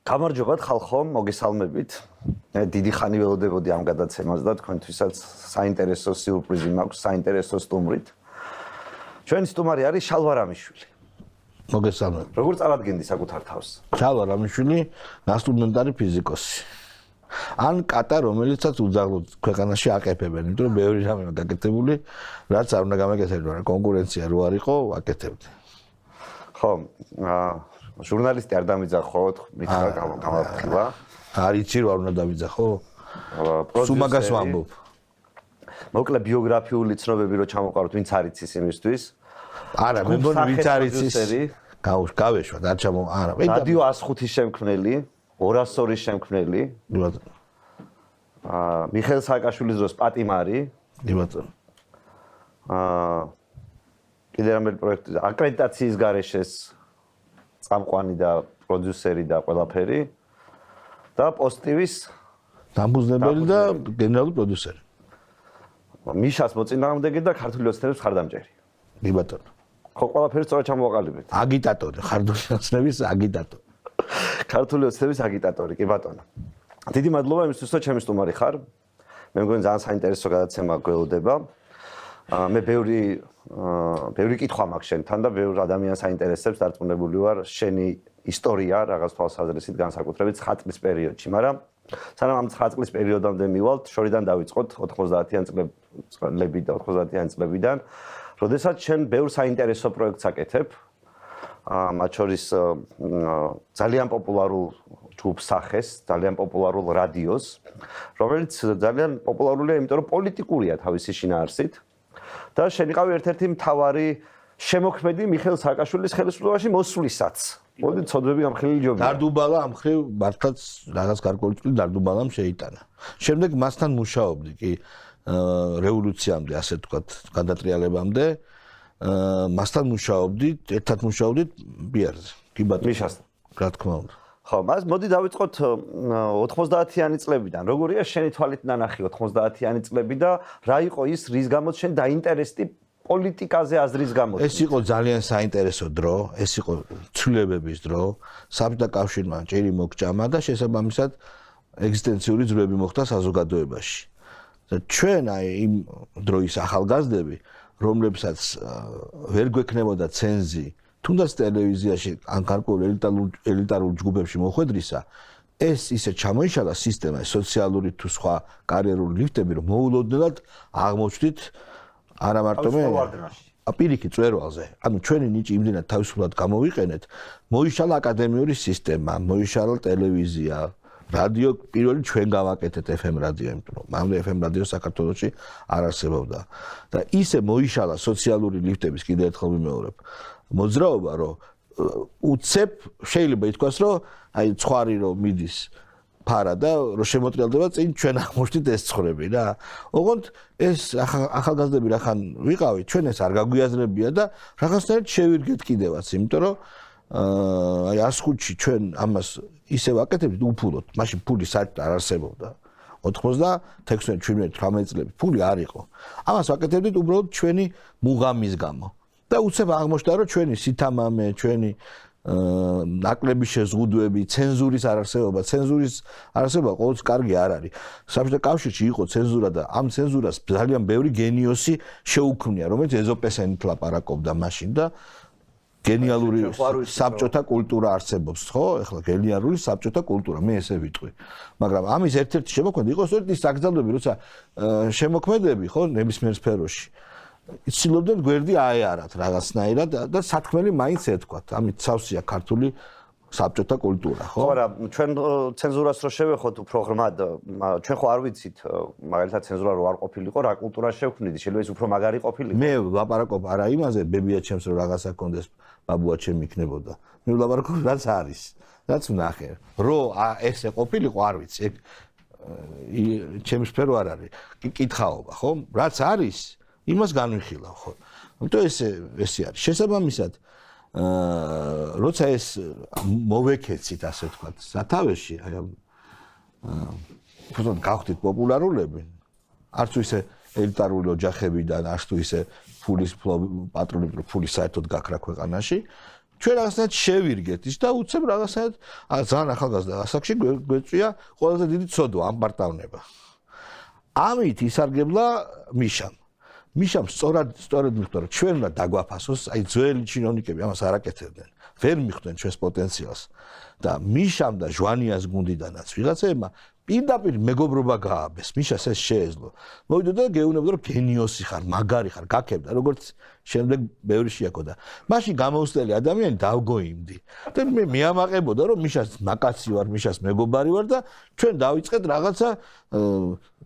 გამარჯობათ ხალხო, მოგესალმებით. დიდი ხანი ველოდებოდი ამ გადაცემას და თქვენთვისაც საინტერესო სიურპრიზი მაქვს, საინტერესო სტუმრით. ჩვენი სტუმარი არის შალვა რამიშვილი. მოგესალმებით. როგორ წარადგენდი საკუთარ თავს? შალვა რამიშვილი, ნასტუდენტარი ფიზიკოსი. ან კატა, რომელიცაც უძაღლოდ ქვეყანაში აკეთებენ, იმიტომ რომ ბევრი რამეა გაკეთებული, რაც არ უნდა გამეკეთებინა, კონკურენცია რო არ იყო, აკეთებდი. ხო, ჟურნალისტი არ დამიძახოთ, მითხრა გამაფრთხილა. არ იცი რა უნდა დავიძახო? სულ მაგას ვამბობ. მოკლე ბიოგრაფიული ცნობები რო ჩამოყაროთ, ვინც არ იცის იმისთვის. არა, მე მგონი ვინც არ იცის. გავეშვათ, არ ჩამო, არა. რადიო 105-ის შემქმნელი, 202-ის შემქმნელი. მიხეილ სააკაშვილის დროს პატიმარი. დიბატონო. კიდე რამე პროექტი აკრედიტაციის გარეშეს წამყვანი და პროდიუსერი და ყველაფერი და პოსტივის დამფუძნებელი და გენერალური პროდიუსერი. მიშას მოწინააღმდეგე და ქართული ოცნების მხარდამჭერი. დიბატონო. ხო, ყველაფერი სწორად ჩამოვაყალიბეთ. აგიტატორი, ქართული ოცნების აგიტატორი. ქართული ოცნების აგიტატორი, კი ბატონო. დიდი მადლობა იმისთვის, რომ ჩემი სტუმარი ხარ. მე მგონი ძალიან საინტერესო გადაცემა გველოდება. მე ბევრი კითხვა მაქვს შენთან და ბევრ ადამიანს აინტერესებს, დარწმუნებული ვარ, შენი ისტორია რაღაც თვალსაზრისით განსაკუთრებით 9 წლის პერიოდში, მაგრამ სანამ ამ 9 წლის პერიოდამდე მივალთ, შორიდან დავიწყოთ 90-იან წლებიდან, როდესაც შენ ბევრ საინტერესო პროექტს აკეთებ. მათ შორის ძალიან პოპულარულ ჯგუფს სახეს, ძალიან პოპულარულ რადიოს, რომელიც ძალიან პოპულარულია, იმიტომ რომ პოლიტიკურია თავისი შინაარსით. და შენ იყავი ერთ-ერთი მთავარი შემოქმედი მიხეილ სააკაშვილის ხელისუფლებაში მოსვლისაც. მოდი ცოდვები გამხილილი ჯობია. დარდუბალა ამ ხრივ მართლაც რაღაც გარკვეული წვლილი დარდუბალამ შეიტანა. შემდეგ მასთან მუშაობდი კი რევოლუციამდე, ასე ვთქვათ, გადატრიალებამდე. მასთან მუშაობდით, ერთად მუშაობდით ბიარზე. კი ბატონო. მიშასთან. რა თქმა უნდა. ხო, მას მოდი დავიწყოთ 90-იანი წლებიდან. როგორია შენი თვალით ნანახი 90-იანი წლები და რა იყო ის, რის გამოც შენ დაინტერესდი პოლიტიკაზე აზრის გამო? ეს იყო ძალიან საინტერესო დრო, ეს იყო ცვლილებების დრო, საბჭოთა კავშირმა ჭირი მოგჭამა და შესაბამისად ეგზისტენციური ძვრები მოხდა საზოგადოებაში. და ჩვენ აი იმ დროის ახალგაზრდები, რომლებსაც ვერ გვექნებოდა ცენზი, თუნდაც ტელევიზიაში ან გარკვეულ ელიტარულ ჯგუფებში მოხვედრისა, ეს ისე ჩამოიშალა სისტემა, სოციალური თუ სხვა კარიერული ლიფტები, რომ მოულოდნელად აღმოჩნდით არა მარტო მე პირიქით წვერვალზე. ანუ ჩვენი ნიჭი იმდენად თავისუფლად გამოვიყენეთ, მოიშალა აკადემიური სისტემა, მოიშალა ტელევიზია, რადიო პირველი ჩვენ გავაკეთეთ FM რადიო, იმიტომ რომ მამდე FM რადიო საქართველოში არ არსებობდა. და ისე მოიშალა სოციალური ლიფტების კიდევ ერთხელ ვიმეორებ. მოძრაობა რომ უცებ შეიძლება ითქვას რომ აი ცხარი რომ მიდის ფარა და რომ შემოტრიალდება წინ ჩვენ აღმოჩნდით ეს ცხვრები რა. ოღონდ ეს ახალგაზრდები რახან ვიყავით, ჩვენ ეს არ გაგვიაზრებია და რაღაცნაირად შევირგეთ კიდევაც, იმიტომ რომ აი 105-ში ჩვენ ამას ისე ვაკეთებდით უფულოდ, მაშინ ფული საერთოდ არ არსებობდა. 96-17 წლები ფული არ იყო. ამას ვაკეთებდით უბრალოდ ჩვენი მუღამის გამო. და უცებ აღმოჩნდა რომ ჩვენი სითამამე, ჩვენი ნაკლები შეზღუდვები, ცენზურის არარსებობა, ცენზურის არარსებობა ყოველთვის კარგი არ არის. საბჭოთა კავშირში იყო ცენზურა და ამ ცენზურას ძალიან ბევრი გენიოსი შეუქმნია, რომელიც ეზოპესენით ლაპარაკობდა მაშინ და გენიალური საბჭოთა კულტურა არსებობს, ხო? ეხლა გენიალური საბჭოთა კულტურა, მე ესე ვიტყვი. მაგრამ ამის ერთ-ერთი შემოქმედი იყო სწორედ ის საგზავნები, როცა შემოქმედები, ხო, ნებისმიერ სფეროში იცილობდნენ გვერდი აეარათ რაღაცნაირად და სათქმელი მაინც ეთქვათ. ამით სავსეა ქართული საბჭოთა კულტურა, ხო? ხო, რა, ჩვენ ცენზურას რო შევეხოთ უფრო ღრმად, ჩვენ ხო არ ვიცით, მაგალითად ცენზურა რო არ ყოფილიყო, რა კულტურა შევქმნიდი, შეიძლება ის უფრო მაგარი ყოფილიყო. მე ვლაპარაკობ არა იმაზე, ბებია ჩემს რო რაღაცა კონდეს, ბაბუა ჩემი იქნებოდა. მე ვლაპარაკობ რაც არის, რაც ვნახე. რო ესე ყოფილიყო, არ ვიცი, ეგ ჩემს სფერო არ არის. კითხაობა, ხო? რაც არის იმას განვიხილავ, ხო? ამიტომ ესე არის. შესაბამისად, როცა ეს მოვეკეცით, ასე ვთქვათ, სათავეში, აი უბრალოდ გავხდით პოპულარულები, არც თუ ისე ელიტარული ოჯახებიდან, არც თუ ისე ფულის პატრონები, რომ ფული საერთოდ გაქრა ქვეყანაში, ჩვენ რაღაცნაირად შევირგეთ ის და უცებ რაღაცნაირად ძალიან ახალგაზრდა ასაკში გვეწვია ყველაზე დიდი ცოდვა ამ პარტავნება. ამით ისარგებლა მიშამ სწორად მიხვდა რომ ჩვენ უნდა დაგვაფასოს აი ძველი ჩინოვნიკები ამას არ აკეთებდნენ ვერ მიხვდნენ ჩვენს პოტენციალს და მიშამ და ჟვანიას გუნდიდანაც ვიღაცებმა პირდაპირ მეგობრობა გააბეს მიშას ეს შეეძლო მოვიდა და გეუბნებოდა რომ გენიოსი ხარ მაგარი ხარ გაკებდა როგორც შემდეგ ბევრი შეაქოდა მაშინ გამოუცდელი ადამიანი დავგოიმდი და მე მიამაყებოდა რომ მიშას ნაკაცი ვარ მიშას მეგობარი ვარ და ჩვენ დავიწყეთ რაღაცა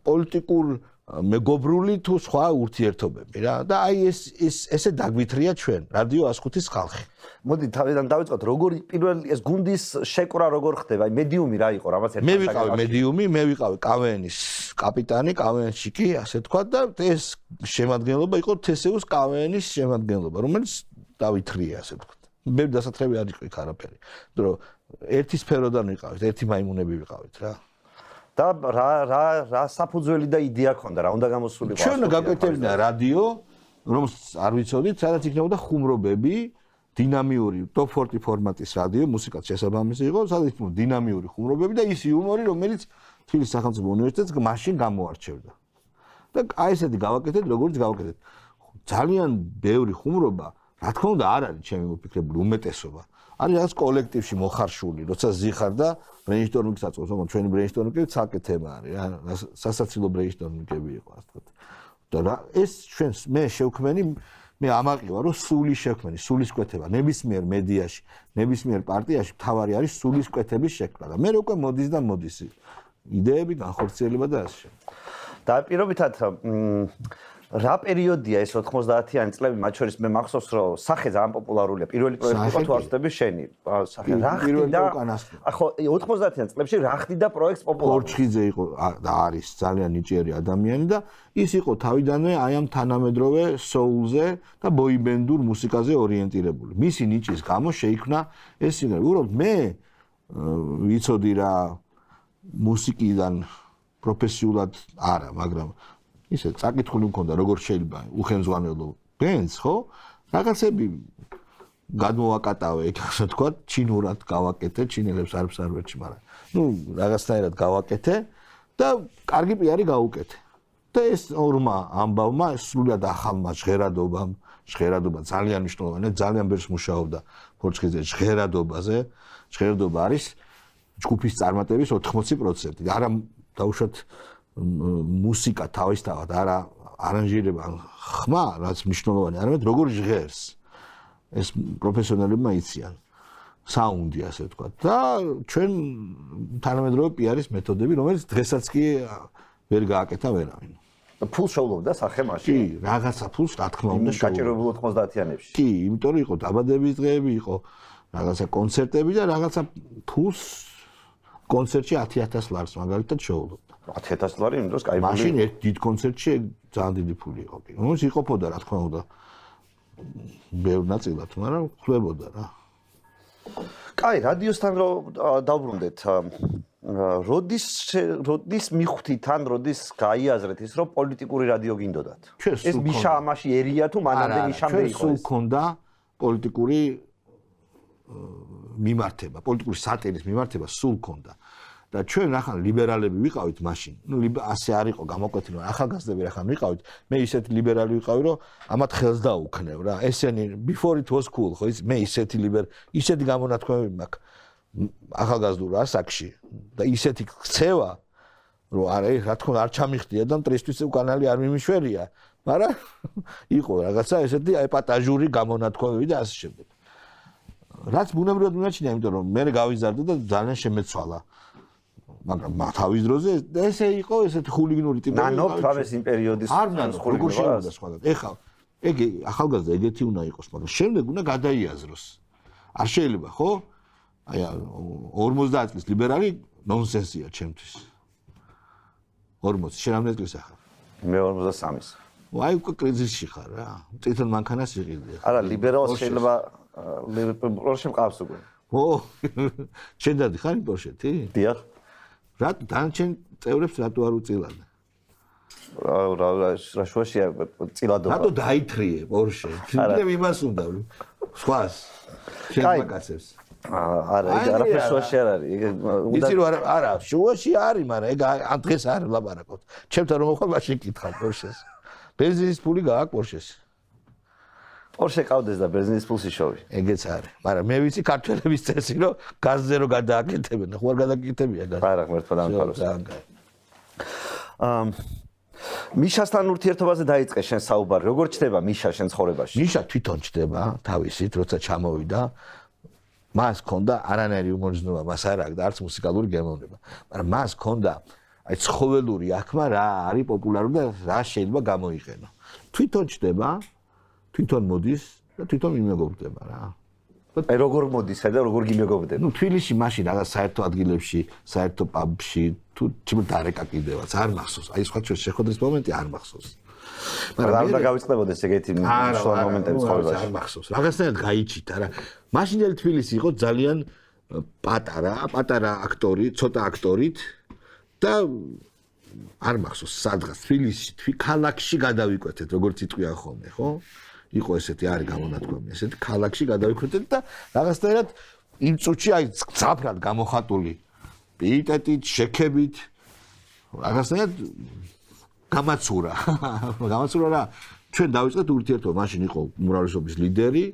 პოლიტიკურ მეგობრული თუ სხვა ურთიერთობები რა და აი ესე დაგვითრია ჩვენ რადიო 105-ის ხალხი. მოდი თავიდან დავიწყოთ როგორი პირველი ეს გუნდის შეკრა როგორ ხდება? აი მედიუმი რა იყო რაღაც მე ვიყავი მედიუმი, მე ვიყავი კავენის კაპიტანი, კავენში კი ასე თქვა და ეს შემადგენლობა იყო თესეუს კავენის შემადგენლობა, რომელიც დავითრია ასე თქვა. მე დასაწყები არ იყო იქ არაფერი. რომ ერთი სფეროდან ვიყავით, ერთი მაიმუნები ვიყავით რა. და რა საფუძველი და იდეა ქონდა რა უნდა გამოსულიყო ჩვენ გაკვეთებინა რადიო რომელსაც არ ვიცოდით სადაც იქნებოდა ხუმრობები დინამიური top 40 ფორმატის რადიო მუსიკაც შესაბამისი იყო სადაც იქნებოდა დინამიური ხუმრობები და ის იუმორი რომელიც თბილისის სახელმწიფო უნივერსიტეტს მაშინ გამოარჩევდა და აი ესეთი გავაკეთეთ როგორც გავაკეთეთ ძალიან ბევრი ხუმრობა რა თქმა უნდა არ არის ჩემი მოფიქრებული უმეტესობა არის რაღაც კოლექტივში მოხარშული, როცა ზიხარ და ბრეინსტორმინგს აწევს, მაგრამ ჩვენი ბრეინსტორმინგი ცალკე თემა არის, რა, სასაცილო ბრეინსტორმინგები იყო, ასე ვთქვათ. და რა ეს ჩვენს მე შევქმენი, მე ამაყი ვარ, რომ სული შევქმენი, სულის კვეთება, ნებისმიერ მედიაში, ნებისმიერ პარტიაში თავარი არის სულის კვეთების შექმნა და მე უკვე მოდის და მოდის იდეები, განხორციელება და ასე. და პირობითად რა პერიოდია ეს 90-იანი წლები, მათ შორის მე მახსოვს რომ სახე ძალიან პოპულარულია. პირველი პროექტი იყო თუ არსდები შენი. სახე რა ხდიდა? ახო 90-იან წლებში რა ხდიდა პროექტს პოპულარული? ორჩხიძე იყო და არის ძალიან ნიჭიერი ადამიანი და ის იყო თავიდანვე აი ამ თანამედროვე soul-ზე და boy-band-ურ მუსიკაზე ორიენტირებული. მისი ნიჭის გამო შეიქმნა ეს სიმღერა. უბრალოდ მე ვიცოდი რა მუსიკიდან პროფესიულად არა, მაგრამ ისე წაკითხული მქონდა როგორ შეიძლება უხენძღვანელო ბენდს ხო რაღაცები გადმოვაკატავე ეგ ასე თქვა ჩინურად გავაკეთე ჩინელებს არც არ ვერჩი მაგრამ ნუ რაღაცნაირად გავაკეთე და კარგი პიარი გავუკეთე და ეს ორმა ამბავმა სრულად ახალმა ჟღერადობა ძალიან მნიშვნელოვანია ძალიან ბევრს მუშაობდა ფორჩხიძე ჟღერადობაზე ჟღერადობა არის ჯგუფის წარმატების 80% არა დაუშვათ მუსიკა თავისთავად არა არანჟირება ხმა რაც მნიშვნელოვანია არამედ როგორ ჟღერს ეს პროფესიონალებმა იციან საუნდი ასე ვთქვა და ჩვენ თანამედროვე პიარის მეთოდები რომელიც დღესაც კი ვერ გააკეთა ვერავინ ფულს შეულობდა სახე მაშინ კი რაღაცა ფულს რა თქმა უნდა გაჭირებულ 90-იანებში კი იმიტომ რომ იყო დაბადების დღეები იყო რაღაცა კონცერტები და რაღაცა ფულს კონცერტში 10000 ლარს მაგალითად შეულობდა 10000 ლარი იმ დროს კაი ფული. მაშინ ერთ დიდ კონცერტში ძალიან დიდი ფული იყო კი. ნუ ის იყოფოდა რა თქმა უნდა. ბევრ ნაწილად, მაგრამ ხლებოდა რა. კაი, რადიოსთან რო დავბრუნდეთ. როდის მიხვდით ან როდის გაიაზრეთ ის რომ პოლიტიკური რადიო გინდოდათ? ეს მიშა ამაში ერია თუ მანამდე მიშამდე იყო? სულ ქონდა პოლიტიკური მიმართება, პოლიტიკური სატირის მიმართება სულ ქონდა. და ჩვენ ახლა ლიბერალები ვიყავით მაშინ. ნუ ასე არ იყო გამოკვეთილი, ახალგაზრდები ახლა ვიყავით. მე ისეთი ლიბერალი ვიყავი, რომ ამათ ხელს დაუქნევ რა. ესენი before it was cool, ხო, მე ისეთი ისეთი გამონათქვამები მაქვს ახალგაზრდულ ასაკში და ისეთი ქცევა, რომ არა, რა თქმა უნდა არ ჩამიხდია და მტრისთვის უკანალი არ მიმიშვერია, მაგრამ იყო რაღაცა ესეთი ეპატაჟური გამონათქვამები და ასე შემდეგ. რაც ბუნებრივად მიმაჩნია, იმიტომ რომ მე გავიზარდე და ძალიან შემეცვალა. მაგრამ თავის დროზე ესე იყო ესეთი ხულიგნური ტიპები. ნანობ თავის იმ პერიოდის როგორ შეიძლება სხვადასხვა. ეხლა ეგ ახალგაზრდა ეგეთი უნდა იყოს, მაგრამ შემდეგ უნდა გადაიაზროს. არ შეიძლება, ხო? აი 50 წლის ლიბერალი ნონსენსია ჩემთვის. 40 შენ რამდენი წლის ახლა? მე 53-ის. აი უკვე კრიზისში ხარ რა. წითელ მანქანას იყიდე. არა, ლიბერალს შეიძლება პორშე მყავს უკვე. ო, შენ დადი ხარ იმ პორშეთი? დიახ. რატო დანარჩენ წევრებს რატო არ უწილადე? რა შუაშია წილადობა. რატო დაითრიე პორშე? შეიძლება იმას უნდა. სხვას შემაკაცებს არა, ეგ არაფერს შუაში არ არის. იცი რომ არა, შუაში არის, მაგრამ ეგ ამ დღეს არ ვლაპარაკობთ. ჩემთან რომ მოხვალ მაშინ კითხავ პორშეს. ბენზინის პული გააქვს პორშეს. პორშე ყავდეს და ბენზინის პულს იშოვი. ეგეც არის. მაგრამ მე ვიცი ქართველების წესი რომ გაზზე რო გადააკეთებენ, ხო არ გადაკეთებია გაზზე. არა, ღმერთმა დამყაროს. მიშასთან ურთიერთობაზე დაიწყე შენ საუბარი. როგორ ჩდება მიშა შენ ცხოვრებაში? მიშა თვითონ ჩდება თავისით, როცა ჩამოვიდა. მას ჰქონდა არანაირი უმორძნობა, მას არ აქვს და არც მუსიკალური გემოვნება. მაგრამ მას ჰქონდა აი ცხოველური აქმა რა არის პოპულარული და რა შეიძლება გამოიყენო. თვითონ ჩდება, თვითონ მოდის და თვითონ იმეგობრდება რა. აი როგორ მოდის და როგორ გიმეგობრდება? ნუ თბილისში მაშინ რაღაც საერთო ადგილებში, საერთო პაბში თუ ჩემ დარეკაკიდევაც არ მახსოვს. აი სხვა შეხვედრის მომენტი არ მახსოვს. მაგრამ არ უნდა გავიწყდებოდეს ეგეთი მნიშვნელოვანი მომენტები ცხოვრებაში. არ მახსოვს. რაღაცნაირად გაიჩიტა რა. მაშინდელი თბილისი იყო ძალიან პატარა აქტორი, ცოტა აქტორით და არ მახსოვს სადღაც თბილისში, ქალაქში გადავიკვეთეთ, როგორც იტყვიან ხოლმე, ხო? იყო ესეთი არის გამონათქვამი, ესეთი ქალაქში გადავიკვეთეთ და რაღაცნაირად იმ წუთში აი ძაფრად გამოხატული პიიტეტით, შექებით რაღაცნაირად გამაცურა. გამაცურა რა. ჩვენ დავიწყეთ ურთიერთობა, მაშინ იყო უმრავლესობის ლიდერი,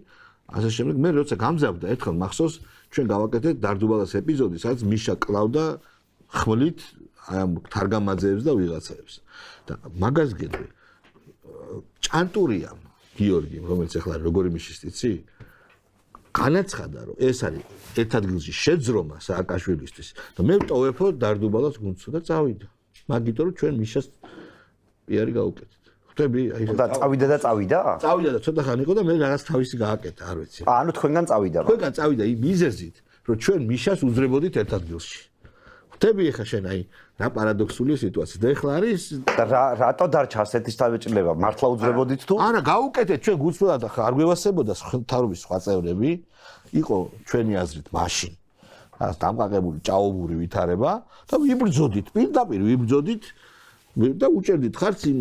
ასე შემდეგ. მე როცა გამზავდა, ერთხელ მახსოვს, ჩვენ გავაკეთეთ დარდუბალას ეპიზოდი, სადაც მიშა კლავდა ხმლით აი ამ თარგამაძეებს და ვიღაცებს. და მაგას გეტყვი. ჭანტურიამ გიორგიმ, რომელიც ახლა როგორი მიშის ტიცი, განაცხადა, რომ ეს არის ერთ ადგილში შეძრომა სააკაშვილისთვის და მე ვტოვებო დარდუბალას გუნდსა და წავიდა. მაგიტო რომ ჩვენ მიშას პიარი გავუკეთეთ. ხვდები? აი და წავიდა და წავიდა? წავიდა და ცოტა ხანი იყო და მე რაღაც თავისი გააკეთა, არ ვიცი. ანუ თქვენგან წავიდა. თქვენგან წავიდა იმ მიზეზით, რომ ჩვენ მიშას უძრებოდით ერთ ადგილში. ხვდები ახლა შენ აი რა პარადოქსულია სიტუაცია. და ახლა არის და რატო დარჩა ასეთი თავეჭილება? მართლა უძრებოდით თუ? არა, გავუკეთეთ ჩვენ გუცვლად და არ გვევასებოდა მთავრობის სხვა წევრები. იყო ჩვენი აზრით მაშინ. რაღაც დამყაყებული ჭაობური ვითარება და ვიბრძოდით, პირდაპირ ვიბრძოდით და უჭერდით ხარც იმ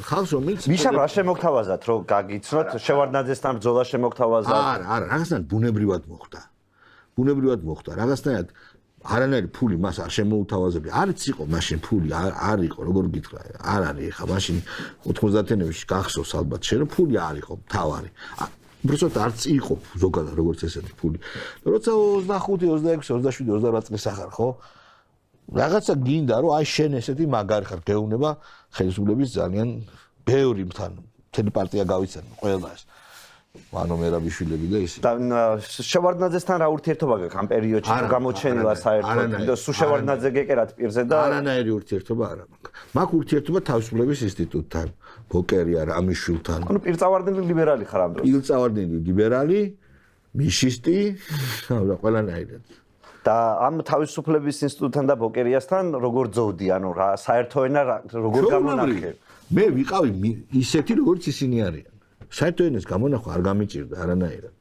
ხალხს, რომელიც მიშამ რა შემოგთავაზათ, რომ გაგიცნოთ შევარდნაძესთან ბრძოლა შემოგთავაზა? არა, რაღაცნაირად ბუნებრივად მოხდა. ბუნებრივად მოხდა. რაღაცნაირად არანაირი ფული მას არ შემოუთავაზებია. არც იყო მაშინ ფული, არ იყო, როგორ გითხრა, არ არის ახლა მაშინ 90-იანებში გახსოვს ალბათ შენ, რომ ფული არ იყო თავარი. უბრალოდ არც იყო ზოგადად როგორც ესეთი ფული. როცა 25, 26, 27, 28 წლის ახარ ხო? რაღაცა გინდა რომ აი შენ ესეთი მაგარი ხარ, გეუბნება ხელისუფლების ძალიან ბევრი მთან, მთელი პარტია გავიცემა ყველას. მანო მერაბიშვილები და ისე. და შევარდნაძესთან რა ურთიერთობა გაქვს ამ პერიოდში გამოჩენილა საერთოდ და სულ შევარდნაძე გეკერათ პირზე და არანაირი ურთიერთობა არა მაქვს. მაქვს ურთიერთობა თავისუფლების ინსტიტუტთან, ბოკერია, რამიშვილთან. ანუ პირწავარდნილი ლიბერალი ხარ ამ დროს. პირწავარდნილი ლიბერალი, მიშისტი და ყველანაირად. და ამ თავისუფლების ინსტიტუტთან და ბოკერიასთან როგორ ძოვდი, ანუ რა საერთო ენა როგორ გამონახე? მე ვიყავი ისეთი როგორც ისინი არიან. საერთო ენას გამონახვა არ გამიჭირდა არანაირად.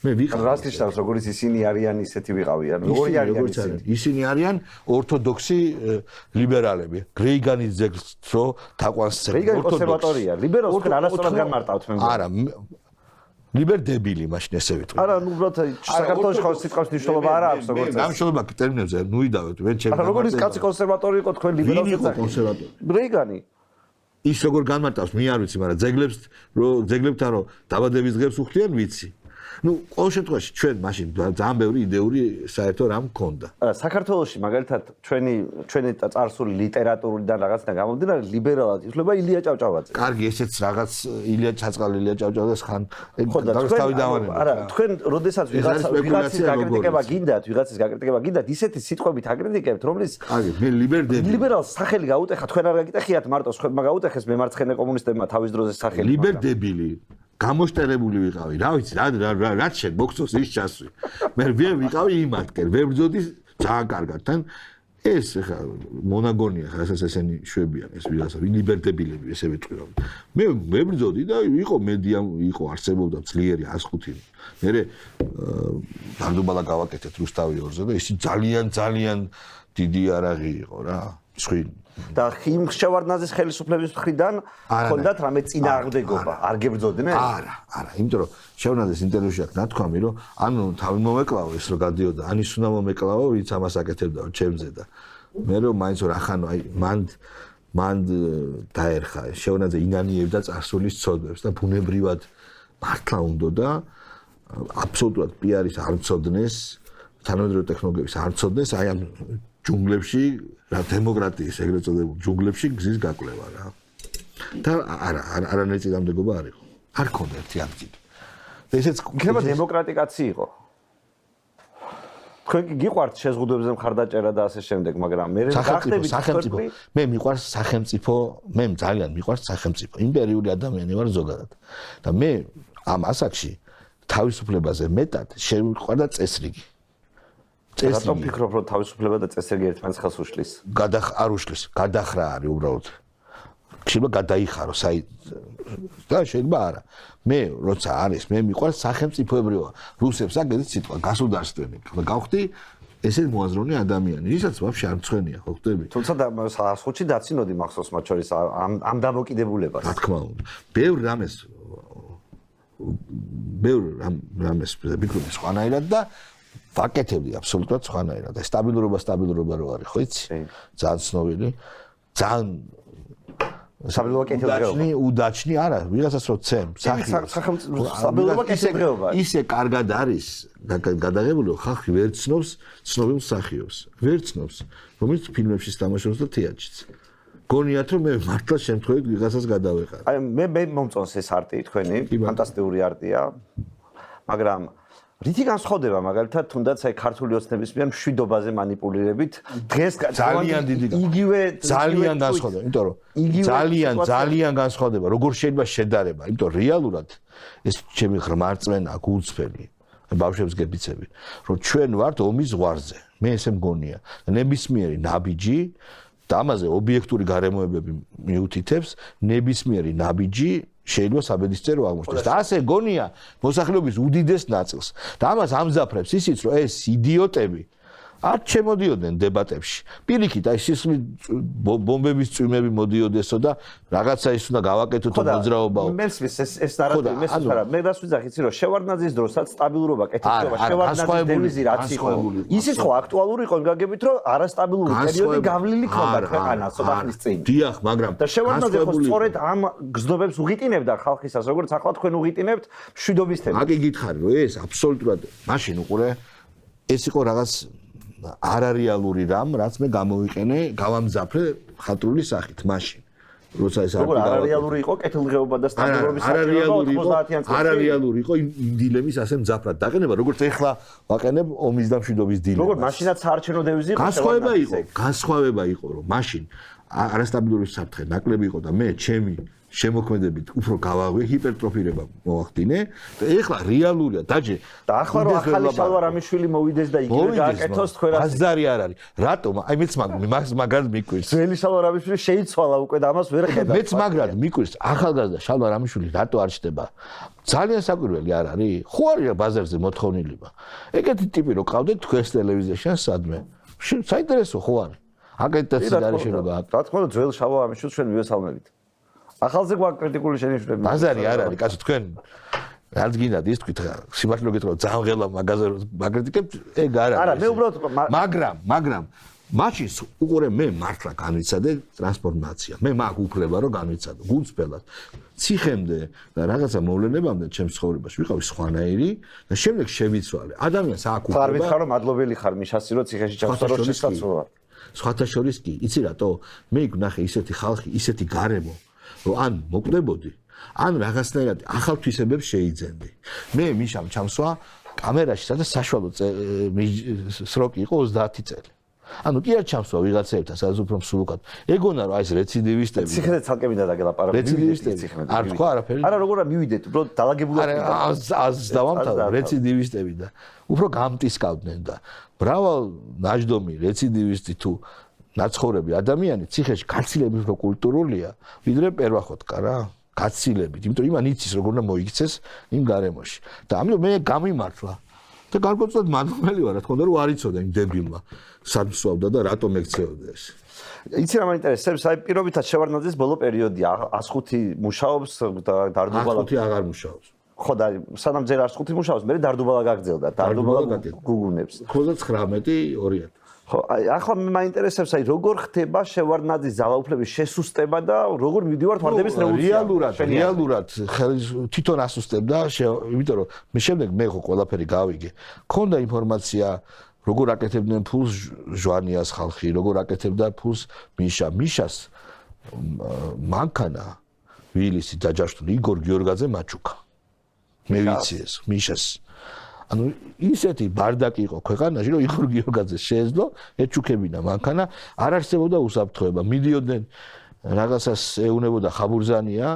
მე ვიყავი. რას ნიშნავს როგორც ისინი არიან ისეთი ვიყავი, ანუ როგორი არიან ისინი? ისინი არიან ორთოდოქსი ლიბერალები. გრეიგანის ძეგლს რო თაყვანს გრეიგანი კონსერვატორია, ლიბერალს თქვენ არასწორად განმარტავთ მე. არა, ლიბერდებელი მაშინ ესე ვიტყვი. არა, ნუ უბრალოდ საქართველოს ხო სიტყვის მნიშვნელობა არა აქვს როგორც ეს. გამშობა ტერმინებზე ნუიდავთ, ვენ ჩემ. არა, როგორ ის კაცი კონსერვატორი იყო თქვენ ლიბერალს იყო კონსერვატორი? გრეიგანი. ის როგორ განმარტავს, მე არ ვიცი, მაგრამ ძეგლებთან რო დაბადების დღეს უხდიან, ვიცი. ნუ ყოველ შემთხვევაში ჩვენ მაშინ ძალიან ბევრი იდეური საერთო რამ მქონდა. საქართველოში მაგალითად ჩვენი წარსული ლიტერატურიდან რაღაცნა გამომდინარე ლიბერალად ითვლება ილია ჭავჭავაძე. კარგი, ესეც რაღაც ილია ჩაწყალი, ილია ჭავჭავაძეს ხან რაღაც თავი დავანებთ. არა, თქვენ როდესაც ვიღაცის გაკრიტიკება გინდათ, ვიღაცის გაკრიტიკება გინდათ, ისეთი სიტყვებით აკრიტიკებთ, რომლის კარგი, მე ლიბერალს სახელი გაუტეხა, თქვენ არ გაკითხიათ მარტო, ხმა გაუტეხეს მემარცხენე კომუნისტებმა თავის დროზე სახელი. ლიბერდებელი გამოშტერებული ვიყავი, რა ვიცი, რაც შენ მოგწოს ის ჩასვი. მე ვიყავი იმათკენ, ვერ ბრძოდი ძალიან კარგად თან. ეს ხა მონაგონია, ხა ესენი შვებიან, ეს ვიღაცა ლიბერდებილები, ესე ვიტყვი რომ. მე ვებრძოდი და იყო მედია, იყო არსებობდა ძლიერი 105. მე დარდუბალა გავაკეთეთ რუსთავი 2-ზე და ისი ძალიან დიდი არაღი იყო რა. სხვი და იმ შევარდნაძის ხელისუფლების მხრიდან ჰქონდათ რამე წინააღმდეგობა, არ გებრძოდნენ? არა, იმიტომ რომ შევარდნაძის ინტერვიუში აქვს ნათქვამი, რომ ანუ თავი მომეკლავო ის რომ გადიოდა, ანის უნდა მომეკლავო, ვინც ამას აკეთებდა ჩემზე და მე რომ მაინც რა ხანო, აი მან დაერხა შევარდნაძე ინანიებდა წარსულის ცოდვებს და ბუნებრივად მართლა უნდა და აბსოლუტურად პიარის არ ცოდნეს, თანამედროვე ტექნოლოგიების არ ცოდნეს, აი ამ ჯუნგლებში, რა დემოკრატიის ეგრეთ წოდებულ ჯუნგლებში გზის გაკვლევა რა. და არანაირი წინააღმდეგობა არ იყო. არ ქონდა ერთი ამბიცია. და ესეც იქნება დემოკრატიკაცი იყო. თქვენ კი გიყვართ შეზღუდვებზე მხარდაჭერა და ასე შემდეგ, მაგრამ მე გახდებით სახელმწიფო. მე მიყვარს სახელმწიფო, მე ძალიან მიყვარს სახელმწიფო. იმპერიული ადამიანი ვარ ზოგადად. და მე ამ ასაკში თავისუფლებაზე მეტად შემიყვარდა წესრიგი. რატომ ფიქრობ, რომ თავისუფლება და წესრიგი ერთმანეთს ხელს უშლის? არ უშლის, გადახრა არის უბრალოდ. შეიძლება გადაიხარო და შეიძლება არა. მე როცა არის, მე მიყვარს სახელმწიფოებრივა. რუსებს აგეთ სიტყვა გასუდარსტვენი. გავხდი ესე მოაზროვნე ადამიანი, ვისაც ვაფშე არ მცვენია, ხო ხდები? თუმცა საზღუჩი დაცინოდი მახსოვს მათ შორის ამ დამოკიდებულებას. რა თქმა უნდა. ბევრ რამეს ვფიქრობდი სხვანაირად და ვაკეთებდი აბსოლუტურად სხვანაირად. და სტაბილურობა რო არის, ხო იცი? ძალიან ცნობილი, ძალიან სტაბილურობა კეთილდღეობა. უდაჩნი არა, ვიღაცას რო ცემ, სტაბილურობა კეთილდღეობა. ისე კარგად არის გადაღებული, რომ ხალხი ვერ ცნობს ცნობილ მსახიობს. ვერ ცნობს, რომელიც ფილმებში თამაშობს და თეატრშიც. გონიათ რომ მე მართლა შემთხვევით ვიღაცას გადავეყარ. აი მე მომწონს ეს არტი თქვენი, ფანტასტიკური არტია, მაგრამ რითი განსხვავდება მაგალითად თუნდაც აი ქართული ოცნების მიერ მშვიდობაზე манипуლირებით დღეს ძალიან დიდი იგივე ძალიან განსხვავდება, იმიტომ რომ ძალიან განსხვავდება, როგორ შეიძლება შედარება, იმიტომ რომ რეალურად ეს ჩემი ღრმარწმენა გულწრფელი ბავშვებს გებიცები, რომ ჩვენ ვართ ომის ზღვარზე. მე ესე მგონია, ნებისმიერი ნაბიჯი და ამაზე ობიექტური გარემოებები მიუთითებს, ნებისმიერი ნაბიჯი შეიძლება საბედისწერო აღმოჩნდეს. და ასე გონია მოსახლეობის უდიდეს ნაწილს. და ამას ამზაფრებს ისიც, რომ ეს იდიოტები არ შემოდიოდნენ დებატებში. პირიქით, აი სისხლი ბომბების წვიმები მოდიოდესო და რაღაცა ის უნდა გავაკეთოთ მოძრაობაო. მესმის ეს ნარატივი მესმის არა. მე რას ვიძახი, იცი რომ შევარდნაძის დროსაც სტაბილურობა, კეთილდღეობა, შევარდნაძის დევიზი რაც იყო. ისიც ხო აქტუალური იყო, გაგებით რომ არასტაბილური პერიოდი გავლილი ქონდა ქვეყანას ხალხის წინ. დიახ, მაგრამ და შევარდნაძე ხო სწორედ ამ გზნობებს უღიტინებდა ხალხისას, როგორც ახლა თქვენ უღიტინებთ მშვიდობის თემას. აგი გითხარი, რომ ეს აბსოლუტურად მაშინ უყურე ეს იყო რაღაც არარეალური რამ, რაც მე გამოვიყენე, გავამძაფრე ხატრული სახით მაშინ. როცა ეს არარეალური იყო კეთილდღეობა და სტაბილურობის საჭიროება 90-იან წლებში. არარეალური იყო იმ დილემის ასე მძაფრად დაყენება, როგორც ეხლა ვაყენებ ომის და მშვიდობის დილემს. როგორც მაშინაც საარჩევნო დევიზი იყო. განსხვავება იყო, რომ მაშინ არასტაბილურობის საფრთხე ნაკლები იყო და მე ჩემი შემოქმედებით უფრო გავაღვე, ჰიპერტროფირება მოვახდინე და ეხლა რეალურია დაჯე და ახლა რომ ახალი შალვარამიშვილი მოვიდეს და იგივე გააკეთოს თქვენ აზარი არ არის. რატომ? აი მეც მაგას მიკვირს. ძველი შალვარამიშვილი შეიცვალა უკვე და ამას ვერ ხედავ. მეც მაგრად მიკვირს ახალგაზრდა შალვარამიშვილი რატო არ ჩდება? ძალიან საკვირველი არ არის? ხო არის ბაზარზე მოთხოვნილება. ეგეთი ტიპი რო ყავდეთ თქვენს ტელევიზიაში სადმე. საინტერესო ხო არის? აკეთეთ არის შენობა. რა თქმა უნდა ძველ შალვარამიშვილს ჩვენ მივესალმებით. ახალზე გვაქვს კრიტიკული შენიშვნები. ბაზარი არ არის, კაცო თქვენ რაც გინდათ ის თქვით რა, სიმართლე გითხრათ ძალიან ღელა მაგაზე მაგრიტიკებთ, ეგ არ არის. არა, მე უბრალოდ მაგრამ მაშინ უყურე მე მართლა განვიცადე ტრანსფორმაცია. მე მაგ უფლება რომ განვიცადო გულწრფელად. ციხემდე და რაღაცა მოვლენებამდე ჩემს ცხოვრებაში ვიყავი სხვანაირი და შემდეგ შევიცვალე. ადამიანს აქვს უფლება. ხარ ვიხარ რომ მადლობელი ხარ მიშასი რომ ციხეში ჩავსვარ რომ შესაძლოა. სხვათა შორის კი, იცი რატო? მე ვნახე ისეთი ხალხი, ისეთი გარემო რომ ან მოკვდებოდი, ან რაღაცნაირად ახალ თვისებებს შეიძენდი. მე მიშამ ჩამსვა კამერაში, სადაც საშუალო სროკი იყო 30 წელი. ანუ კი არ ჩამსვა ვიღაცებთან, სადაც უფრო მსუბუქად. ეგონა რომ აი ეს რეციდივისტები. ციხეზე ცალკე მინდა დაგელაპარაკო. რეციდივისტები. არ თქვა არაფერი. არა, როგორ მივიდეთ, უბრალოდ დალაგებულად. არა, დავამთავრე რეციდივისტები და უფრო გამტისკავდნენ და მრავალ ნაჯდომი რეციდივისტი თუ ნაცხოვრები ადამიანი ციხეში გაცილებით უფრო კულტურულია, ვიდრე პერვახოტკა რა. გაცილებით, იმიტომ იმან იცის როგორ უნდა მოიქცეს იმ გარემოში. და ამიტომ მე გამიმართლა და გარკვეულწილად მადლობელი ვარ, რა თქმა უნდა, რომ არ იცოდა იმ დებილმა სად მსვავდა და რატომ ექცეოდა ეს. იცი რა მაინტერესებს, აი პირობითად შევარდნაძის ბოლო პერიოდია 105 მუშაობს და დარდუბალა 105 აღარ მუშაობს. ხო და სანამ ჯერ 105 მუშაობს, მე დარდუბალა გაგრძელდა, დარდუბალა გუგუნებს. ხო და 19 2000. ხო, აი ახლა მე მაინტერესებს, აი როგორ ხდება შევარდნაძის ძალაუფლების შესუსტება და როგორ მიდივართ ვარდების რევოლუცია. რეალურად თვითონ ასუსტებდა, იმიტომ რომ მე შემდეგ მე ხო ყველაფერი გავიგე. ქონდა ინფორმაცია როგორ აკეთებდნენ ფულს ჟვანიას ხალხი, როგორ აკეთებდა ფულს მიშას მანქანა ვილისი დაჯაშტული იგორ გიორგაძე მაჩუკა. მე ვიცი ეს მიშას. ანუ ისეთი ბარდაკი იყო ქვეყანაში, რომ იგორ გიორგაძეს შეეძლო ეჩუქებინა მანქანა, არ არსებობდა უსაფრთხოება. მიდიოდნენ რაღაცას ეუნებოდა ხაბურზანია,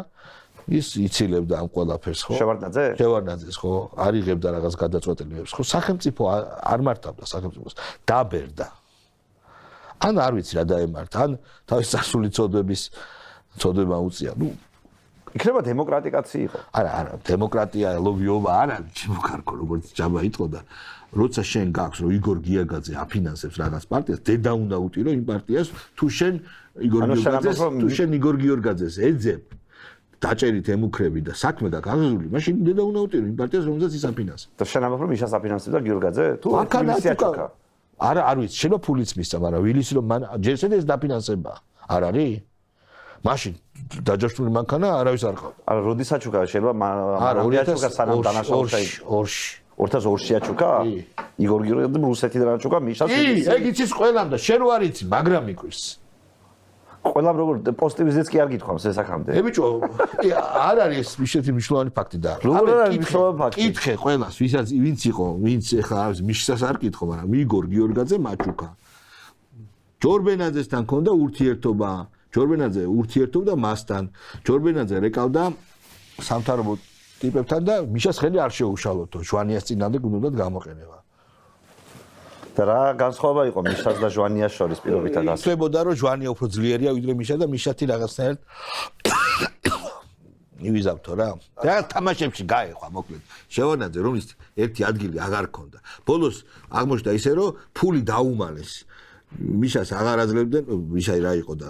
ის იცილებდა ამ ყველაფერს, ხო? შევარდნაძეს, ხო? არ იღებდა რაღაც გადაწყვეტილებებს, ხო? სახელმწიფო არ მართავდა სახელმწიფოს, დაბერდა. ან არ ვიცი რა დაემართა, ან თავის სასული წოდება უწია. ნუ იქნება დემოკრატიკაცი იყო. არა, დემოკრატია, ლობიობა არ არის, შემოქარქო, როგორც ჯაბა იტყოდა. როცა შენ გაქვს, რომ იგორ გიორგაძე აფინანსებს რაღაც პარტიას, დედა უნდა უტირო იმ პარტიას, თუ შენ იგორ გიორგაძეს ეძებ, დაჭერით ემუქრები და საქმე გაგაზრული, მაშინ დედა უნდა უტირო იმ პარტიას, რომელსაც ის აფინანსებს. და შენ ამბობ, რომ მიშას აფინანსებდა გიორგაძე? თუ აკანა არა, არ ვიცი, შენო ფულიც მისცა, მაგრამ ვილისი რომ მან ჯერ ეს დაფინანსება. არ არის? მაშინ დაჯაშტული მანქანა არავის არ ყავდა. არა, როდის აჩუკა შეიძლება აჩუკა სანამ დანაშაულში 2002-ში აჩუკა? იგორ გიორგაძე რუსეთიდან აჩუკა მიშას. ეგ იცის ყველამ და შენ არ იცი, მაგრამ იკვირს. ყველამ როგორ პოზიტივიზმიც კი არ გითხოვს ეს აქამდე. ბიჭო, არ არის ისეთი მნიშვნელოვანი ფაქტი და როგორ არ არის მნიშვნელოვანი ფაქტი? კითხე ყველას, ვინც იყო, ვინც ეხლა არის მიშას არ კითხო, მაგრამ იგორ გიორგაძე მაჩუკა. ჯორბენაძესთან ქონდა ურთიერთობა. ჯორბენაძე ურთიერთობდა მასთან. ჯორბენაძე რეკავდა სამთავრობო ტიპებთან და მიშას ხელი არ შეუშალოთო. ჟვანიას წინამდე გუნდად გამოყენება. და რა განსხვავება იყო მიშას და ჟვანიას შორის პირობითად ასე? ხვდებოდა რომ ჟვანია უფრო ძლიერია ვიდრე მიშა და მიშათი რაღაცნაირად ივიზავთო რა. რაღაც თამაშებში გაეხვა მოკლედ. შევარდნაძე რომლის ერთი ადგილი აღარ ქონდა. ბოლოს აღმოჩნდა ისე რომ ფული დაუმალეს. მიშას აღარ აძლევდნენ, მიშა რა იყო და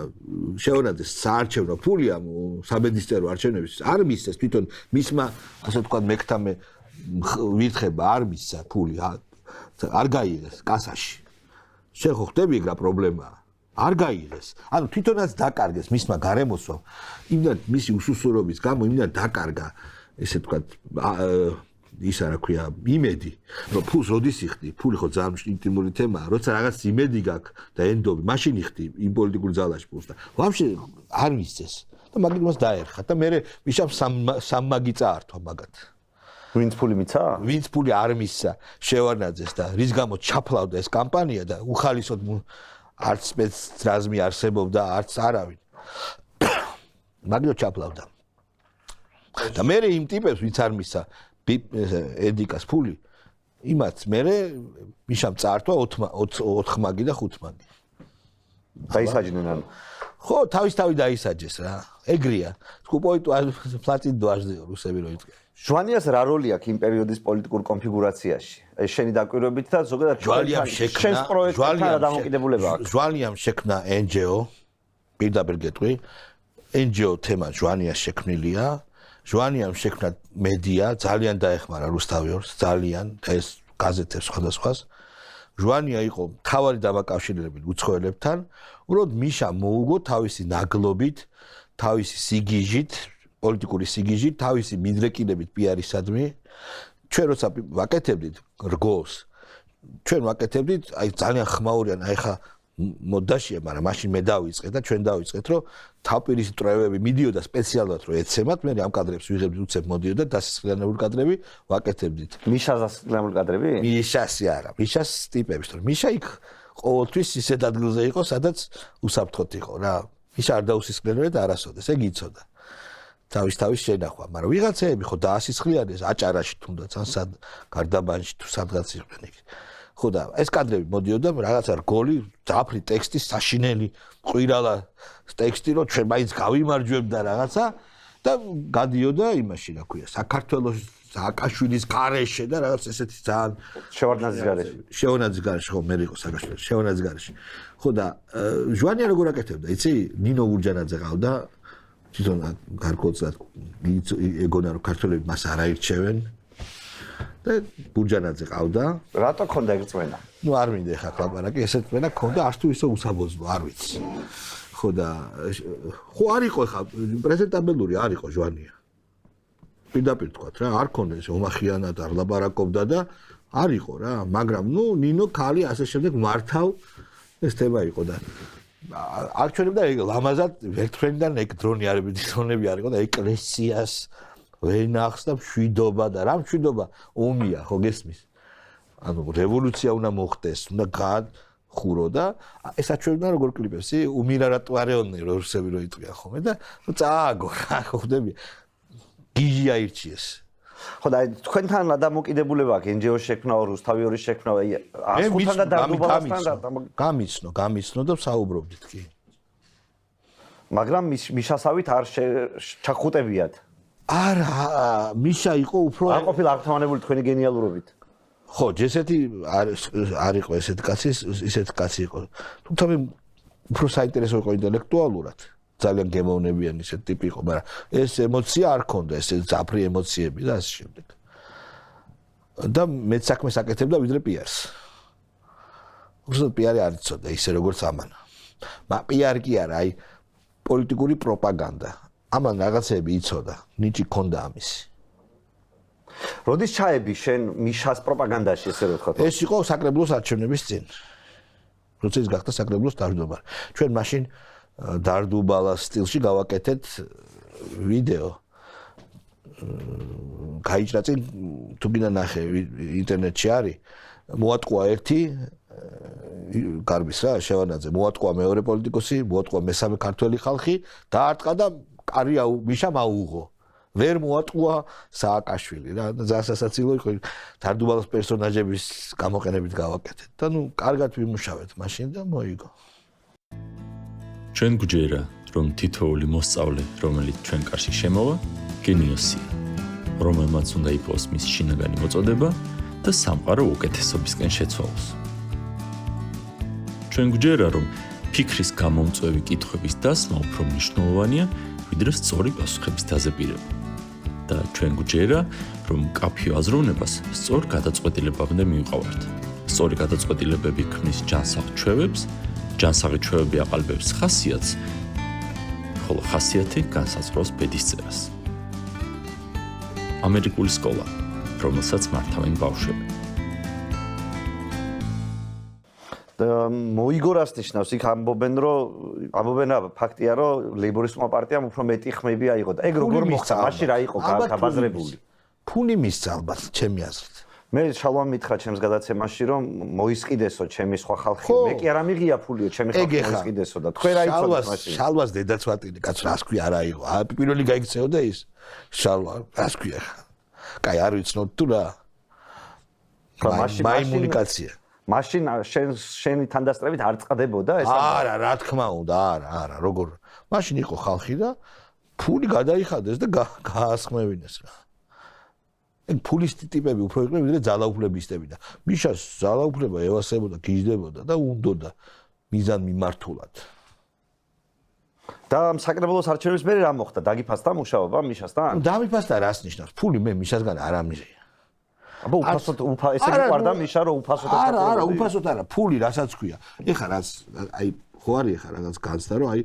შევარდნაძეს საარჩევნო ფული ამ საბედისწერო არჩევნების არ მისცეს თვითონ მისმა ასე ვთქვათ მექთამე ვირთხება არ მისცა ფული არ გაიღეს კასაში. შენ ხო ხვდები რა პრობლემაა? არ გაიღეს. ანუ თვითონაც დაკარგეს მისმა გარემოსვამ. იმდან მისი უსუსურობის გამო იმდან დაკარგა ესე ვთქვათ ისა რა ქვია იმედი რომ ფულს როდის იხდი ფული ხო ძალიან ინტიმური თემაა როცა რაღაც იმედი გაქვს და ენდობი მაშინ იხდი იმ პოლიტიკურ ძალაში ფულს და ვაფშე არ მისცეს და მაგით მას დაერხა და მე მიშამ სამმაგი წაართვა მაგათ ვინც ფული მიცა? ვინც ფული არ მისცა შევარდნაძეს და რის გამო ჩაფლავდა ეს კამპანია და უხალისოდ არც სპეცრაზმი არსებობდა არც არავინ მაგით ჩაფლავდა და მე იმ ტიპებს ვინც არ მისცა ედიკას ფული იმათ მე მიშამ წაართვა 4 მაგი და 5 მაგი დაისაჯნენ ანუ ხო თავისთავად დაისაჯეს რა ეგრეა სკუპოიტუ ფლატით დვაჟდეო რუსები რო იწყე ჟვანიას რა როლი აქვს იმ პერიოდის პოლიტიკურ კონფიგურაციაში ეს შენი დაკვირვებით და ზოგადად შენს პროექტთან დამოკიდებულება აქვს ჟვალიამ შექმნა NGO პირდაპირ გეტყვი NGO თემა ჟვანიას შექმნილია ჟვანიამ შექმნა მედია ძალიან დაეხმარა რუსთავიორს ძალიან ეს გაზეთებს სხვადასხვას ჟვანია იყო მთავარი დამაკავშირებელი უცხოელებთან უბრალოდ მიშა მოუგო თავისი ნაგლობით თავისი სიგიჟით პოლიტიკური სიგიჟით თავისი მიდრეკილებით პიარისადმი ჩვენ როცა ვაკეთებდით რგოლს ჩვენ ვაკეთებდით აი ძალიან ხმაურიან აი ხა მოდაშია მაგრამ მაშინ მე დავიწყე და ჩვენ დავიწყეთ რომ თავპირის წრევები მიდიოდა სპეციალურად რომ ეცემათ მე ამ კადრებს ვიღებდი უცებ მოდიოდა დასასრულებელი კადრები ვაკეთებდით მიშას დასასრულებელი კადრები მიშასი არა მიშას ტიპების თორე მიშა იქ ყოველთვის ისეთ ადგილზე იყო სადაც უსაფრთხოდ იყო რა მიშა არ დაუსისხლენია და არასოდეს ეგ იცოდა თავის შენახვა მაგრამ ვიღაცეები ხო დაასისხლიანეს აჭარაში თუნდაც ან სად გარდაბანში თუ სადღაც იყვნენ იქ ხო და ეს კადრები მოდიოდა რაღაცა რგოლი ძაფრი ტექსტი საშინელი ყვირალა ტექსტი რომ ჩვენ მაინც გავიმარჯვებდა რაღაცა და გადიოდა იმაში რა ქვია საქართველოს სააკაშვილის გარეშე და რაღაც ესეთი ძალიან შევარდნაძის გარეშე. შევარდნაძის გარეშე ხო მე იყო სააკაშვილი შევარდნაძის გარეშე. ხო და ჟვანია როგორ აკეთებდა, იცი? ნინო გურჯანაძე ყავდა თვითონ გარკვეულწილად ეგონა რომ ქართველები მას არ აირჩევენ და გურჯანაძე ყავდა. რატო ქონდა ეგ წვენა? ნუ არ მინდა ხა ლაპარაკი, ესეთ წვენა ქონდა არც თუ ისე უსაბოზო, არ ვიცი. ხო და ხო არ იყო ხა პრეზენტაბელური არ იყო ჟვანია. პირდაპირ თქვათ რა, არ ქონდა ეს ომახიანად არ ლაპარაკობდა და არ იყო რა, მაგრამ ნუ ნინო ქალი ასე შემდეგ მართავ ეს თემა იყო და არ ჩვენებდა ეგ ლამაზად ერთფრენდან ეგ დრონი არებიდი დრონები არ იყო და ეკლესიას ვენახს და მშვიდობა და რა მშვიდობა ომია ხო გესმის ანუ რევოლუცია უნდა მოხდეს უნდა გაახურო და ეს აჩვენებდა როგორ კლიპებში უმირარატვარეონი რუსები რო იტყვიან ხოლმე და წააგო რა ხო ხდები გიჟი აირჩიეს ხო და თქვენთან დამოკიდებულება აქვს NGO შექმნა, რუსთავი შექმნა, აი 105-თან და დარდუბალასთან გამიცნო და საუბრობდით კი. მაგრამ მიშასავით არ ჩახუტებიათ. არა, მიშა იყო უფრო არ ყოფილა აღთამანებული თქვენი გენიალურობით. ხო, ესეთი არ იყო ესეთი კაცი, ისეთი კაცი იყო. თუმცა მე უფრო საინტერესო იყო ინტელექტუალურად. ძალიან გემოვნებიანი ესეთი ტიპი იყო, მაგრამ ეს ემოცია არ ქონდა, ეს ზაფრი ემოციები და ასე შემდეგ. და მე საქმეს აკეთებდა ვიდრე პიარს. უბრალოდ პიარი არ იცოდა ისე როგორც ამან. მაგრამ პიარი კი არა, აი პოლიტიკური პროპაგანდა. ამან რაღაცები იცოდა, ნიჭი ქონდა ამისი. როდის ჩაები შენ მიშას პროპაგანდაში ესე რომ ვთქვათ? ეს იყო საკრებულოს არჩევნების წინ. როცა ის გახდა საკრებულოს თავმჯდომარე. ჩვენ მაშინ დარდუბალას სტილში გავაკეთეთ ვიდეო. გაიჭრა წინ თუ გინდა ნახე ინტერნეტში არის. მოატყუა ერთი გარბის რა შევანაძე, მოატყუა მეორე პოლიტიკოსი, მოატყუა მესამე ქართველი ხალხი, დაარტყა და კარი მიშამ აუღო. ვერ მოატყუა სააკაშვილი რა, ძალიან სასაცილო იყო დარდუბალას პერსონაჟების გამოყენებით გავაკეთეთ და ნუ კარგად ვიმუშავეთ მაშინ და მოიგო. ჩვენ გვჯერა, რომ თითოეული მოსწავლე, რომელიც ჩვენ კარში შემოვა, გენიოსია, რომელმაც უნდა იპოვოს მის შინაგანი მოწოდება და სამყარო უკეთესობისკენ შეცვალოს. ჩვენ გვჯერა, რომ ფიქრის გამომწვევი კითხვების დასმა უფრო მნიშვნელოვანია, ვიდრე სწორი პასუხების დაზეპირება. და ჩვენ გვჯერა, რომ მკაფიო აზროვნებას სწორ გადაწყვეტილებამდე მივყავართ. სწორი გადაწყვეტილებები ქმნის ჯანსაღ ჩვევებს, ჯანსაღი ჩვევები აყალბებს ხასიათს, ხოლო ხასიათი განსაზღვრავს ბედისწერას. ამერიკული სკოლა, რომელსაც მართავენ ბავშვები. მოიგო რასნიშნავს, იქ ამბობენ ფაქტია, რომ ლეიბორისტულმა პარტიამ უფრო მეტი ხმები აიღო და ეგ როგორ მოხდა? მაშინ რა იყო გაბაზრებული? ფული მისცა ალბათ, ჩემი აზრით. მე შალვამ მითხრა ჩემს გადაცემაში, რომ მოისყიდესო ჩემი სხვა ხალხი. მე კი არ ამიღია ფულიო, ჩემი ხალხი მოისყიდესო და თქვენ რა იცოდეთ მაშინ? შალვას დედაცვატილი კაც რას ქვია არ აიღო. პირველი გაიქცეოდა ის. შალვა, რას ქვია ხა? კაი არ ვიცნობ თუ რა. მაიმუნიკაცია. მაშინ შენი თანდასწრებით არ წყდებოდა ეს? არა, რა თქმა უნდა, არა, როგორ. მაშინ იყო ხალხი და ფული გადაიხადეს და გაასხმევინეს რა. ეგ ფულის ტიპები უფრო იყვნენ ვიდრე ძალაუფლებისტები და მიშას ძალაუფლება ევასებოდა, გიждდებოდა და უნდოდა მიზან მიმართულად. და საკრებულოს არჩევნების მერე რა მოხდა? დაგიფასდა მუშაობა მიშასთან? დამიფასდა რას ნიშნავს? ფული მე მიშასგან არ ამიღია. აბა უფასოდ ესე გიყვარდა მიშა რომ უფასოდ არა, უფასოდ არა, ფული რასაც ქვია. ეხა რაც აი ხო არის ეხა რაღაც განცდა რომ აი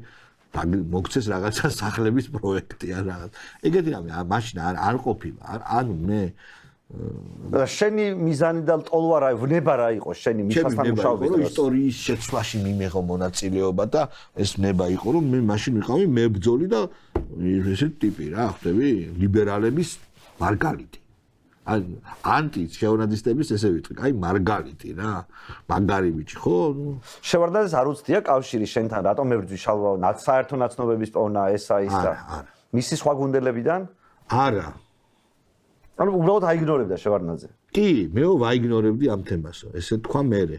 მოგცეს რაღაცა სახლების პროექტი ან რაღაც. ეგეთი რამე მაშინ არ ყოფილა. ანუ მე შენი მიზანი და ტოლვა ვნება რა იყო შენი მისასთან მუშაობის დროს? ისტორიის შეცვლაში მიმეღო მონაწილეობა და ეს ნება იყო რომ მე მაშინ ვიყავი მებრძოლი და ესეთი ტიპი რა, ხვდები? ლიბერალების მარგალიტი. ანტი შეონადისტების ესე ვიტყვი, აი მარგალიტი რა, მაგარი ბიჭი ხო? შევარდნაძეს არ უცდია კავშირი შენთან, რატომ მებრძვი შალვა, საერთო ნაცნობების პოვნა ესა ის და მისი სხვა გუნდებიდან? არა. ანუ უბრალოდ აიგნორებდა შევარდნაძე. კი, მეო ვაიგნორებდი ამ თემასო, ესე თქვა მერე.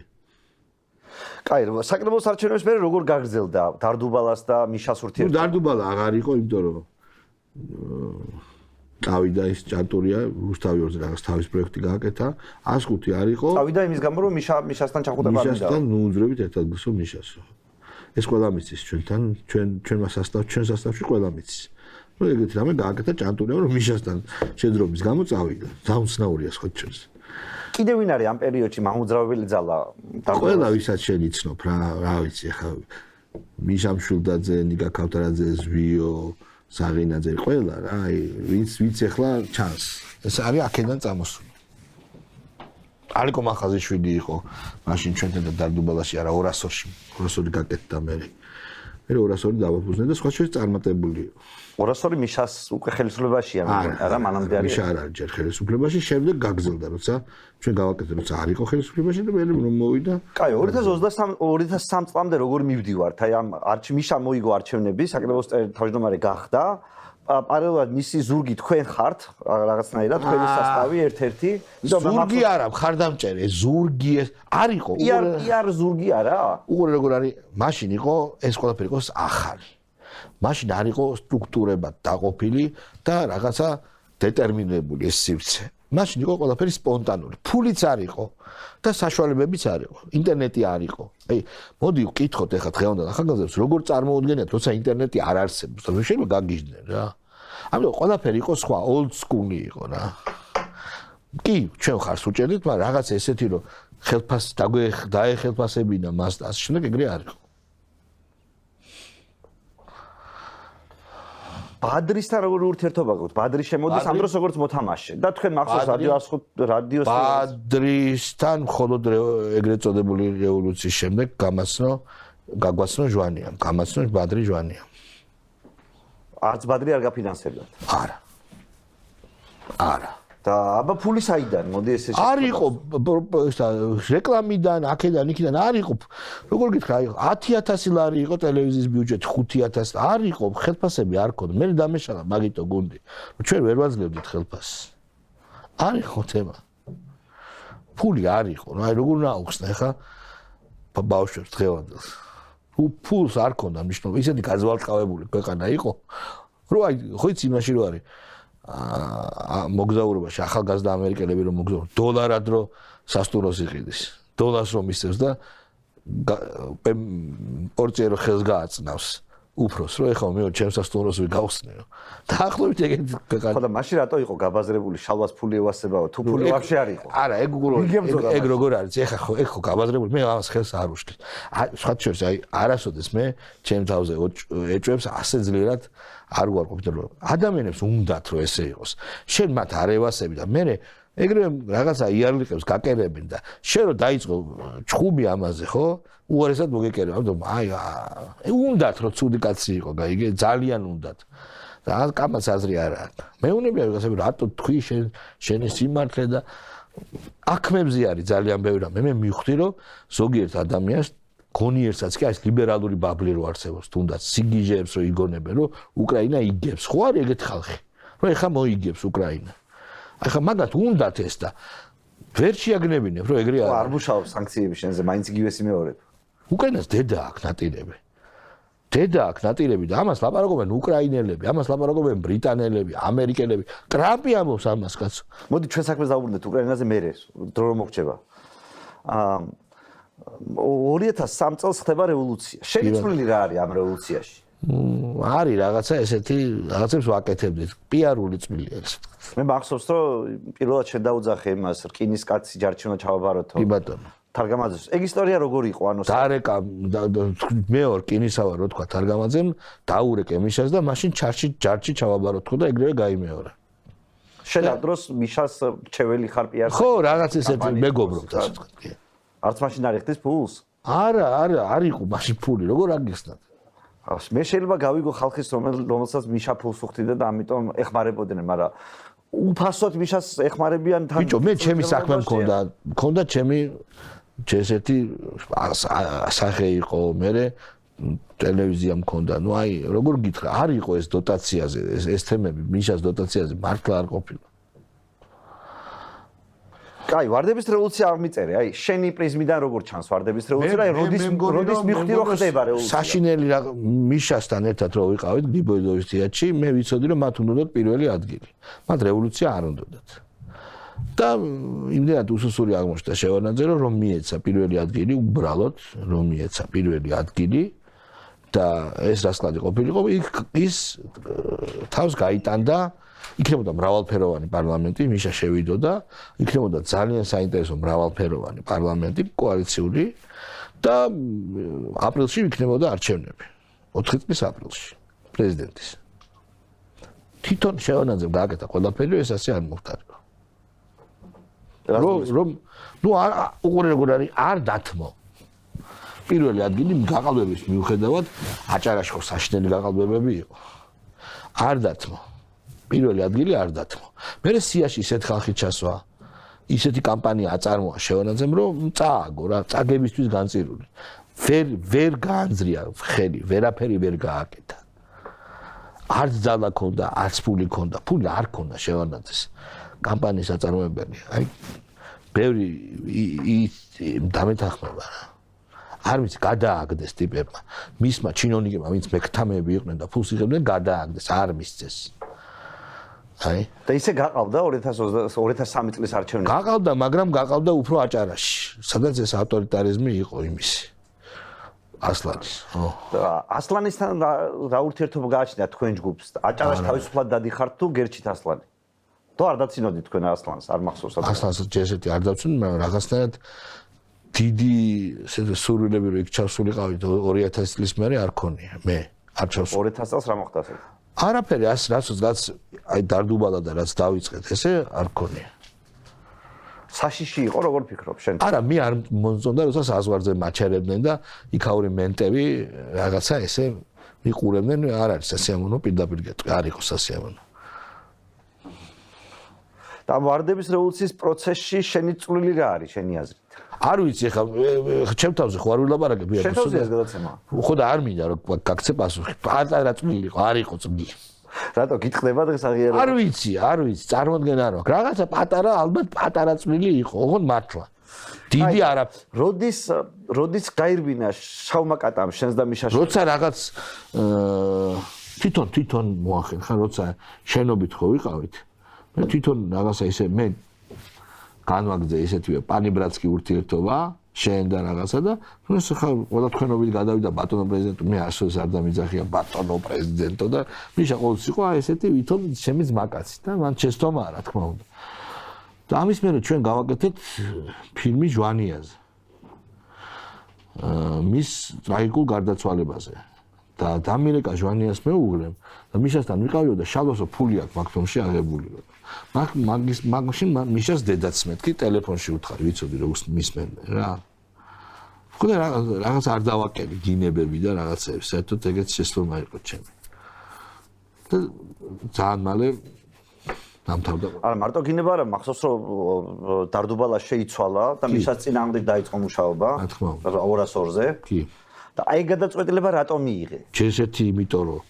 კაი, საკრებულოს არჩევნების მერე როგორ გაგრძელდა დარდუბალას და მიშას ურთიერთობა? დარდუბალა აღარ იყო, იმიტომ რომ წავიდა ის ჭანტურია, რუსთავი ორზე რაღაც თავის პროექტი გააკეთა, 105 არ იყო. წავიდა იმის გამო რომ მიშასთან ჩახუტება არ მინდა. მიშასთან უძრებით ერთად გასო მიშასო. ეს ყველა მიცის ჩვენთან, ჩვენმა სასწავლში ყველა მიცის. ნუ ეგეთი რამე გააკეთა ჭანტურია, რომ მიშასთან შეძრობის გამო წავიდა. დაუცნაურია სხვა ჩვენს. კიდევ ვინ არის ამ პერიოდში მამუძრავებელი ძალა? ყველა ვისაც შეგიცნობ რა ვიცი ახლა მიშა მშვილდაძე, ნიკა ქავთარაძე, ზვიო, საღინაძე, ყველა რა, ვინც ახლა ჩანს. ეს არის აქედან წამოსული. ალიკო მახაზიშვილი იყო მაშინ ჩვენთან და დარდუბალაში არა 200-ში გაკეთდა მე 200 დავაფუძნე და სხვა შეიძლება წარმატებული იყო 200 მიშას უკვე ხელისუფლებაშია არა მანამდე არის მიშა არ არის ჯერ ხელისუფლებაში შემდეგ გაგზელდა როცა ჩვენ გავაკეთე როცა არ იყო ხელისუფლებაში და მე რომ მოვიდა კაი 2023 წლამდე როგორ მივდივართ აი ამ მიშა მოიგო არჩევნები საკრებულოს თავმჯდომარე გახდა პარალელურად მისი ზურგი თქვენ ხართ რაღაცნაირად თქვენი სასწავი ერთ-ერთი ზურგი არა მხარდამჭერი ზურგი არ იყო პიარ ზურგი არა უყურე როგორ არის მაშინ იყო ეს ყველაფერი იყო ახალი მაშინ არ იყო სტრუქტურებად დაყოფილი და რაღაცა დეტერმინირებული ეს სივრცე მაშინ იყო ყველაფერი სპონტანური ფულიც არ იყო და საშუალებებიც არ იყო ინტერნეტი არ იყო აი მოდი ვკითხოთ ახლა დღევანდელ ახალგაზრდებს როგორ წარმოუდგენიათ როცა ინტერნეტი არ არსებობს და შეიძლება გაგიჟდნენ რა ამიტომ ყველაფერი იყო სხვა old school-ი იყო რა კი ჩვენ ხარს უჭერდით მაგრამ რაღაც ესეთი რომ ხელფას დაეხელფასებინა მას და ასე შემდეგ ეგრე არ იყო ბადრისთან როგორი ურთიერთობა გაქვთ? ბადრი შემოდის ამ დროს როგორც მოთამაშე და თქვენ მახსოვს რადიოს ბადრისთან მხოლოდ ეგრეთ წოდებული რევოლუციის შემდეგ გაგვაცნო ჟვანიამ, გამაცნო ბადრი ჟვანიამ. არც ბადრი არ გაფინანსებდა? არა. და აბა ფული საიდან? მოდი ესე არ იყო რეკლამიდან, აქედან, იქიდან არ იყო. როგორ გითხრა, 10000 ლარი იყო ტელევიზიის ბიუჯეტი, 5000 არ იყო, ხელფასები არ ქონდა. მე დამეშალა მაგითო გუნდი. ჩვენ ვერ ვაძლევდით ხელფასს. არ იყო თემა. ფული არ იყო. აი როგორ ნაუხსნა ხა ბავშვებს დღევანდელს. ფულს არ ქონდა მნიშვნელობა. ისეთი გაზვალტყავებული ქვეყანა იყო. რომ აი ხო იცი იმაში რო არის მოგზაურობაში ახალგაზრდა ამერიკელები რომ მოგზაურობენ დოლარად რო სასტუმროს იყიდის დოლარს რომ ისევს და პორტიე რო ხელს გააწნავს უფროს რომ ეხლა მე ჩემს სასტუმროს ვიგავხსნეო დაახლოებით ეგეთი ქვეყანა ხო და მაშინ რატო იყო გაბაზრებული შალვას ფული ევასებაო თუ ფული ვაფშე არ იყო არა ეგ როგორ არის ეხლა ხო გაბაზრებული მე ამას ხელს არ უშლის სხვა შორის აი არასოდეს მე ჩემ თავზე ეჭვებს ასე ძლიერად არ ვარყოფით რომ ადამიანებს უნდათ რომ ესე იყოს შენ მათ არ ევასები და მე ეგრევე რაღაცა იარლიყებს გაკერებენ და შენ რომ დაიწყო ჩხუბი ამაზე ხო უარესად მოგეკერებ ამიტომ აი უნდათ რომ ცუდი კაცი იყო გაიგე ძალიან უნდათ და კამაც აზრი არ აქვს მეუნებია ვიღაცები რატო თქვი შენი სიმართლე და აქმებზე არის ძალიან ბევრი რამე მე მივხვდი რომ ზოგიერთ ადამიანს გონიერსაც კი ეს ლიბერალური ბაბლი რო არსებობს თუნდაც სიგიჟეებს რო იგონებენ რომ უკრაინა იგებს ხო არის ეგეთ ხალხი რომ ეხა მოიგებს უკრაინა ახლა მაგათ უნდათ ეს და ვერ შეაგნებინებ რომ ეგრე არ მუშაობს სანქციების შენზე მაინც იგივეს იმეორებ უკრაინას დედა აქვს ნატირები და ამას ლაპარაკობენ უკრაინელები ამას ლაპარაკობენ ბრიტანელები ამერიკელები ტრამპი ამბობს ამას კაცო მოდი ჩვენ საქმეს დავუბრუნდეთ უკრაინაზე მერე დრო რომ მოგჭება 2003 წელს ხდება რევოლუცია. შეგიცვლილი რა არის ამ რევოლუციაში? არის რაღაცა ესეთი რაღაცებს ვაკეთებდით. პიარული წვლილია ეს. მე მახსოვს რომ პირველად შედაუძახე იმას რკინის კაცი ჯარჩინა ჩავაბაროთო. კი ბატონო. თარგამაძეს. ეგ ისტორია როგორი იყო? ანუ დარეკა მე რკინისავა რო თქვა თარგამაძემ დაურეკე მიშას და მაშინ ჯარჩი ჩავაბაროთო და ეგრევე გაიმეორა. შენ დროს მიშას რჩეველი ხარ პიარს? ხო, რაღაც ესეთი მეგობრობთ ასე თქვა. კი. არც მაშინ არ იხდის ფულს? არა, არ იყო მაშინ ფული, როგორ აგიხსნათ? მე შეიძლება გავიგო ხალხის რომელსაც მიშა ფულს უხდიდა და ამიტომ ეხმარებოდნენ, მაგრამ უფასოდ მიშას ეხმარებიან თან. ბიჭო, მე ჩემი საქმე მქონდა ჩემი ესეთი სახე იყო, მე ტელევიზია მქონდა. ნუ აი, როგორ გითხრა, არ იყო ეს დოტაციაზე, ეს თემები მიშას დოტაციაზე მართლა არ ყოფილა. კაი, ვარდების რევოლუცია აღმიწერე, აი, შენი პრიზმიდან როგორ ჩანს ვარდების რევოლუცია, აი, როდის მივხვდი რომ ხდება რევოლუცია. საშინელი მიშასთან ერთად რო ვიყავით გიბოიდოვის თეატრში, მე ვიცოდი რომ მათ უნდათ პირველი ადგილი. მათ რევოლუცია არ უნდათ. და იმდენად უსუსური აღმოჩნდა შევანაძერო რომ მიეცა პირველი ადგილი, უბრალოდ რომ მიეცა პირველი ადგილი და ეს რასკლადი ყოფილიყო, ის თავს გაიტანდა იქნებოდა მრავალფეროვანი პარლამენტი, მიშა შევიდოდა, იქნებოდა ძალიან საინტერესო მრავალფეროვანი პარლამენტი, კოალიციური და აპრილში იქნებოდა არჩევნები. 4 წლის აპრილში პრეზიდენტის. თვითონ შევანაძემ გააკეთა ყველაფერი, ეს ასე არ მოხდარიყო. რომ უყურე როგორ არის არ დათმო. პირველი ადგილი გაყალბების მიუხედავად აჭარაში ხო საშინელი გაყალბებები იყო. არ დათმო. პირველი ადგილი არ დათმო. მე სიაში ისეთ ხალხი ჩასვა, ისეთი კამპანია აწარმოა შევანაძემ, რომ წააგო რა, წაგებისთვის განწირული. ვერ გაანძრია ხელი, ვერაფერი ვერ გააკეთა. არც ძალა ქონდა, არც ფული ქონდა, ფული არ ქონდა შევანაძეს. კამპანიის აწარმოებელი, აი ბევრი დამეთანხმება რა. არ ვიცი, გადააგდეს ტიპებმა. მისმა ჩინონიკებმა, ვინც მექთამეები იყვნენ და ფულს იღებდნენ, გადააგდეს, არ მისცეს. აი და ისე გაყავდა 2023 წლის არჩევნებში. გაყავდა, მაგრამ გაყავდა უფრო აჭარაში, სადაც ეს ავტორიტარიზმი იყო იმისი. ასლანის. ასლანისთან რა ურთიერთობა გააჩნია თქვენ ჯგუფს? აჭარაში თავისუფლად დადიხართ თუ გერჩით ასლანი? თუ არ დაცინოდით თქვენ ასლანს, არ მახსოვს ადრე. ასლანს ჯესეთი არ დავცინო, მაგრამ რაღაცნაირად დიდი სურვილები რო იქ ჩავსულიყავით 2000 წლის მერე არ ქონია. მე არ ჩავსული. 2000 წელს რა მოხდა ასე? არაფერი, რაც აი დარდუბალა და რაც დავიწყეთ, ესე არ ქონია. საშიში იყო, როგორ ფიქრობ შენ? არა, მე არ მომწონდა, როდესაც აზვარზე მაჩერებდნენ და იქაური მენტები რაღაცა ესე მიყურებდნენ, არ არის სასიამოვნო პირდაპირ გეტყვი, არ იყო სასიამოვნო. და ვარდების რევოლუციის პროცესში შენი წვლილი რა არის შენი აზრით? არ ვიცი, ეხლა ჩემ თავზე ხო არ ვილაპარაკებ, შენ თავზე ეს გადაცემა. ხო და არ მინდა რომ გაქცე პასუხი. პატარა წვლილი იყო, არ იყო წვლილი. რატო გიტყდება დღეს აღიარება? არ ვიცი, წარმოდგენა არ მაქვს. რაღაცა პატარა, ალბათ პატარა წვლილი იყო, ოღონდ მართლა. დიდი არა. როდის გაირბინა შავმა კატამ შენს და მიშაში? როცა რაღაც თვითონ მოახერხა, როცა შენობით ხო ვიყავით. მე თვითონ რაღაცა ისე მე განვაგრძე ისეთივე პანიბრაცკი ურთიერთობა შენ და რაღაცა და ეს ხა ყველა თქვენობით გადავიდა ბატონო პრეზიდენტო, მე ასოეს არ დამიძახია ბატონო პრეზიდენტო და მიშა ყოველთვის იყო ესეთი ვითომ ჩემი ძმაკაცი და მან შეცდომა რა თქმა უნდა. და ამის მერე ჩვენ გავაკეთეთ ფილმი ჟვანიაზე. მის ტრაგიკულ გარდაცვალებაზე. და დამირეკა ჟვანიას მეუღლემ და მიშასთან ვიყავიო და შალოსო ფული აქვს მაგ ფილმში აღებული. მაგში მიშას დედაც მეთქი ტელეფონში უთხარი, ვიცოდი რომ მისმენ რა. ხო და რაღაც არ დავაკები გინებები და რაღაცები, საერთოდ ეგეც შეცდომა იყო ჩემი. და ძალიან მალე დამთავრდა. არა, მარტო გინება არა, მახსოვს რომ დარდუბალა შეიცვალა და მიშას წინააღმდეგ დაიწყო მუშაობა. რა თქმა უნდა. 202-ზე. კი. და აი გადაწყვეტილება რატომ მიიღე? ჯესეთი იმიტომ რომ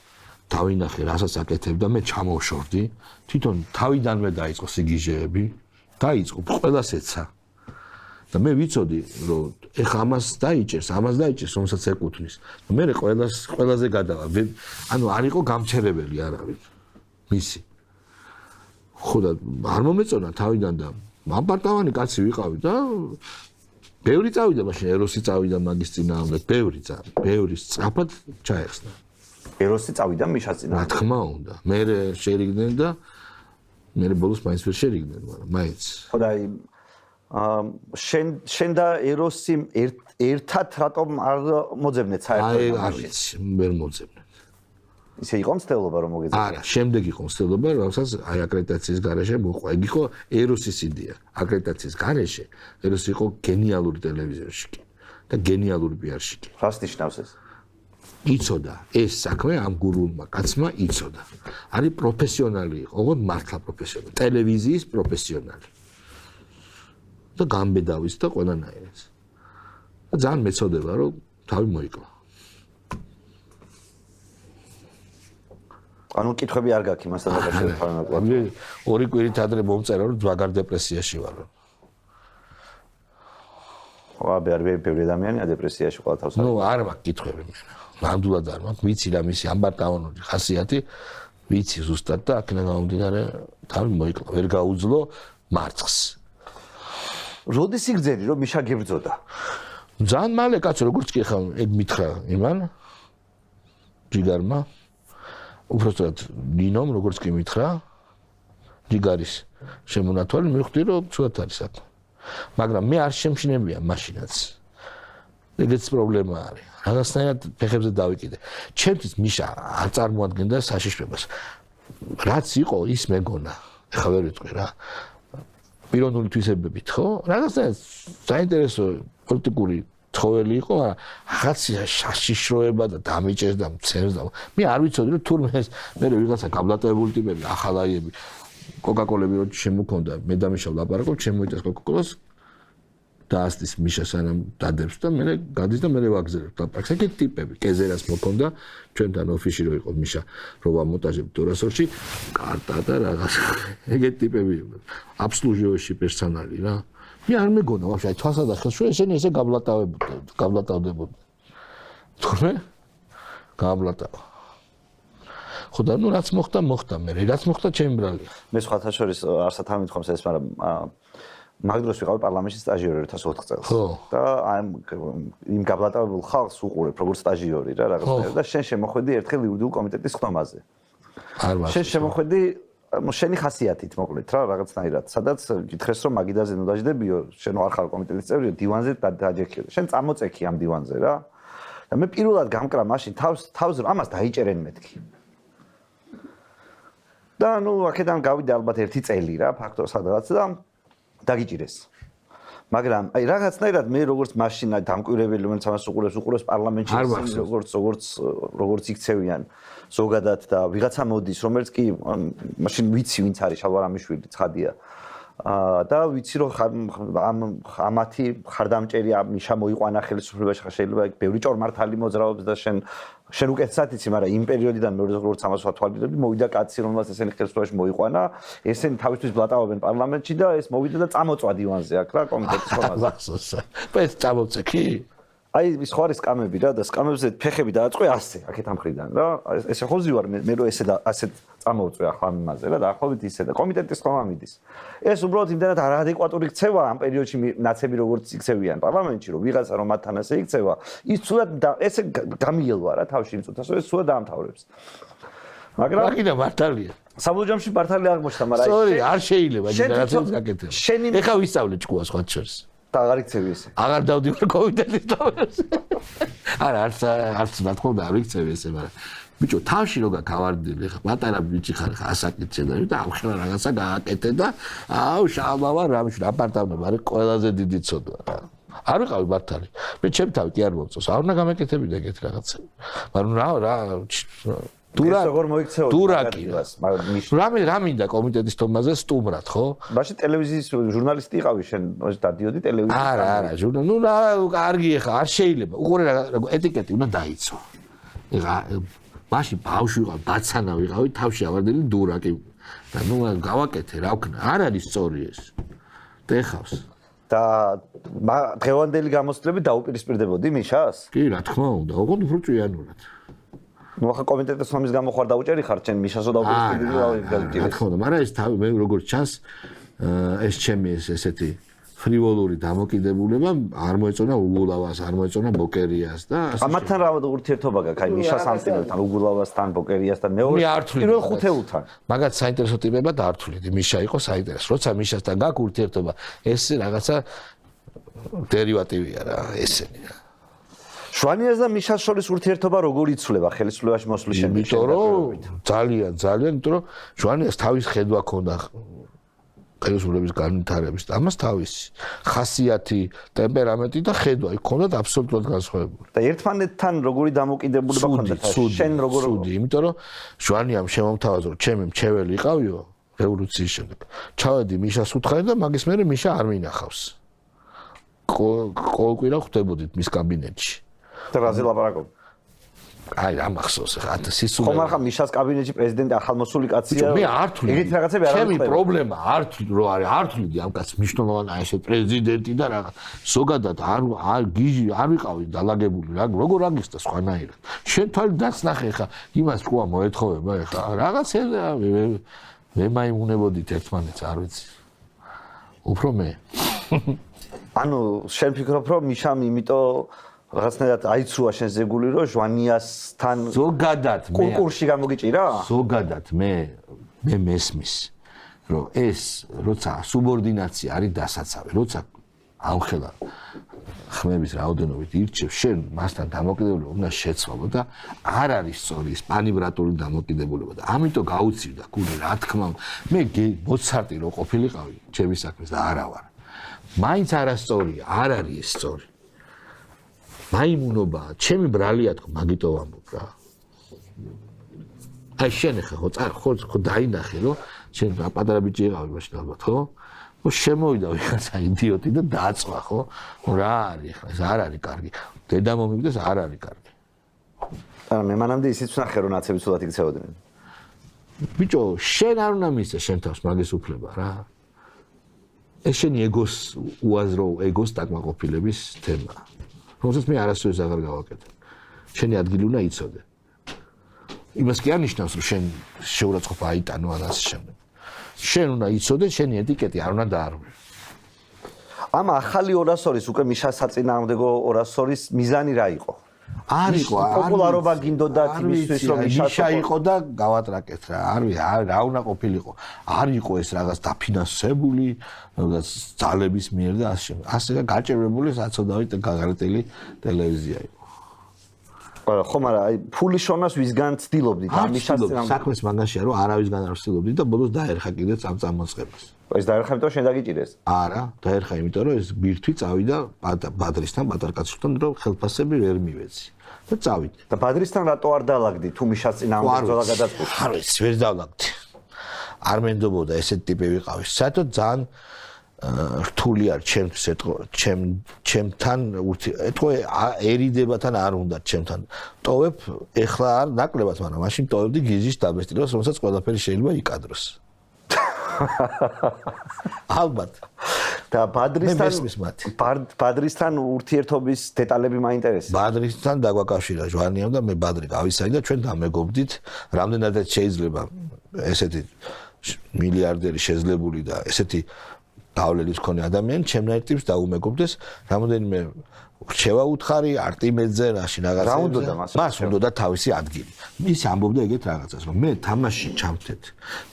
დავინახე რასაც აკეთებდა, მე ჩამოვშორდი, თვითონ თავიდანვე დაიწყო სიგიჟეები, დაიწყო ყველას ეცა. და მე ვიცოდი რომ ეხა ამას დაიჭერს, რომელსაც ეკუთვნის. და მე ყველაზე გადავა. ანუ არ იყო გამჩერებელი არავინ. მისი. ხო და არ მომეწონა თავიდან და მამპარტავანი კაცი ვიყავი და ბევრი წავიდა მაშინ ეროსი წავიდა მაგის წინააღმდეგ, ბევრი სწრაფად ჩაეხსნა. ეროსი წავიდა მიშას წინააღმდეგ. რა თქმა უნდა, მე შერიგდნენ და მე ბოლოს მაინც ვერ შერიგდნენ, მაგრამ მაინც. ხო და აი შენ და ეროსი ერთად რატომ არ მოძებნეთ საერთოდ? აი, არ ვიცი, ვერ მოძებნეთ. ისე იყო მცდელობა რომ მოგეძებნეთ? არა, შემდეგ იყო მცდელობა, რომელსაც აი აკრედიტაციის გარეშე მოყვა. ეგ იყო ეროსის იდეა. აკრედიტაციის გარეშე ეროსი იყო გენიალური ტელევიზორში კი და გენიალური პიარში კი. რას ნიშნავს ეს? იცოდა ეს საქმე ამ გურულმა კაცმა იცოდა. არის პროფესიონალი იყო, ოღონდ მართლა პროფესიონალი, ტელევიზიის პროფესიონალი. და გამბედავის და ყველანაირად. და ძალიან მეწოდება რომ თავი მოიკლა. ანუ კითხვები არ გაქვს იმასთან დაკავშირებით. ორი კვირით ადრე მომწერა რომ ზვაგარ დეპრესიაში ვარ. ბევრი ადამიანია დეპრესიაში ყველა თავს. ნუ არ მაქვს კითხვები მე. ნამდვილად არ მაქვს. ვიცი რა მისი ამბარტავანური ხასიათი, ვიცი ზუსტად და აქედან გამომდინარე თავი მოიკლა. ვერ გაუძლო მარცხს. როდის იგრძელი რომ მიშა გებრძოდა? ძალიან მალე კაცო როგორც კი ხა ეგ მითხრა იმან ჯიგარმა უბრალოდ ნინომ როგორც კი მითხრა ჯიგარის შემონათვალი მივხვდი რომ ცუდად არის აქ მაგრამ მე არ შემშნებია მაშინაც ეგეც პრობლემა არის რაღაცნაირად ფეხებზე დავიკიდე ჩემთვის მიშა არ წარმოადგენდა საშიშრებას რაც იყო ის მეგონა ხა ვერ ვიტყვი რა პიროვნული თვისებებით ხო რაღაცნაირად საინტერესო პოლიტიკური ცხოველი იყო, მაგრამ რაღაცა შაშიშროება და დამიჭერს და მცერს და მე არ ვიცოდი რომ თურმე ეს მე ვიღაცა გაბლატებული ტიპები, ახალაიები, კოკაკოლები რო შემოქონდა, მე და მიშა ვლაპარაკობ, შემოიტეს კოკაკოლას დაასწის მიშა სანამ დადებს და მე გადის და მე ვაგზავნებ ლაპარაკს. ეგეთი ტიპები, კეზერას მოქონდა, ჩვენთან ოფისში რო იყო მიშა, რო ვამონტაჟებ დორასოში, კარტა და რაღაც. ეგეთი ტიპები, აბსლუჟიოში პერსონალი რა. მე არ მეგონა ვაფშე თვალსა და ხელს შუა ესენი ესე გაბლატავდებოდნენ. თურმე გაბლატავა. ხო და ნუ რაც მოხდა მე რაც მოხდა ჩემი ბრალი. მე სხვათა შორის არსად არ მithkomს ეს, მაგრამ მაგ დროს ვიყავი პარლამენტში სტაჟიორი 2004 წელს. და იმ გაბლატავებულ ხალხს უყურებ როგორც სტაჟიორი რა რაღაცნაირად და შენ შემოხვედი ერთხელ იურიდიულ კომიტეტის ხტომაზე. არ ვარ. შენ შემოხვედი შენი ხასიათით მოკლედ რა რაღაცნაირად, სადაც გითხრეს რომ მაგიდაზე ნუ დაждდებიო, შენ არ ხარ კომიტეტის წევრი, დივანზე დაჯექიო. შენ წამოწექი ამ დივანზე რა. და მე პირველად გამკრა მაშინ თავს ამას დაიჭერენ მეთქი. და ნუ აქედან გავიდა ალბათ 1 წელი რა, ფაქტორ სადღაც და დაგიჭირეს. მაგრამ აი რაღაცნაირად მე როგორც მაშინ დამკვირვებელი რომელიც ამას უყურებს პარლამენტში როგორც იქცევიან ზოგადად და ვიღაცა მოდის რომელიც კი მაშინ ვიცი ვინც არის შალვარამიშვილი ცხადია და ვიცი რომ ამათი ხარდამჭერი მიშა მოიყვანა ხელისუფლებაში შეიძლება ბევრი ჭორმართალი მოძრაობს და შენ უკეთესად იცი მაგრამ იმ პერიოდიდან მე როგორც ამას ვათვალიერებ მოვიდა კაცი რომელსაც ესენი ხელისუფლებაში მოიყვანა ესენი თავისთვის ბლატავობენ პარლამენტში და ეს მოვიდა და წამოწვა დივანზე აქ რა კომიტეტის ხომაზე ეს წამოწექი აი ის ხო არის სკამები რა და სკამებზე ფეხები დააწყვე ასე აქეთ ამ ხრიდან რა ესე ხოზი ვარ მე რომ ესე და ასეთ წამოვწვე ახლა იმაზე რა დაახლოებით ისე და კომიტეტის ხომა მიდის ეს უბრალოდ იმდანაც არადეკვატური ქცევა ამ პერიოდში ნაცები როგორც იქცევიან პარლამენტში რომ ვიღაცა რომ მათთან ასე იქცევა ის ცუდად ესე გამიელვა რა თავში იმ წუთას ეს ცუდად დაამთავრებს მაგრამ მაგინა მართალია საბოლოოში მართალი აღმოჩნდა მაგრამ სორი არ შეიძლება რაღაცას გაკეთება ეხა ვისწავლე ჭკუას სხვა შორის და აღარ იქცევი ესე. აღარ დავდივარ კომიტეტის თომაზე. არა, არც რა თქმა უნდა არ იქცევი ესე, მაგრამ ბიჭო, თავში რო გავარდილი, ხა პატარა ბიჭი ხარ, ხა ასაკეთე და ამხელა რაღაცა გააკეთე და აუ შალმავა რამში აპარტამენტი არის ყველაზე დიდი ცოდვა რა. არ ვიყავი მართალი. მე ჩემ თავი კი არ მომწონს. არ უნდა გამეკეთებინა ეგეთ რაღაცები. მაგრამ რა როგორ მოიქცეოდა დურაკი რა მინდა კომიტეტის თომაზე სტუმრად ხო მაშინ ტელევიზიის ჟურნალისტი იყავი შენ დადიოდი ტელევიზიაში არა ნუ რა კარგი ხა არ შეიძლება უყურე რა ეტიკეტი უნდა დაიცვა ეხა მაშინ ბავშვი ვიყავ ბაცანა ვიყავი თავში ავარდილი დურაკი და ნუ გავაკეთე რა ვქნა არ არის სწორი ეს დეხავს და დღევანდელი გამოცდილებით დაუპირისპირდებოდი მიშას კი რა თქმა უნდა ოღონდ უფრო ჭიანურად ნუ ახლა კომიტეტის ხომის გამო ხარ დაუჭერი ხარ ჩემ მიშასო დაუპირისპირდი რა თქმა უნდა მაგრამ ეს თავი მე როგორც ჩანს ეს ჩემი ესეთი ფრივოლური დამოკიდებულება არ მოეწონა უგულავას არ მოეწონა ბოკერიას და ამათთან რა ურთიერთობა გაქვს აი მიშას ამტილებთან უგულავასთან ბოკერიასთან მეორე პირველ ხუთეულთან მაგათ საინტერესო ტიპებად არ თვლიდი მიშა იყო საინტერესო როცა მიშასთან გაქვს ურთიერთობა ეს რაღაცა დერივატივია რა ესენი რა შვანიას და მიშას შორის ურთიერთობა როგორ იცვლება ხელისუფლებაში მოსვლის შემდეგ? იმიტომ რომ ძალიან, იმიტომ რომ შვანიას თავის ხედვა ქონდა ხელისუფლების განვითარების და ამას თავისი ხასიათი, ტემპერამენტი და ხედვა იქონდა აბსოლუტურად განსხვავებული. და ერთმანეთთან როგორი დამოკიდებულება ქონდა შენ როგორ სუდი, იმიტომ რომ შვანიამ შემომთავაზა რომ ჩემი მრჩეველი იყავიო რევოლუციის შემდეგ. ჩავედი მიშას უთხარი და მაგის მერე მიშა არ მინახავს. ყოველკვირა ხვდებოდით მის კაბინეტში. და რაზე ლაპარაკობ? აი რა მახსოვს ხა სისულე ხომ ახლა მიშას კაბინეტში პრეზიდენტი ახალმოსული კაცია მე არ თვლი ეგეთ რაღაცები არ ჩემი პრობლემა არ თვლი არ თვლი ამ კაცს მნიშვნელოვანია ესე პრეზიდენტი და რაღაც ზოგადად არ გიჟი არ ვიყავი დალაგებული რა როგორ აგიხსნა სხვანაირად შენ თვალ დაცნახე ხა იმას თქვა მოეთხოვება ხა რაღაც მე მაიმუნებოდით ერთმანეთს არ ვიცი უფრო მე ანუ შენ ფიქრობ რომ მიშამ იმიტომ რაღაცნაირად აიცრუა შენ ზეგული რომ ჟვანიასთან ზოგადად მე კონკურსში გამოგიჭირა? ზოგადად მე მესმის რომ ეს როცა სუბორდინაცია არის დასაცავი როცა ამხელა ხმების რაოდენობით ირჩევ შენ მასთან დამოკიდებულება უნდა შეცვალო და არ არის სწორი ის პანიბრატული დამოკიდებულება და ამიტომ გაუცივდა გული რა თქმა უნდა მე მოცარტი რო ყოფილიყავი ჩემი საქმეს და არა ვარ მაინც არასწორია არ არის ეს სწორი მაიმუნობა ჩემი ბრალია თქო მაგიტო ვამბობ რა აი შენ ხო დაინახე რომ შენ პატარა ბიჭი იყავი მაშინ ალბათ ხო ხო შემოვიდა ვიღაცა იდიოტი და დაწვა ხო რა არის ხა ეს არ არის კარგი დედა მომიგდეს არ არის კარგი არა მე მანამდე ისიც ვნახე რომ ნაცები სულად იქცეოდნენ ბიჭო შენ არ უნდა მისცე შენ თავს მაგის უფლება რა ეს შენი ეგოს უაზრო ეგოს დაკმაყოფილების თემაა რომელსაც მე არასდროს აღარ გავაკეთებ. შენი ადგილი უნდა იცოდე. იმას კი არ ნიშნავს, რომ შენ შეურაცხყოფა აიტანო ან ასე შემდეგ. შენ უნდა იცოდე, შენი ეტიკეტი არ უნდა დაარღვიო. ამ ახალი 200-ის უკვე მიშასაწინააღმდეგო 200-ის მიზანი რა იყო? არ იყო, პოპულარობა გინდოდათ იმისთვის, რომ მიშა იყო და გავატრაკეთ რა. რა უნდა ყოფილიყო. არ იყო ეს რაღაც დაფინანსებული, რაღაც ძალების მიერ და ასე შემდეგ. ასე გაჭირვებული საცოდავით გაგარეტილი ტელევიზია იყო. ხომ არა, აი ფულის შონას ვისგან ცდილობდით ამ მიშასწინააღმდეგო. საქმეს მაგაშია, რომ არავისგან არ ვცდილობდით და ბოლოს დაერხა კიდე წამოწყებას. ეს დაერხა იმიტომ შენ დაგიჭირეს? არა, დაერხა იმიტომ რომ ეს ბირთვი წავიდა ბადრისთან, ბატარკაცთან, რომ ხელფასები ვერ მივეცი. და წავიდა. და ბადრისთან რატო არ დალაგდი თუ მიშასწინააღმდეგო ზოლა გადაწყვეტი? არ ვიცი, ვერ დავლაგდი. არ მენდობოდა ესეთი ტიპი ვიყავი. საერთოდ ძალიან რთული არ ჩემთან ეთქო ერიდებათან არ უნდა ჩემთან. ტოვებ ეხლა არ ნაკლებად, მაგრამ მაშინ ტოვებდი გიზის დაბესტილებას, რომელსაც ყველაფერი შეიძლება იკადროს. ალბათ. და ბადრისთან ურთიერთობის დეტალები მაინტერესებს. ბადრისთან დაგვაკავშირა ჟვანიამ და მე ბადრი გავისაი და ჩვენ დამეგობდით, რამდენადაც შეიძლება ესეთი მილიარდერი შეძლებული და ესეთი გავლენის მქონე ადამიანი ჩემნაირ ტიპს დაუმეგობდეს, რამოდენიმე რჩევა უთხარი არტიმეძე რაში რაღაცა. რა უნდა მას უნდა თავისი ადგილი. ის ამბობდა ეგეთ რაღაცას, რომ მე თამაში ჩამთეთ.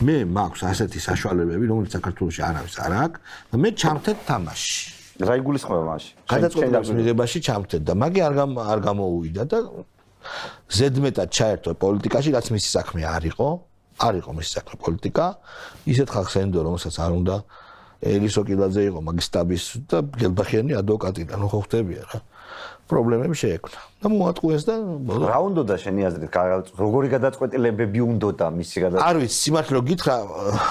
მე მაქვს ასეთი საშუალებები, რომელიც საქართველოში არავის არ აქვს და მე ჩამთეთ თამაში. რა იგულისხმება მაშინ? გადაწყვეტილების მიღებაში ჩამთეთ და მაგი არ გამოუვიდა და ზედმეტად ჩაერთო პოლიტიკაში, რაც მისი საქმე არ იყო. არ იყო მისი საქმე პოლიტიკა. ისეთ ხალხს ენდო, რომელსაც არ უნდა ელისო კილაძე იყო მაგისტაბის და გელბახიანი ადვოკატი და ნუ ხო ხდებია რა. პრობლემები შეექმნა. და მოატყუეს და რა უნდოდა შენი აზრით? როგორი გადაწყვეტილებები უნდოდა მისი გადაწყვეტილება? არ ვიცი, სიმართლე რომ გითხრა,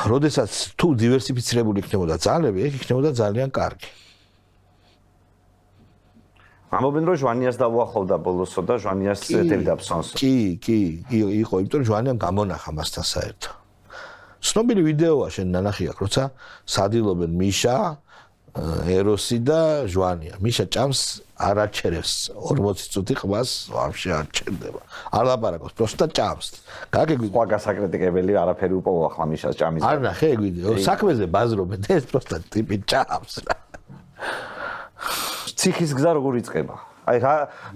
როდესაც თუ დივერსიფიცირებული იქნებოდა ძალები, ეგ იქნებოდა ძალიან კარგი. ამობენ რომ ჟვანიას დავუახლოვდა ბოლოსო და ჟვანიას ეთევდა ფსონსო. კი, იყო, იმიტომ რომ ჟვანიამ გამონახა მასთან საერთო. ცნობილი ვიდეოა შენ ნანახი აქვს, როცა სადილობენ მიშა, ეროსი და ჟვანია. მიშა ჭამს არ აჩერებს 40 წუთი ყბას, ვაფშე არ ჩერდება. არ ლაპარაკობს, პროსტა ჭამს. გაგეგვი სხვა გასაკრიტიკებელი არაფერი უპოვო ახლა მიშას ჭამის. არ ნახე ეგ ვიდეო, საქმეზე ბაზრობენ, ეს პროსტა ტიპი ჭამს რა. ციხის გზა როგორ იწყება? აი რა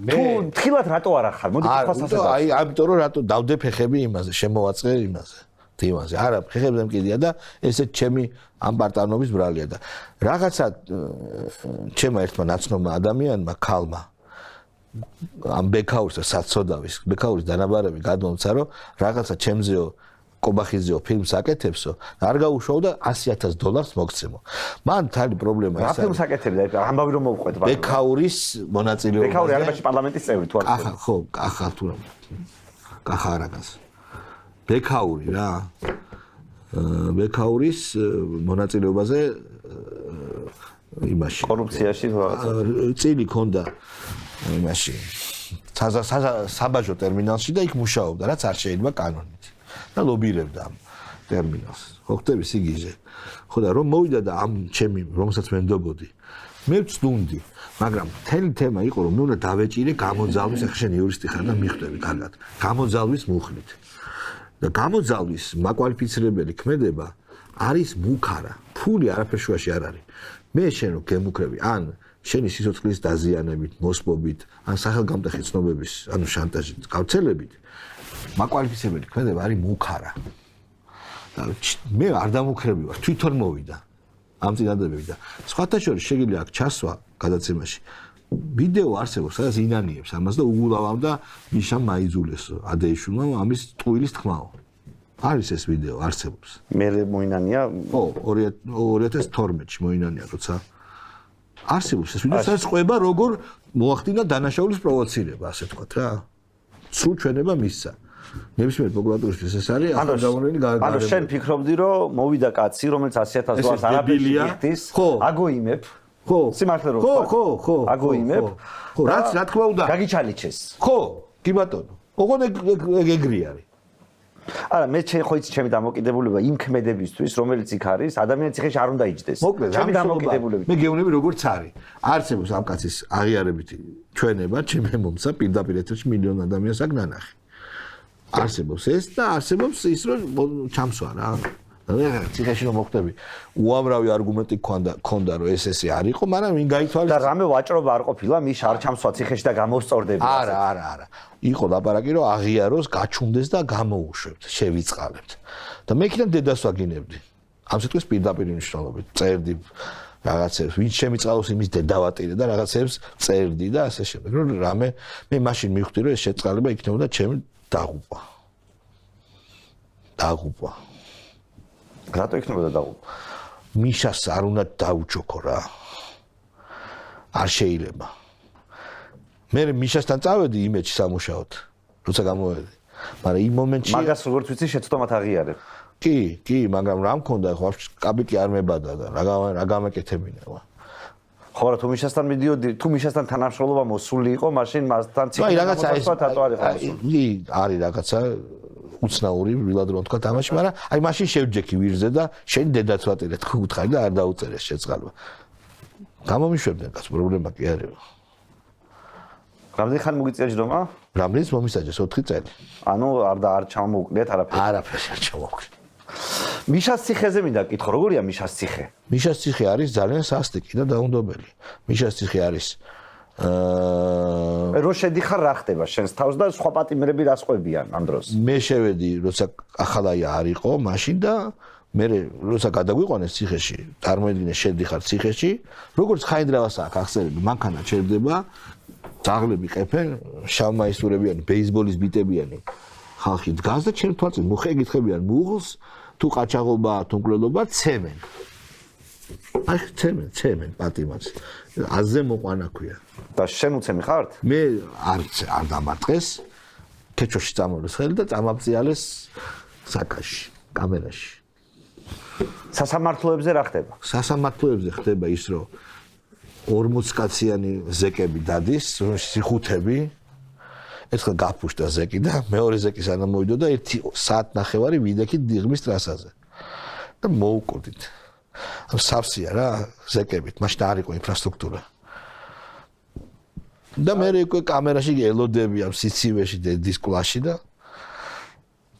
თუ თხილად რატო არ ახარ? მოდი თქვას ასე. აი ამიტომ რომ რატო დავდე ფეხები იმაზე, შემოვაწყე იმაზე. იმაზე. არა, ფეხებზე მკიდია და ესეც ჩემი ამ პარტანობის ბრალია და რაღაცა ჩემმა ერთმა ნაცნობმა ადამიანმა ქალმა ამ ბექაურს და საცოდავის ბექაურის დანაბარები გადმომცა რომ რაღაცა ჩემზეო კობახიძეო ფილმს აკეთებსო არ გაუშვაო და $100,000 მოგცემო. მან თალი პრობლემა ეს არის. რა ფილმს აკეთებდა? ამბავი რომ მოვყვეთ ბატონო. ბექაურის მონაწილეობა. ბექაური არაბაში პარლამენტის წევრი თუ არ ხარ? ხო, ახალ თუ რა. კახარაკას. ბექაური რა. ბექაურის მონაწილეობაზე იმაში კორუფციაში წილი ქონდა იმაში საბაჟო ტერმინალში და იქ მუშაობდა, რაც არ შეიძლება კანონით. და ლობირებდა ამ ტერმინალს. ხო ხტები სიგიჟე. ხო და რომ მოვიდა და ამ ჩემი რომელსაც მე მდობოდი. მე ვწუნდი, მაგრამ თელი თემა იყო რომ მე უნდა დავეჭირე გამოძალვის, ახლა შენ იურისტი ხარ და მიხვდები კარგად. გამოძალვის მუხლით. და გამოძალვის მაკვალიფიცირებელი ქმედება არის მუქარა. ფული არაფერ შუაში არ არის. მე შენ რო გემუქრები, ან შენი სიცოცხლის დაზიანებით, მოსპობით, ან სახელგამტეხი ცნობების, ანუ შანტაჟით, გავცელებით, მაკვალიფიცირებელი ქმედება არის მუქარა. და მე არ დამუქრები ვარ, თვითონ მოვიდა ამ წინადადებები და სხვათა შორის შეგიძლია აქ ჩასვა გადაცემაში. ვიდეო არსებობს, სადაც ინანიებს ამას და უგულავდა მიშამ მაიძულესო ადეიშვილმა ამის ტყუილის თქმაო. არის ეს ვიდეო არსებობს. მე მოინანია, ო 2012-ში მოინანია, როცა არსებობს ეს ვიდეო, სადაც ყვება როგორ მოახდინა დანაშაულის პროვოცირება, ასე ვთქვათ რა. სულ ჩვენება მისცა. ნებისმიერ პროკურატურისთვის ეს არის ახალგაზრდული გარემო. ანუ შენ ფიქრობდი რომ მოვიდა კაცი, რომელიც 100,000 დოლარს არაფერში იხდის, აგოიმებ. ხო. სიმართლე რომ ხო. აგოიმებ. ხო, რაც რა თქმა უნდა. გაგიჩალიჩეს. ხო, კი ბატონო. ოღონდ ეგრი არის. არა, მე ხო იცი ჩემი დამოკიდებულება იმ ქმედებისთვის, რომელიც იქ არის, ადამიანის ციხეში არ უნდა იჯდეს. ჩემი დამოკიდებულება. მე გეუბნები როგორც არის. არსებობს ამ კაცის აღიარებითი ჩვენება, ჩემი მომცა პირდაპირ ეთერში მილიონ ადამიანს აქ ნანახი. არსებობს ეს და არსებობს ის რომ ჩამსვა რა. და ციხეში რომ მოხვდები, უამრავი არგუმენტი ქონდა რომ ეს არ იყო, მაგრამ ვინ გაითვალისწინებს და რამე ვაჭრობა არ ყოფილა, მის არ ჩამსვა ციხეში და გამოსწორდები. არა. იყო ლაპარაკი რომ აღიაროს, გაჩუნდეს და გამოუშვებთ, შევიწყალებთ. და მე იქიდან დედას ვაგინებდი. ამ სიტყვის პირდაპირ მნიშვნელობით წერდი რაღაცებს, ვინ შემიწყალოს იმის დედავატირე და რაღაცებს წერდი და ასე შემდეგ. რომ რამე მე მაშინ მივხვდი რომ ეს შეწყალება იქნებოდა ჩემი დაღუპვა. რატო იქნებოდა დაღუპვა? მიშას არ უნდა დაუჩოქო რა. არ შეიძლება. მე მიშასთან წავედი იმედში სამუშაოდ, როცა გამოვედი. მაგრამ იმ მომენტში მაგას როგორც ვიცი, შეცდომად აღიარებ. კი, მაგრამ რა მქონდა ხო, კაბიკი არ მებადა და რა გამეკეთებინა. ხო, რა თუ მიშასთან მიდიოდი, თუ მიშასთან თანამშრომლობა მოსული იყო, მაშინ მასთან აი რაღაცა ეს თატო არის მოსული. არის რაღაცა უცნაური, ვილად რომ თქვა თამაში, მაგრამ აი მაშინ შევჯექი ვირზე და შენ დედაც ვატირე თქვი უთხარი და არ დაუწერეს შეწყალება. გამომიშვებდნენ კაც პრობლემა კი არის. რამდენი ხანი მოგიწია ჯდომა? რამდენიც მომისაჯეს 4 წელი. ანუ არ ჩამოუკვლიათ არაფერი. არაფერი არ ჩამოვკვლიეთ. მიშას ციხეზე მინდა კითხო, როგორია მიშას ციხე? მიშას ციხე არის ძალიან სასტიკი და დაუნდობელი. მიშას ციხე არის რო შედიხარ რა ხდება შენს თავს და სხვა პატიმრები რას ყვებიან ამ დროს? მე შევედი, როცა ახალაია არ იყო, მაშინ და მე როცა გადაგვიყვანეს ციხეში, წარმოედგინე შედიხარ ციხეში, როგორც ხაინდრავას აქვს ახსენები, მანქანა ჩერდება, ძაღლები ყეფენ, შავმაისურებიანი, ბეისბოლის ბიტებიანი ხალხი დგას და ჩემ თვალწინ მოხეგითხებიან მუღლს, თუ ყაჩაღობა, თუ მკვლელობა, ცემენ. აი ცემენ პატიმარს. აზე მოყვანა ქვია. და შენ უცემი ხართ? მე არ დამარტყეს. ქეჩოში წამოვლეს ხელი და წამაბძიალეს საკაში, კამერაში. სასამართლოებზე რა ხდება? სასამართლოებზე ხდება ის, რომ 40 კაციანი ზეკები დადის, სიხუთები. ერთხელ გაფუშტა ზეკი და მეორე ზეკი სანამ მოვიდო და 1 საათნახევარი ვიდექით დიღმის ტრასაზე. და მოუკვდით. სავსეა რა ზეკებით, მაშინ არ იყო ინფრასტრუქტურა. და მე უკვე კამერაში ელოდები ამ სიცივეში დისკლაში და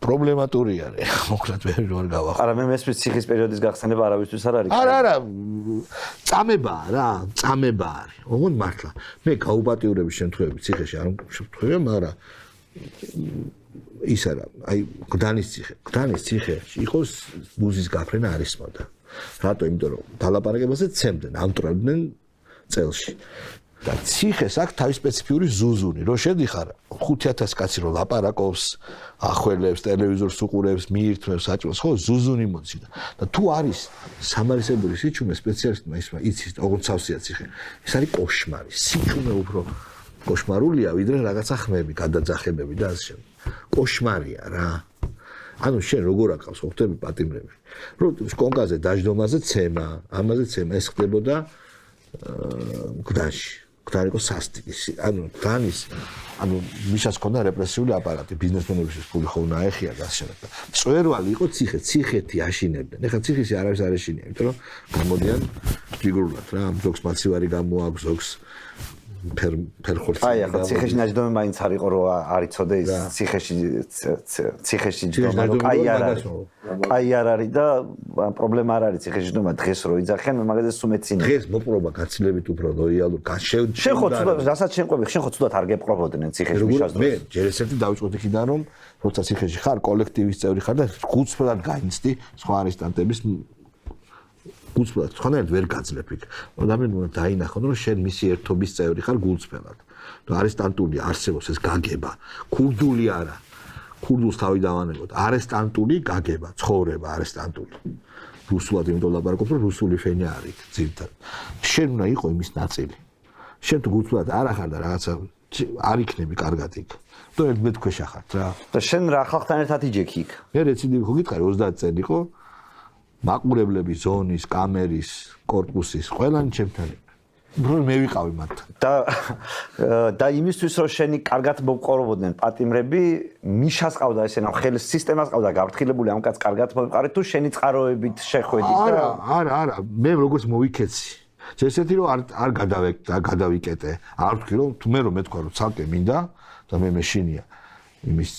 პრობლემატური არის. მოკლედ ვერ გავახო. არა, მე მესმის ციხის პერიოდის გახსენება არავისთვის არ არის. არა, წამებაა რა, წამება არის. ოღონდ მართლა. მე გაუპატიურების შემთხვევები ციხეში არ შემთხვევია, მაგრამ ის არა, აი გდანის ციხეში იყოს ბუზის გაფრენა არ ისმოდა. რატო? იმიტომ რომ დალაპარაკებაზე ცემდნენ, ამტრევდნენ წელში. და ციხეს აქვს თავის სპეციფიური ზუზუნი, რო შედიხარ 5000 კაცი რო ლაპარაკობს, ახველებს, ტელევიზორს უყურებს, მიირთმევს, საჭმელს, ხო, ზუზუნი მოციდა. და თუ არის სამარისებური სიჩუმე სპეციალისტმა იცის, ოღონდ სავსეა ციხე. ეს არის კოშმარი, სიჩუმე უფრო კოშმარულია, ვიდრე რაღაცა ხმები, გადაძახებები და ასე შემდეგ. კოშმარია რა. ანუ შენ როგორ აკავს, ხვდები პატიმრები. რო კონკაზე დაждომაზე ცემა, ამაზე ცემა ეს ხდებოდა გდანში. არ იყო სასტიკი. ანუ განის ანუ მისას ქონდა რეპრესიული აპარატი, ბიზნესმენების ფული ხო უნდა აეხია და ასე შემდეგ. წვერვალი იყო ციხეთი აშინებდნენ. ეხლა ციხისი არავის არ ეშინია, იმიტომ რომ გამოდიან ფიგურულად რა, ზოგს მაცივარი გამოაქვს, ზოგს ფერხორცი. აი, ახლა ციხეში ნაჯდომი მაინც არ იყო რომ არ იცოდე ის ციხეში ჯდომა რომ კაი არ არის და პრობლემა არ არის ციხეში ჯდომა დღეს რო იძახიან მე მაგაზე სულ მეცინა. დღეს მოპყრობა გაცილებით უფრო ლოიალურ შენ ხო ცუდად რასაც შენ ყვები შენ ხო ცუდად არ გეპყრობოდნენ ციხეში მისას დროს. მე ჯერ ესეთი დავიწყოთ იქიდან რომ როცა ციხეში ხარ კოლექტივის წევრი ხარ და გულწრფელად გაინცდი სხვა არესტანტების გულწრფელად ხანერთ ვერ გაძლებ იქ. ადამიანმა უნდა დაინახონ რომ შენ მისი ერთობის წევრი ხარ გულწრფელად. და არესტანტული არსებობს ეს გაგება, ქურდული არა. ქურდულს თავი დავანებოთ. არესტანტული გაგება, ცხოვრება არესტანტული. რუსულად იმიტომ ლაპარაკობ რომ რუსული ფენი არის ძირითადად. შენ უნდა იყო იმის ნაწილი. შენ თუ გულწრფელად არ ახარ და რაღაცა არ იქნები კარგად იქ. თუ ერთ მეთქვეშა ხარ რა. და შენ რა ხალხთან ერთად იჯექი იქ? მე რეციდივი ხო გითხარი 30 წელი იყო მაყურებლების ზონის, კამერის, კორპუსის, ყველანი ჩემთან იყო. მე ვიყავი მათთან. და იმისთვის რომ შენი კარგად მოვყორობოდნენ პატიმრები, მიშას ყავდა ესე ნახ ხელის სისტემას ყავდა გაფრთხილებული ამ კაც კარგად მოვიყარეთ თუ შენი წყაროებით შეხვედით და არა, მე როგორც მოვიქეცი. ესეთი რომ არ გადავიკეტე. არ ვთქვი რომ თუ მე რომ მეთქვა რომ ცალკე მინდა და მე მეშინია იმის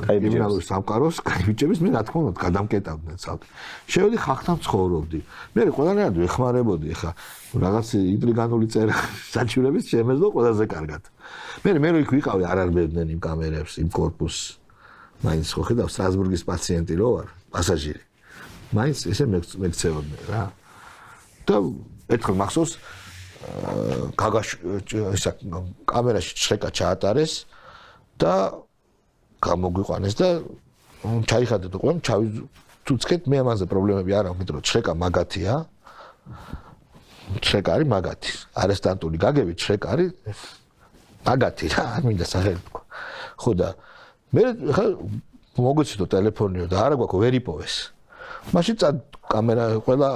კრიმინალური სამყაროს, კაიბიჭების მე რა თქმა უნდა გადამკეტავდნენ ცალკე. შევედი ხალხთან ცხოვრობდი. მე ყველანაირად ვეხმარებოდი ხა რაღაც ინტრიგანული წერა საჩივრების შემეძლო ყველაზე კარგად. მე რო იქ ვიყავი არ არბევდნენ იმ კამერებს, იმ კორპუსს. მაინც ხო ხედავ სტრასბურგის პაციენტი რო ვარ, პასაჟირი. მაინც ესე მეკცევოდნენ რა. და ერთხელ მახსოვს კამერაში შეკა ჩაატარეს და გამოგვიყვანეს და ჩაიხადეთ უკვე ჩავიცუცქეთ მე ამაზე პრობლემები არ აქვს, იმიტომ რომ შეკა მაგათია. შეკა არის მაგათი. არესტანტული გაგებით შეკა არის მაგათი რა, არ მინდა სახელი თქვა. ხო და მე ხა მოგვეცდო ტელეფონიო და არა გვაქვს ვერ იპოვეს. მაშინ კამერა ყველა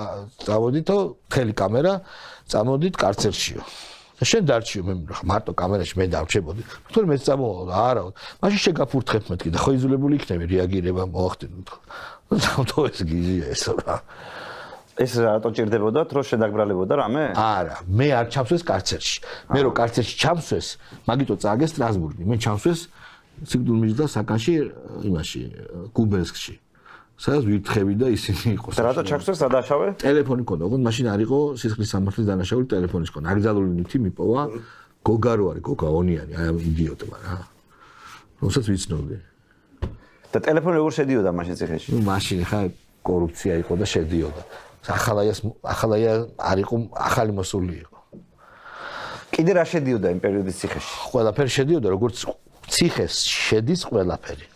წავოდითო, მთელი კამერა წამოდით კარცერშიო. შენ დარჩიო მე მარტო კამერაში მე დავჩებოდი. თორემ მეც წამოვალ და არა. მაშინ შეგაფურთხებ მეთქი და ხო იზოლებული იქნები რეაგირება მოახდინოთ. და ეს გიზია ესო რა. ეს რატო ჭირდებოდათ რომ შედაგბრალებოდა რამე? არა, მე არ ჩამსვეს კარცერში. მე რო კარცერში ჩამსვეს, მაგიტო წააგეს სტრასბურგი. მე ჩამსვეს სიკვდილმიჯდა საკანში იმაში გუბენსკში. სადაც ვირთხები და ისინი იყო. და რატო ჩაგსვეს სადაშავე? ტელეფონი ქონდა, ოღონდ მაშინ არ იყო სისხლის სამართლის დანაშაული ტელეფონის ქონდა. აკრძალული ნივთი მიპოვა გოგარო არის, გოგაონიანი, აი ამ იდიოტმა რა. რომელსაც ვიცნობდი. და ტელეფონი როგორ შედიოდა მაშინ ციხეში? მაშინ ხა კორუფცია იყო და შედიოდა. ახალაია არ იყო, ახალი მოსული იყო. კიდე რა შედიოდა იმ პერიოდის ციხეში? ყველაფერი შედიოდა, როგორც ციხეს შედის ყველაფერი.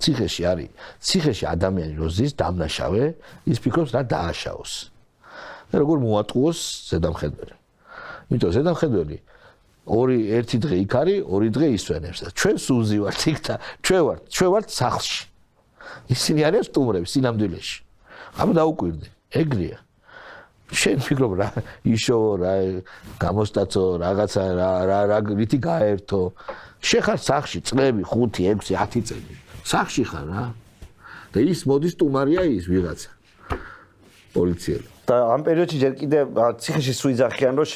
ციხეში არის. ციხეში ადამიანი რო ზის დამნაშავე, ის ფიქრობს რა დააშაოს. და როგორ მოატყუოს ზედამხედველი. იმიტომ ზედამხედველი ერთი დღე იქ არის, ორი დღე ისვენებს და ჩვენ სუზი ვართ იქ და ჩვენ ვართ სახლში. ისინი არიან სტუმრები სინამდვილეში. აბა დაუკვირდი, ეგრეა. შენ ფიქრობ რა იშოვო რა გამოსტაცო რაღაცა რა რითი გაერთო. შეხარ სახლში წლები 5, 6, 10 წელი. სახში ხარ რა. და ის მოდის სტუმარია ის ვიღაცა. პოლიციელი. და ამ პერიოდში ჯერ კიდე ციხეში სუიძახიან რომ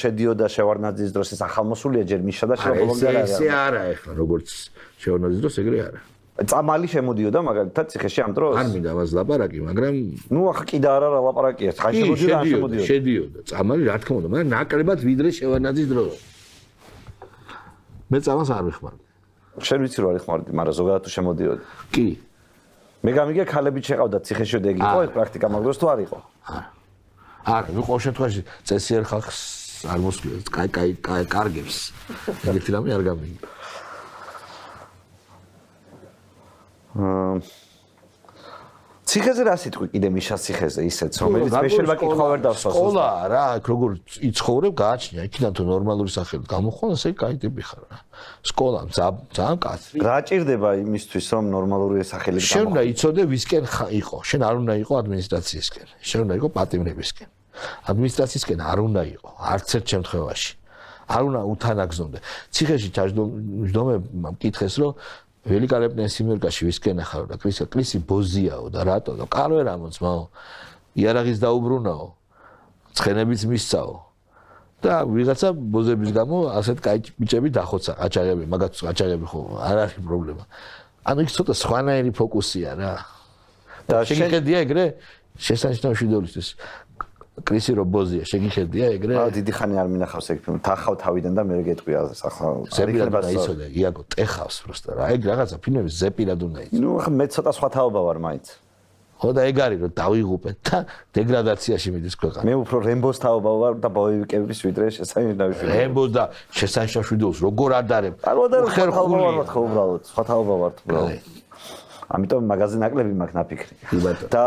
შედიოდა შევარნაძის დროს ეს ახალმოსულია ჯერ მიშა და შემოგონდა რა. ესე არა ეხლა როგორც შევარნაძის დროს ეგრე არა. წამალი შემოდიოდა მაგალითად ციხეში ამ დროს? არ მინდა მას ლაპარაკი, მაგრამ ნუ ახლა კიდე არა რა ლაპარაკია. ხა შემოდიოდა არ შემოდიოდა. შედიოდა. წამალი რა თქმა უნდა, მაგრამ ნაკლებად ვიდრე შევარნაძის დროს. მე წამალს არ ვიხმარდი. შენ ვიცი რომ არ იხმარდი, მაგრამ ზოგადად თუ შემოდიოდა. კი. მე გამიგე ქალებით შეყავდა ციხეში და ეგ იყო ეს პრაქტიკა მაგდროს თუ არ იყო? არა, ნუ ყოველ შემთხვევაში წესიერ ხალხს არ მოსვლია, კაი კარგებს. ეგეთი რამე არ გამიგე. ციხეზე რა სიტყვი კიდე მიშას ციხეზე ისეც რომელიც მე შეიძლება კითხვა ვერ დავსვას. სკოლა რა, როგორ იცხოვრებ გააჩნია, იქიდან თუ ნორმალური სახელი გამოხვალ, ასე კაი ტიპი ხარ რა. სკოლა ძალიან კაცი. რა ჭირდება იმისთვის რომ ნორმალური სახელი გამოხვალ? შენ უნდა იცოდე ვისკენ იყო. შენ არ უნდა იყო ადმინისტრაციისკენ. შენ უნდა იყო პატიმრებისკენ. ადმინისტრაციისკენ არ უნდა იყო არც ერთ შემთხვევაში. არ უნდა უთანაგზონდე. ციხეში ჩაჯდომებმა მკითხეს, რომ ველიკალეპნიან სიმერკაში ვისკენ ახარო და კრისი ბოზიაო და რატო და კარვე რამოცმაო. იარაღის დაუბრუნაო. ცხენებიც მისცაო. და ვიღაცა ბოზების გამო ასეთ კაი ბიჭები დახოცა, აჭარები, მაგაც აჭარები ხო არ არის პრობლემა. ანუ ის ცოტა სხვანაირი ფოკუსია რა. და შეგიხედია ეგრე შესანიშნავი შვიდობისთვის კრისი რობოზია შეგიხედია ეგრე დიდი ხანი არ მინახავს ეგ ფილმი თახავ თავიდან და მე გეტყვია ახლა ზეპირად უნდა იცოდე იაგო ტეხავს პროსტა რა ეგ რაღაცა ფილმები ზეპირად უნდა იცოდე ნუ ახლა მე ცოტა სხვა თაობა ვარ მაინც ხო და ეგ არის რომ დავიღუპეთ და დეგრადაციაში მიდის ქვეყანა მე უფრო რემბოს თაობა ვარ და ბოევიკების ვიდრე შესანიშნავი შვიდობა რემბოს და შესანიშნავი შვიდობს როგორ ადარებ არ ვადარებ ხერხული ვარ ხო უბრალოდ სხვა თაობა ვარ უბრალოდ ამიტომ მაგაზე ნაკლები მაქვს ნაფიქრი. და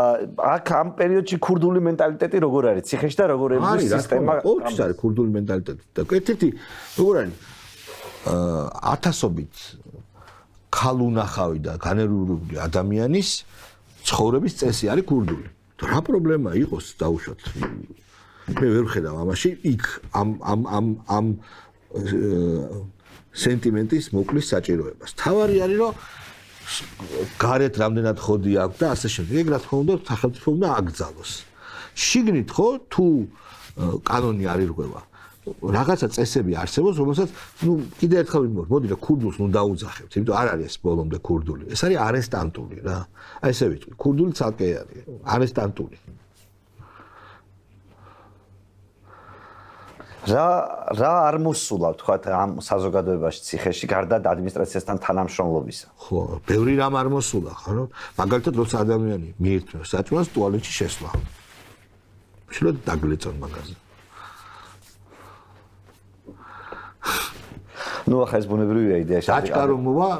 აქ ამ პერიოდში ქურდული მენტალიტეტი როგორ არის? ციხეში და როგორ არის სისტემა? ყოველთვის არის ქურდული მენტალიტეტი და ერთ-ერთი როგორ არის ათასობით ქალუნახავი და განერვირებული ადამიანის ცხოვრების წესი არის ქურდული. და რა პრობლემა იყოს დაუშვათ? მე ვერ ვხედავ ამაში იქ ამ სენტიმენტის მოკლის საჭიროებას. თავარი არის რომ გარეთ რამდენად ხოდი აქვს და ასე შემდეგ. ეგ რა თქმა უნდა სახელმწიფო უნდა აკრძალოს. შიგნით ხო თუ კანონი არ ირღვევა. რაღაცა წესები არსებობს, რომელსაც ნუ კიდე ერთხელ ვიმბობ, მოდი რა ქურდულს ნუ დაუძახებთ, იმიტომ არ არის ეს ბოლომდე ქურდული. ეს არის არესტანტული რა. აი ესე ვიტყვი, ქურდული ცალკე არის, არესტანტული. რა არ მოსულა თქვათ ამ საზოგადოებაში ციხეში გარდა ადმინისტრაციასთან თანამშრომლობისა. ხო, ბევრი რამ არ მოსულა, ხო? მაგალითად, როცა ადამიანი მიირთმევს საჭმელს ტუალეტში შესვლა. შეიძლება დაგლეწონ მაგაზე. ნუ ახლა ეს ბუნებრივია იდეა. დაჭკა რომ მოვა,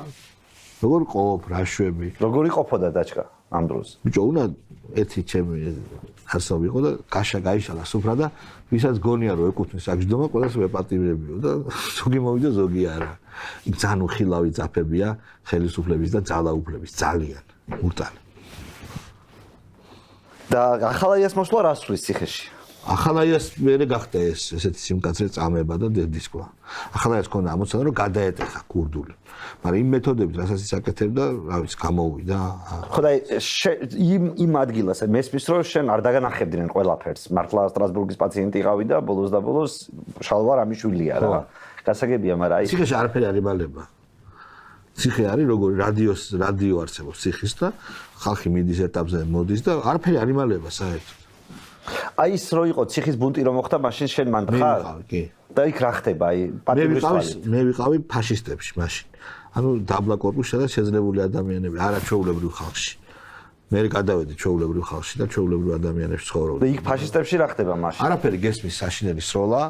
როგორ ყოფ, რა შვები? როგორი ყოფოდა დაჭკა ამ დროს? ბიჭო, უნდა ერთი ჩემი ასო ვიყო და კაშა გაიშალა სუფრა და ვისაც გონია რომ ეკუთვნის აგჯდომა, ყველას ვეპატიმრებიო და ზოგი მოვიდა, ზოგი არა. იქ ძალიან უხილავი ძაფებია ხელისუფლების და ძალაუფლების, ძალიან ურტალი. და ახალაიას მოსვლა რა სვლის ციხეში? ახალაიას მერე გახდა ესეთი სიმკაცრე წამება და დედისკვა. ახალაიას ქონდა ამოცანა რომ გადაეტეხა ქურდული. მაგრამ იმ მეთოდებით, რასაც ის აკეთებდა, რა ვიცი, გამოუვიდა. ხო და იმ ადგილას მესმის რომ შენ არ დაგანახებდნენ ყველაფერს. მართლა სტრასბურგის პაციენტი იყავი და ბოლოს და ბოლოს შალვა რამიშვილია რა. გასაგებია, მაგრამ აი ციხეში არაფერი არ იმალება. ციხე არის როგორი რადიო არსებობს ციხის და ხალხი მიდის ეტაპზე მოდის და არაფერი არ იმალება საერთოდ. აი ის რო იყო ციხის ბუნტი რომ მოხდა მაშინ შენ მან ხარ? კი. და იქ რა ხდება აი პატიმრის თვალით? მე ვიყავი ფაშისტებში მაშინ. ანუ დაბლა კორპუსში და შეძლებული ადამიანები, არა ჩვეულებრივ ხალხში. მე გადავედი ჩვეულებრივ ხალხში და ჩვეულებრივ ადამიანებში ცხოვრობდი. და იქ ფაშისტებში რა ხდება მაშინ? არაფერი გესმის საშინელი სროლა,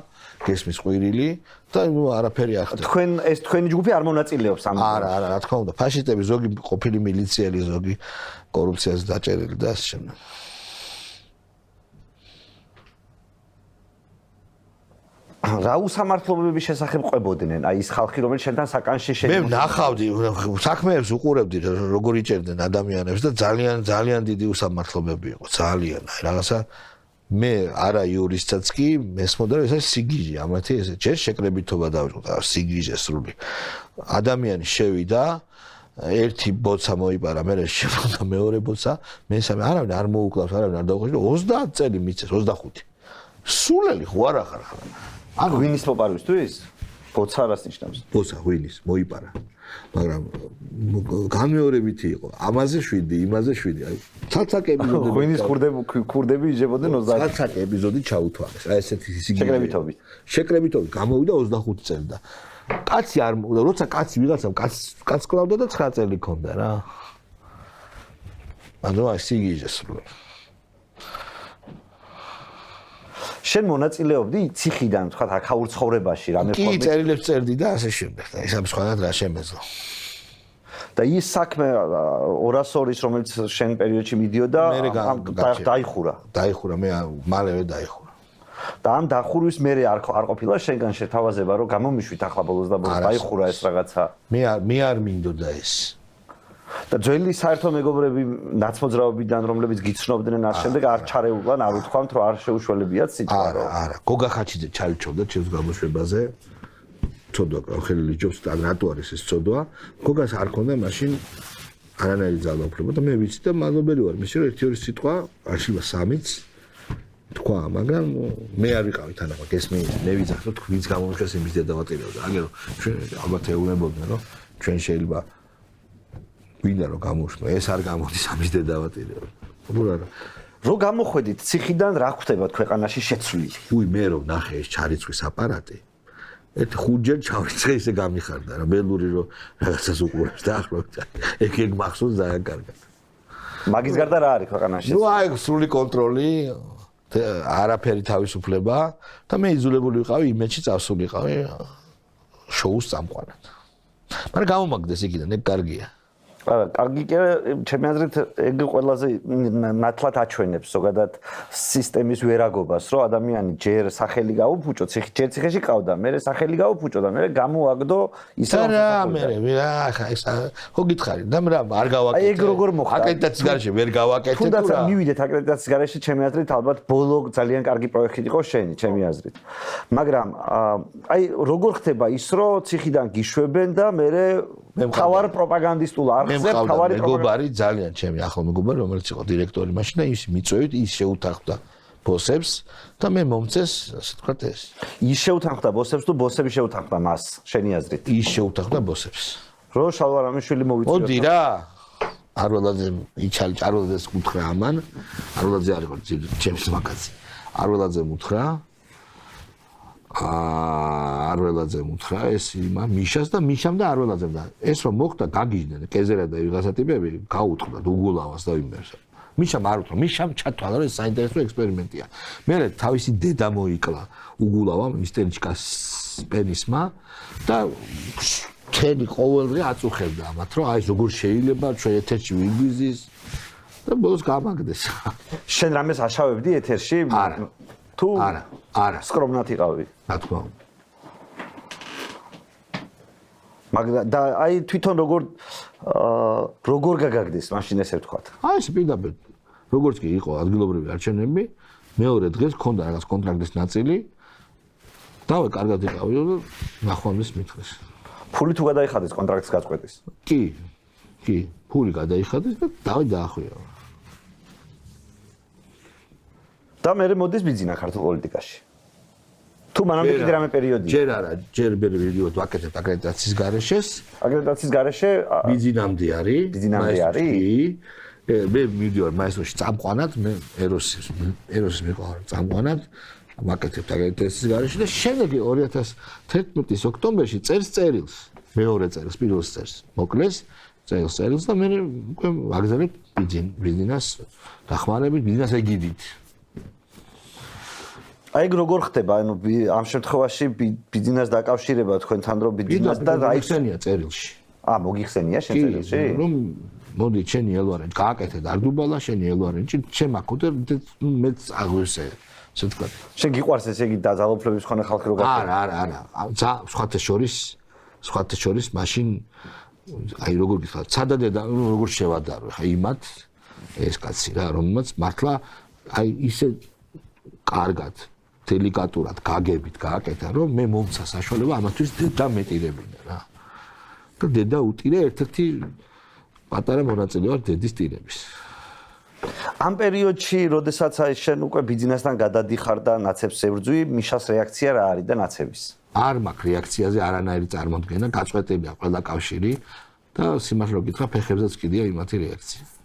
გესმის ყვირილი და ნუ არაფერი არ ხდება. თქვენი ჯგუფი არ მონაწილეობს ამ არა, რა თქმა უნდა, ფაშისტები ზოგი ყოფილი მილიციელი, ზოგი კორუფციაზე დაჭერილი და ასე შემდეგ. რა უსამართლობების შესახებ ყვებოდნენ? აი ის ხალხი რომელიც შენთან საკანში მე ნახავდი საქმეებს უყურებდი როგორ იჭერდნენ ადამიანებს და ძალიან დიდი უსამართლობები იყო ძალიან აი რაღაცა მე არა იურისტად კი მესმოდა რომ ეს სიგიჟე ამათი ესე ჯერ შეკრებითობა დავიწყდა სიგიჟე სრული ადამიანი შევიდა ერთი ბოცა მოიპარა მე შემოდა მეორე ბოცა მესამე არავინ არ მოუკლავს არავინ არ დაუხეშო 30 წელი მიწეს 25 სულელი ხო არა ხარ ან ღვინის მოპარვისთვის? ბოცა რას ნიშნავს? ბოცა ღვინის მოიპარა. მაგრამ განმეორებითი იყო. ამაზე 7, იმაზე 7. აი, ცალ-ცალ ეპიზოდები. ღვინის ქურდები იჯებოდნენ 30. ცალ-ცალ ეპიზოდი ჩაუთვალეს. აი ესეთი სიგიჟე. შეკრებითობით. შეკრებითობით გამოვიდა 25 წელი და კაცი არ როცა კაცი ვიღაცამ კაც კლავდა და 9 წელი ქონდა რა. ანუ აი სიგიჟე სრული. შენ მონაწილეობდი ციხიდან, თქვა აქაურ ცხოვრებაში, რამე ფორმით? კი, წერილებს წერდი და ასე შემდეგ. და ეს ამ სხვანაირად რა შემეძლო. და ის საქმე 202-ის, რომელიც შენ პერიოდში მიდიოდა, დაიხურა. დაიხურა, მე მალევე დაიხურა. და ამ დახურვის მერე არ ყოფილა შენგან შეთავაზება, რომ გამომიშვით ახლა ბოლოს და ბოლოს დაიხურა ეს რაღაცა. მე არ მინდოდა ეს. და ძველი საერთო მეგობრები ნაცმოძრაობიდან რომლებიც გიცნობდნენ ამ შემდეგ არ ჩარეულან არ უთქვამთ რომ არ შეუშველებიათ სიტყვა არა გოგა ხაჩიძე ჩაირჩობდა ჩემს გამოშვებაზე ცოდვა ხელილი ჯობს და რატო არის ეს ცოდვა გოგას არ ქონდა მაშინ არანაირი ძალაუფლება და მე ვიცი და მადლობელი ვარ მის რომ ერთი-ორი სიტყვა არშილა სამიც თქვა მაგრამ მე არ ვიყავი თანახმად გესმის მე ვიძახო თქვენს გამომხეს იმის დედავატირებდა აგერო ჩვენ ალბათ ეუბნებოდნენ რომ ჩვენ შეიძლება ვინდა რომ გამოუშვა ეს არ გამოდის ამის დედავატირება უბრალოდ არა რო გამოხვედით ციხიდან რა ხვდებათ ქვეყანაში შეცვლილი უი მე რომ ნახე ეს ჩარიცხვის აპარატი ერთ ხუთჯერ ჩავიწყე ისე გამიხარდა რა ბელური რომ რაღაცას უყურებს და ახლა ეგ მახსოვს ძალიან კარგად მაგის გარდა რა არის ქვეყანაში ნუ აი სრული კონტროლი არაფერი თავისუფლება და მე იზოლებული ვიყავი იმედში წავსულიყავი შოუს წამყვანად მაგრამ გამომაგდეს იქიდან ეგ კარგია კარგი კი ჩემი აზრით ეგ ყველაზე ნათლად აჩვენებს ზოგადად სისტემის ვერაგობას რომ ადამიანი ჯერ სახელი გაუფუჭო ჯერ ციხეში ყავდა მერე სახელი გაუფუჭო და მერე გამოაგდო ისე რა მერე ახლა ეს ხო გითხარი და რა არ გავაკეთე აი ეგ როგორ მოხდა აკრედიტაციის გარეშე ვერ გავაკეთე თუნდაც მივიდეთ აკრედიტაციის გარეშე ჩემი აზრით ალბათ ბოლო ძალიან კარგი პროექტი იყო შენი ჩემი აზრით მაგრამ აი როგორ ხდება ის რომ ციხიდან გიშვებენ და მერე თავარ პროპაგანდისტულ არხზე თავარი მეგობარი ძალიან ჩემი ახლო მეგობარი რომელიც იყო დირექტორი მაშინ და ის მიწვევით ის შეუთანხმდა ბოსებს და მე მომწეს ასე ვთქვათ ეს ის შეუთანხმდა ბოსებს თუ ბოსები შეუთანხმდა მას შენი აზრით ის შეუთანხმდა ბოსებს რო შალვარამიშვილი მოვიწვიო მოდი რა არველაძე იჩალი არველაძეს უთხრა ამან არველაძე არ იყო ჩემს მაგაზი არველაძე უთხრა არველაძე უთხრა ეს იმა მიშას და მიშამ და არველაძემ და ეს რომ მოხდა გაგიჟდნენ კეზერა და ვიღაცა ტიპები გაუთხრა უგულავას და იმერს მიშამ არ უთხრა მიშამ ჩათვალა რომ ეს საინტერესო ექსპერიმენტია მე თავისი დედა მოიკლა უგულავა მისტერიჩკას პენისმა და თელი ყოველდღე აწუხებდა ამათ რომ აი როგორ შეიძლება ჩვენ ეთერში ვიგვიზის და ბოლოს გამაგდეს შენ რამეს აშავებდი ეთერში არა თუ არა სკრომნად იყავი რა თქმა უნდა მაგრამ და აი თვითონ როგორ გაგაგდეს მაშინ ესე ვთქვათ აი ეს პირდაპირ როგორც კი იყო ადგილობრივი არჩევნები მეორე დღეს ქონდა რაღაც კონტრაქტის ნაწილი დავე კარგად იყავი და ნახვამდის მითხრეს ფული თუ გადაიხადეს კონტრაქტის გაწყვეტის კი ფული გადაიხადეს და დავე დაახვია და მე მოდის ბიზნესა ქართულ პოლიტიკაში თუ მანამდე კიდე რამე პერიოდი ჯერ არა ჯერ ვიდეო ვაკეთებ აკრედიტაციის გარეშეს აკრედიტაციის გარეშე ბიზნესამდე არის მე ვიდეო მაესტროში წამყვანად მე ეროსის მეყავარ წამყვანად ვაკეთებ აკრედიტაციის გარეშე და შემდეგ 2011 ოქტომბერში წერს წერილს მეორე წერილს პირველ წერს მოკლეს წერილს და მე უკვე ვაგზავნებ ბიზნესს დახმარებით ბიზნეს ეგიდით აი როგორ ხდება ანუ ამ შემთხვევაში ბიზნეს დაკავშირება თქვენთან რომ ბიზნეს და აი ხსენია წერილში მოგიხსენია შენ წერილში რომ მოდი ჩენი ელვარენ გააკეთე დარდუბალა შენი ელვარენ ჩემ აკუთერ მეც აღვისე ასე ვთქვათ შენ გიყვარს ესე იგი დაძალოფლების ხონა ხალხი რო გახდა არა სხვათა შორის მაშინ აი როგორ გიხარ ცადადე და როგორ შევადარო ხა იმათ ეს კაცი რა რომელმაც მართლა აი ისე კარგად დელიკატურად გაგებით გააკეთა რომ მე მომცა საშუალება ამათვის დედა მეტირებინა რა და დედა უტირე ერთ-ერთი პატარა მონაწილე ვარ დედის ტირების ამ პერიოდში როდესაც აი შენ უკვე ბიზნესთან გადადიხარ და ნაცებს ებრძვი მიშას რეაქცია რა არის და ნაცების არ მაქვს რეაქციაზე არანაირი წარმოდგენა გაწყვეტილია ყველა კავშირი და სიმართლე რომ გითხრა ფეხებზეც კიდია იმათი რეაქცია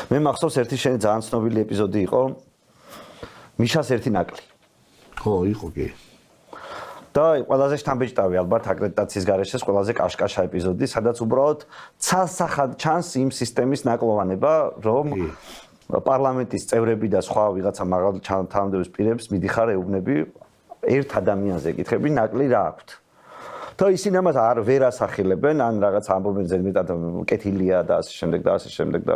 მე მახსოვს ერთი შენი ძალიან ცნობილი ეპიზოდი იყო მიშას ერთი ნაკლი ხო იყო კი და ყველაზე შთამბეჭდავი ალბათ აკრედიტაციის გარეშეს ყველაზე კაშკაშა ეპიზოდი სადაც უბრალოდ ცალსახად ჩანს იმ სისტემის ნაკლოვანება რომ პარლამენტის წევრები და სხვა ვიღაცა მაღალ თანამდებობის პირებს მიდიხარ ეუბნები ერთ ადამიანზე ეკითხები ნაკლი რა აქვთ და ისინი ამას ვერ ასახელებენ ან რაღაც ამბობენ ზედმეტად კეთილია და ასე შემდეგ და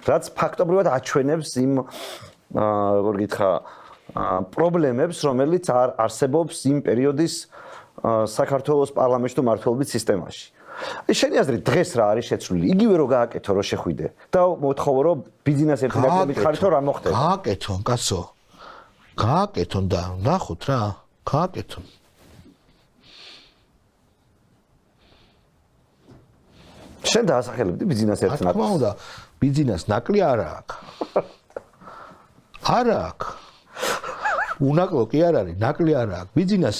რაც ფაქტობრივად აჩვენებს იმ როგორ გითხრა პრობლემებს რომელიც არსებობს იმ პერიოდის საქართველოს პარლამენტში თუ მმართველობის სისტემაში შენი აზრით დღეს რა არის შეცვლილი იგივე რო გააკეთო რო შეხვიდე და მოთხოვო რომ ბიზნეს ერთ ნაკლებით ხარითო რა მოხდება გააკეთო კაცო გააკეთონ და ნახოთ რა, გააკეთონ. შენ დაასახელებდი ბიზნეს ერთ რა თქმა უნდა, ბიზნეს ნაკლი არა აქვს. არა აქვს. უნაკლო კი არ არის, ნაკლი არა აქვს. ბიზნეს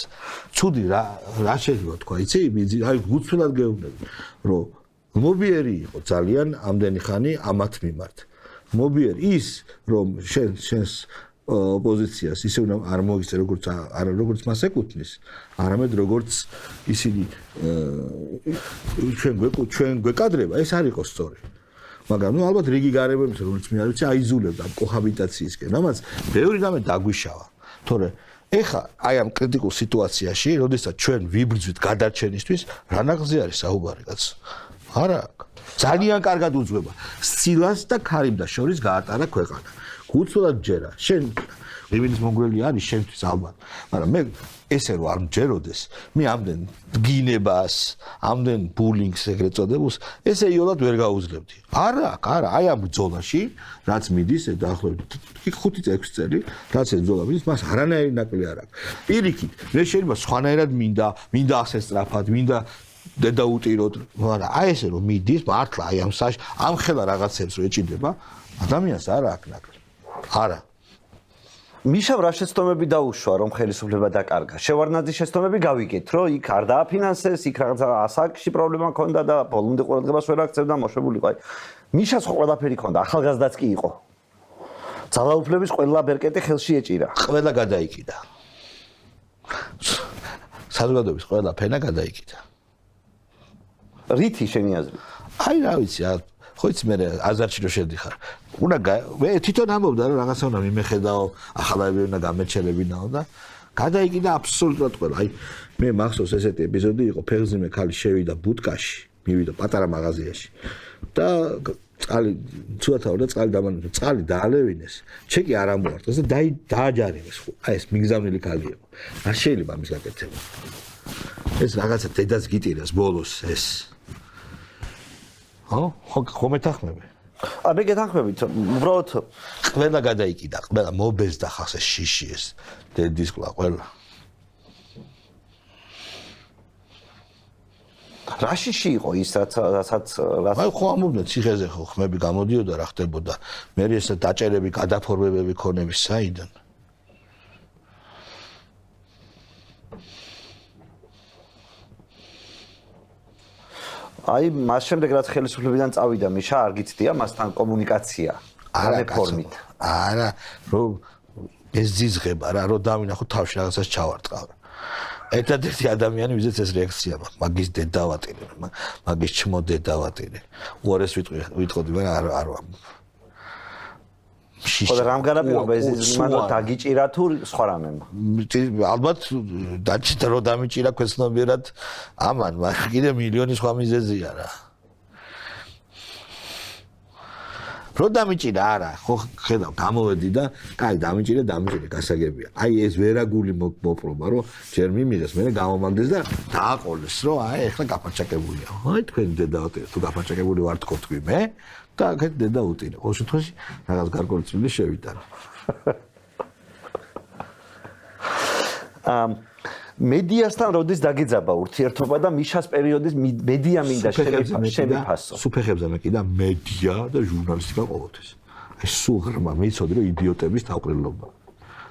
ცუდი რა შეიძლება თქვა, იცი? აი გუცვლად გეუბნები, რომ მობიერი იყო ძალიან ამდენი ხანი ამათ მიმართ. მობიერი ის, რომ შენს ოპოზიციას ისე უნდა არ მოიქცე როგორც მას ეკუთვნის, არამედ როგორც ისინი ჩვენ გვეკადრება, ეს არ იყო სწორი. მაგრამ ნუ ალბათ რიგი გარემოებისა, რომელიც მე არ ვიცი, აიზულებდა კოჰაბიტაციისკენ, რამაც ბევრი რამე დაგვიშავა. თორე ეხა აი ამ კრიტიკულ სიტუაციაში, როდესაც ჩვენ ვიბრძვით გადარჩენისთვის, რა ნაღზე არის საუბარი კაცო? არა აქვს. ძალიან კარგად უძღვება. სცილას და ქარიმდა შორის გაატარა ქვეყანა. გუცვლად ჯერა. შენ რევინის მონგრელი არის შენთვის ალბათ. მაგრამ მე ესე რომ არ მჯეროდეს, მე ამდენ დგინებას, ამდენ ბულინგს ეგრეთ წოდებულს, ესე იოლად ვერ გაუძლებდი. არა, აი ამ ბრძოლაში, რაც მიდის დაახლოებით 5-6 წელი, რაც ეს ბრძოლა მიდის, მას არანაირი ნაკლი არ აქვს. პირიქით, მე შეიძლება სხვანაირად მინდა ასე სწრაფად, მინდა დედა უტიროთ, მაგრამ აი ესე რომ მიდის, მართლა აი ამ ხელა რაღაცებს რო ეჭიდება, ადამიანს არა აქვს ნაკლი. არა. მიშამ რა შეცდომები დაუშვა რომ ხელისუფლება დაკარგა. შევარდნაძის შეცდომები გავიგეთ, რომ იქ არ დააფინანსეს, იქ რაღაცა ასაკში პრობლემა ჰქონდა და ბოლომდე ყურადღებას ვერ აქცევდა, მოშებულიყო. აი მიშას ყველაფერი ჰქონდა, ახალგაზრდაც კი იყო. ძალაუფლების ყველა ბერკეტი ხელში ეჭირა. ყველა გადაიკიდა. საზოგადოების ყველა ფენა გადაიკიდა. რითი შენი აზრით? აი რა ვიცი, ხო იცი მე აზარში რო შედიხარ. მე თვითონ ამბობდა რომ რაღაცა უნდა მიმეხედაო, ახალები უნდა გამეჩერებინაო და გადაიკიდა აბსოლუტურად ყველა. აი მე მახსოვს ესეთი ეპიზოდი იყო, ფეხზიმე ქალი შევიდა ბუტკაში, მივიდა პატარა მაღაზიაში და წყალი ცუდათავ და წყალი დამანებდა, წყალი დაალევინეს, ჩეკი არ ამოარტყეს და დააჯარიმეს. აი ეს მიგზავნილი ქალი იყო. არ შეიძლება ამის გაკეთება. ეს რაღაცა დედას გიტირას ბოლოს ეს. ხო მეთანხმები. მე გეთანხმებით, უბრალოდ ყველა გადაიკიდა, ყველა მობეზდა ხახს ეს შიში ეს დედის ყლა ყველა. რა შიში იყო ის რასაც აი ხო ამობდნენ ციხეზე ხო ხმები გამოდიოდა რა ხდებოდა. მე ეს დაჭერები, გადაფორმებები ქონები საიდან? აი მას შემდეგ რაც ხელისუფლებიდან წავიდა მიშა არ გიცდია მასთან კომუნიკაცია არა ფორმით. არა, რომ ეს ძიძღება რა, რომ დავინახო თავში რაღაცას ჩავარტყავ. ერთადერთი ადამიანი ვიზეც ეს რეაქცია მაქვს, მაგის დედავატირე, მაგის ჩმო დედავატირე. უარეს ვიტყოდი, მაგრამ არ ხო რამ განაპირობა ეს იმანო დაგიჭირა თუ სხვა რამე? ალბათ დაჭირა რომ დამიჭირა ქვეცნობიერად ამან, მაგრამ კიდე მილიონი სხვა მიზეზია რა. რო დამიჭირა არა, ხო ხედავ გამოვედი და კაი დამიჭირა, გასაგებია. აი ეს ვერაგული მოპრობა, რომ ჯერ მიმიღეს, მე გამომაგდეს და დააყოლეს, რომ აი ეხლა გაფანჩაკებულია. აი თქვენ დედავატირე, თუ გაფანჩაკებული ვარ თქო თქვი მე და აქეთ დედა უტირე. ყოველ შემთხვევაში რაღაც გარკვეული წვლილი შევიტანა. მედიასთან როდის დაგიძაბა ურთიერთობა და მიშას პერიოდის მედია მინდა შემიფასო. სუფეხებზე მე კიდე მედია და ჟურნალისტიკა ყოველთვის. ეს სულ ღრმა მიცოდი რომ იდიოტების თავყრილობა.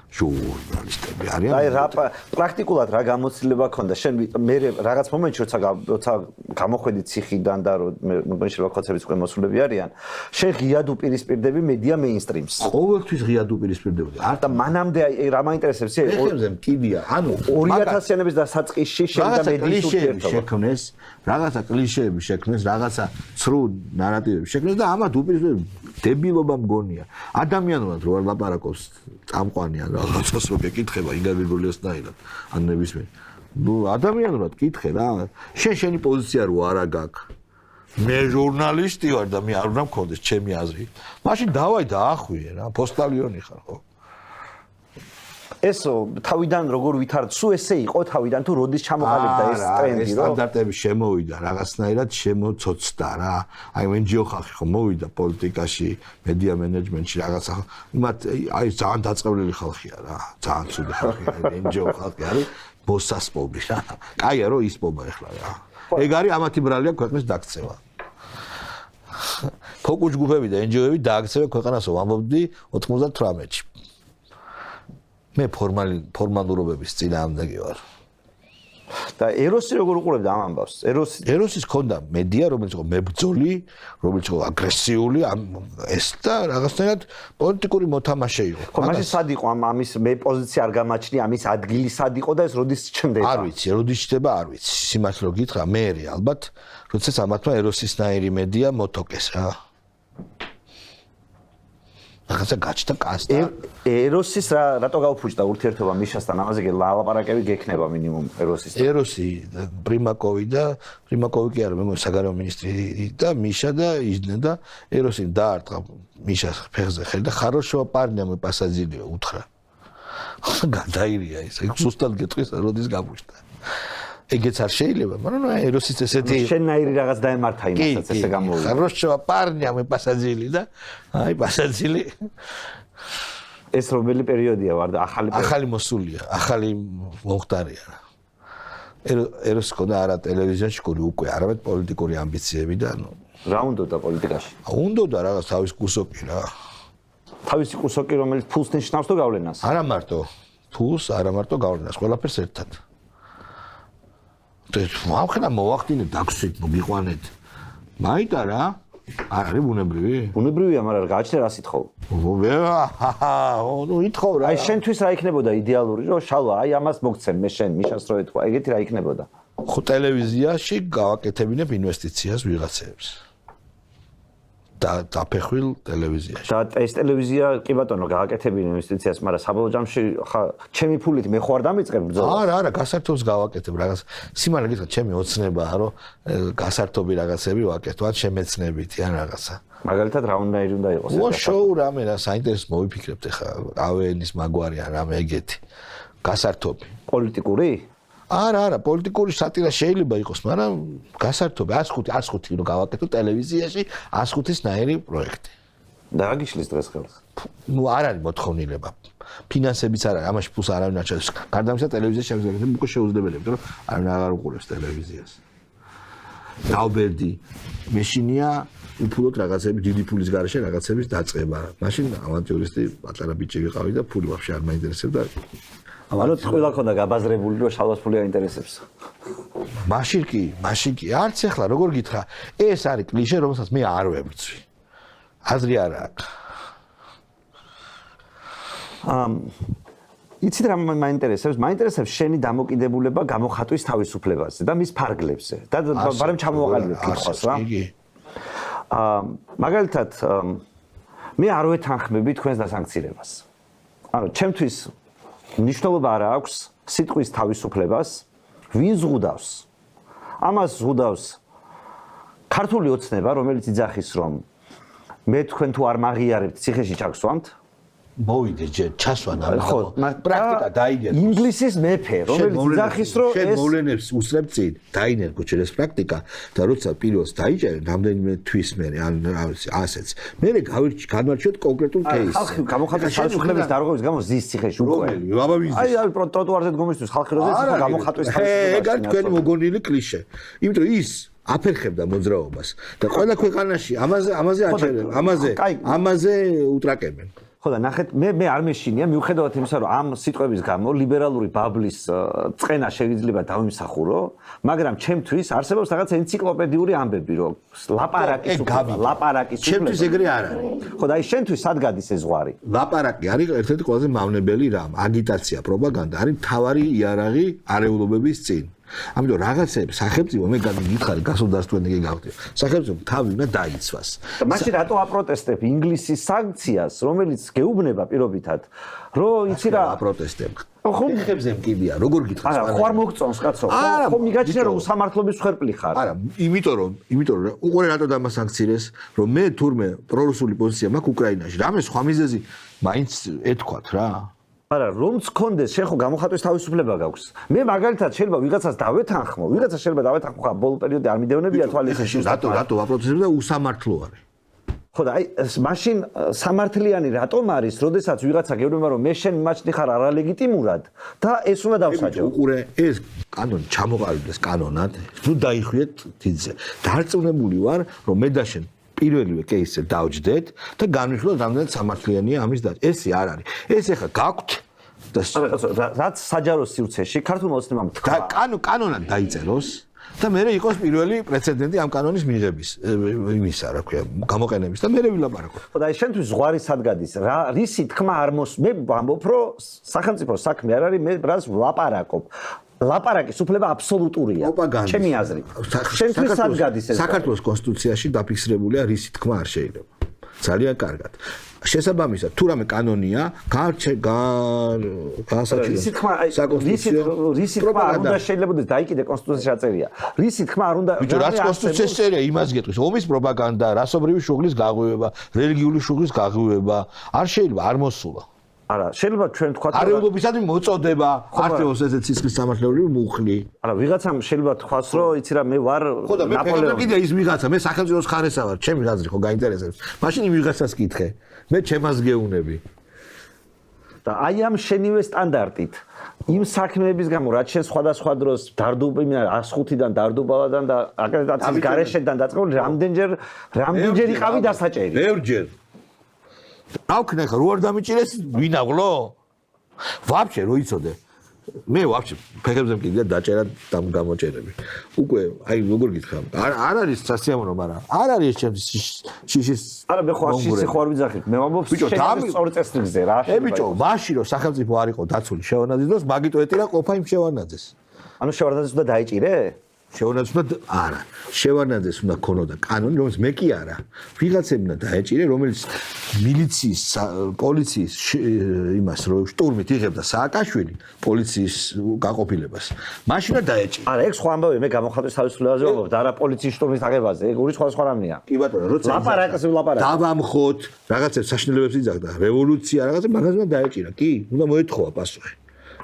ჟურნალისტები არიან. აი რა პრაქტიკულად რა გამოცდილება ქონდა? შენ მე რაღაც მომენტში როცა გამოხვედი ციხიდან და მე შეიძლება ხოცების უკვე მოსულები არიან, შენ ღიად უპირისპირდები მედია მეინსტრიმს. ყოველთვის ღიად უპირისპირდებოდი. და მანამდე აი რა მაინტერესებს ე ეხებზე მკიდია. ანუ 2000-იანების დასაწყისში შენ და მედიის ურთიერთობა შექმნეს, რაღაცა კლიშეები შექმნეს, რაღაცა ცრუ ნარატივები შექმნეს და ამათ უპირისპირდება დებილობა მგონია. ადამიანურად რო არ ლაპარაკობს წამყვანიან რაღაცას რო გეკითხება ინგარგულიოსნაირად ან ნებისმიერ. ნუ ადამიანურად კითხე რა. შენი პოზიცია რო არა გაქვს. მე ჟურნალისტი ვარ და მე არ უნდა მქონდეს ჩემი აზრი. მაშინ დავაი და ახვიე რა, პოსტალიონი ხარ ხო? ეს თავიდან როგორ ვითარდა, სულ ესე იყო თავიდან თუ როდის ჩამოყალიბდა ეს ტრენდი, ეს სტანდარტები შემოვიდა, რაღაცნაირად შემოცოცდა რა. აი NGO ხალხი ხო მოვიდა პოლიტიკაში, მედია მენეჯმენტში რაღაცა. იმათ აი ძალიან დაწყევლილი ხალხია რა. ძალიან ცუდი ხალხია, NGO ხალხი არის მოსასპობი რა. კაია რომ ისპობა ეხლა რა. ეგ არის ამათი ბრალია ქვეყნის დაქცევა. ფოკუს ჯგუფები და NGO-ები დააქცევენ ქვეყანას ვამბობდი 98-ში. მე ფორმალურობების წინააღმდეგი ვარ. და ეროსი როგორ უყურებდა ამ ამბავს? ეროსის ჰქონდა მედია, რომელიც იყო მებრძოლი, რომელიც იყო აგრესიული, ეს და რაღაცნაირად პოლიტიკური მოთამაშე იყო. ხო, მაშინ სად იყო ამის მე პოზიცია არ გამაჩნია, ამის ადგილი სად იყო და ეს როდის ჩნდება? არ ვიცი, როდის ჩნდება, არ ვიცი. სიმართლე რომ გითხრა, მე ალბათ, როდესაც ამათმა ეროსისნაირი მედია მოთოკეს რა. რაღაცა გაჩნდა კასტა. ეროსის რატო გაუფუჭდა ურთიერთობა მიშასთან? ამაზე ლაპარაკები გექნება მინიმუმ ეროსისთან. ეროსი პრიმაკოვი და პრიმაკოვი კი არა, მე საგარეო მინისტრი და მიშა და იჯნე და ეროსი დაარტყა მიშას ფეხზე ხელი და ხაროშოა პარნია მე პასაძილიო უთხრა. გადაირია ის, ზუსტად გეტყვის როდის გაბუშტა. ეგეც არ შეიძლება, მაგრამ ეროსის ესეთი შენნაირი რაღაც დაემართა იმასაც ესე გამოვიდა. ხაროშოა პარნია მე პასაძილი და აი პასაძილი ეს რომელი პერიოდია ვარ და ახალი მოსულია, ახალი მომხდარია რა. ეროს ხოდა არა ტელევიზიაში ყური უკვე არამედ პოლიტიკური ამბიციები და ანუ რა უნდოდა პოლიტიკაში? უნდოდა რაღაც თავის კუსოკი რა. თავისი კუსოკი რომელიც ფულს ნიშნავს თუ გავლენას? არა მარტო ფულს, არა მარტო გავლენას, ყველაფერს ერთად. ვამხელა მოვახდინეთ დაგვსვით მოგიყვანეთ. მაიტა რა? არ არის ბუნებრივი? ბუნებრივია, მაგრამ გააჩნია რა სიტყვა. ნუ ითხოვ რა. აი შენთვის რა იქნებოდა იდეალური, რომ შალვა, აი ამას მოგცემ მე შენ მიშას რო ეთქვა, ეგეთი რა იქნებოდა? ხო ტელევიზიაში გავაკეთებინებ ინვესტიციას ვიღაცებს. და დაფეხვილ ტელევიზიაში. და ეს ტელევიზია კი ბატონო გააკეთებინა ინვესტიციას, მაგრამ საბოლოო ჯამში ხა ჩემი ფულით მე ხო არ დამიწყებ ბრძოლას? არა, გასართობს გავაკეთებ რაღაც. სიმართლე გითხრა, ჩემი ოცნებაა, რომ გასართობი რაღაცები ვაკეთოთ შემეცნებითი ან რაღაცა. მაგალითად რა უნდა იყოს? შოუ რამე რა საინტერესო მოვიფიქრებთ ახლა ავენის მაგვარი ან რამე ეგეთი. გასართობი. პოლიტიკური? არა, პოლიტიკური სატირა შეიძლება იყოს, მაგრამ გასართობი 105 რომ გავაკეთო ტელევიზიაში 105-ისნაირი პროექტი. და რა გიშლის დღეს ხელს? ნუ არ არის მოთხოვნილება. ფინანსებიც არ არის, ამაში ფულს არავინ არ ჩადის. გარდა ამისა ტელევიზიაში შევიზარდებ უკვე შეუძლებელია, რომ არავინ აღარ უყურებს ტელევიზიას. დავბერდი მეშინია უფულოდ რაღაცები დიდი ფულის გარეშე რაღაცების დაწყება. მაშინ ავანტიურისტი პატარა ბიჭი ვიყავი და ფული ვაფშე არ მაინტერესებდა. ანუ ყველა ქონდა გაბაზრებული რომ შალვას ფული აინტერესებს. მაშინ კი, არც ახლა როგორ გითხრა, ეს არის კლიშე, რომელსაც მე არ ვებრძვი. აზრი არ აქვს. იცით რა მაინტერესებს? მაინტერესებს შენი დამოკიდებულება გამოხატვის თავისუფლებაზე და მის ფარგლებზე. და ბარემ ჩამოვაყალიბებ კითხვას რა. მაგალითად მე არ ვეთანხმები თქვენს დასანქცირებას. ანუ ჩემთვის ნიშნულობა არ აქვს სიტყვის თავისუფლებას, ვინ ზღუდავს? ამას ზღუდავს ქართული ოცნება, რომელიც იძახის, რომ მე თქვენ თუ არ მაღიარებთ, ციხეში ჩაგსვამთ. მოვიდე ჯერ ჩასვან ხო პრაქტიკა დაიგეთ ინგლისის მეფე რომელიც იძახის რომ ეს მოვლენებს უსწრებ წინ დაინერგო ჯერ ეს პრაქტიკა და როცა პირველს დაიჭერენ რამდენიმე თვის მერე ან რა ვიცი ასეც მე განვარჩიოთ კონკრეტულ კეისს ხალხი გამოხატვის თავისუფლების დარღვევის გამო ზის ციხეში უკვე აი ტროტუარზე დგომისთვის ხალხი როდეს გამოხატვის თავისუფლებას ეგ არის თქვენი მოგონილი კლიშე იმიტომ ის აფერხებდა მოძრაობას და ყველა ქვეყანაში ამაზე აჩერებენ ამაზე უტრაკებენ ხო და ნახეთ მე არ მეშინია მიუხედავად იმისა რომ ამ სიტყვების გამო ლიბერალური ბაბლის წენა შეიძლება დავიმსახურო მაგრამ ჩემთვის არსებობს რაღაც ენციკლოპედიური ამბები რომ ლაპარაკის ჩემთვის ეგრე არ არის ხო და აი შენთვის სად გადის ეს ზღვარი ლაპარაკი არის ერთ-ერთი ყველაზე მავნებელი რამ აგიტაცია პროპაგანდა არის მთავარი იარაღი არეულობების წინ ამიტომ რაღაცები სახელმწიფო მე გითხარი გასულდასტვენი გიგავდი სახელმწიფო თავი უნდა დაიცვას და მაშინ რატო აპროტესტებ ინგლისის სანქციას რომელიც გეუბნება პირობითად რომ იცი რა აპროტესტებ ხო ხებზე მკიდია როგორ გითხარ არა ხო არ მოგწონს კაცო ხო მიგაჩნია რომ უსამართლობის ხერპლი ხარ არა იმიტომ რომ უყურე რატო დამასანქცირეს რომ მე თურმე პრორუსული პოზიცია მაქვს უკრაინაში რამე სხვა მიზეზი მაინც ეთქვათ რა არა, რომც კონდეს, შენ ხო გამოხატვის თავისუფლება გაქვს. მე მაგალითად შეიძლება ვიღაცას დავეთანხმო, ვიღაცას შეიძლება დავეთანხმო, ხა ბოლო პერიოდი არ მიდევნებია თვალისაჩინო. რატო აპროცესებს და უსამართლო არის. ხო და აი მაშინ სამართლიანი რატომ არის, როდესაც ვიღაცა გეუბნება რომ მე შენ მაჩნი ხარ არალეგიტიმურად და ეს უნდა დავსაჯო. უყურე ეს კანონი ჩამოყალიბდეს კანონად, ნუ დაიხვიეთ თითზე. დარწმუნებული ვარ, რომ მე და შენ პირველივე кейსზე დავჯდეთ და განვიხილოთ რამდენად სამართლიანია ამის და ეს არ არის. ეს ეხა გაქვთ და რაც საჯარო სივრცეში ქართულმა ოცნებამ თქვა კანონად დაიწეროს და მე იყოს პირველი პრეცედენტი ამ კანონის მიღების იმისა, რა ქვია, გამოყენების და მე ვილაპარაკო. ხო და აი შენთვის ზღვარი სად გადის? რისი თქმა არ მე ვამბობ, რომ სახელმწიფო საქმე არ არის, მე რას ვლაპარაკობ. ლაპარაკის უფლება აბსოლუტურია. ჩემი აზრით. შენთვის სად გადის ეს? საქართველოს კონსტიტუციაში დაფიქსირებულია რისი თქმა არ შეიძლება. ძალიან კარგად. შესაბამისად, თუ რამე კანონია, რისი თქმა არ უნდა შეიძლებაოდეს დაიკიდე კონსტიტუციაში აწერია. რისი თქმა არ უნდა ბიჭო, რაც კონსტიტუციაში წერია, იმას გეტყვის. ომის პროპაგანდა, რასობრივი შუღლის გაღვივება, რელიგიური შუღლის გაღვივება, არ შეიძლება არ მოსულა. არა, შეიძლება ჩვენ თქვა რომ არეულობისადმი მოწოდება, არტეოს ესეც სისხლის სამართლეობრივი მუხლი. არა, ვიღაცამ შეიძლება თქვას, რომ იცი რა, მე ვარ ნაპოლეონი. კიდე ის ვიღაცა, მე სახელმწიფოს ხარესა ვარ, ჩემი აზრი ხო გაინტერესებს. მაშინ იმ ვიღაცას კითხე. მე ჩემას გეუნები. და აი ამ შენივე სტანდარტით იმ საქმეების გამო რაც შენ სხვადასხვა დროს დარდუბინა 105-დან დარდუბალადან და აკრედიტაციის გარეშედან დაწყებული რამდენჯერ იყავი დასაჭერი. ბევრჯერ. რა ვქნა ხა რო არ დამიჭირეს ვინ აღლო? ვაფშე რო იცოდე. მე ვაფშე ფეხებზე მკიდია დაჭერა და გამოჭერები. უკვე აი როგორ გითხრა? არ არის სასიამოვნო, მაგრამ არ არის ჩემს შიშის. არა მე ხო შიში ხო არ ვიძახით. მე ვამბობ შენ სწორ წესრიგზე რა. ბიჭო, მაშინ რომ სახელმწიფო არ იყო დაცული შევანაძის დროს, მაგიტო ეტირა ყოფა იმ შევანაძეს. ანუ შევანაძეს უნდა დაიჭირე? შევანაძეს უნდა არა. შევანაძეს უნდა ქონოდა კანონი, რომელიც მე კი არა. ვიღაცებმა უნდა დაეჭირე, რომელიც მილიციის, პოლიციის იმას რო შტურმით იღებდა სააკაშვილი პოლიციის გაყოფილებას. მაშინ უნდა დაეჭირე. არა, ეგ სხვა ამბავია, მე გამოხატვის თავისუფლებაზე ვამბობ და არა პოლიციის შტურმის აღებაზე. ეგ ორი სხვა რამეა. კი ბატონო, როცა ლაპარაკს ვლაპარაკ. დავამხოთ, რაღაცებს საშინელებებს იძახდა, რევოლუცია, რაღაცა მაგას უნდა დაეჭირა. კი, უნდა მოეთხოვა პასუხი.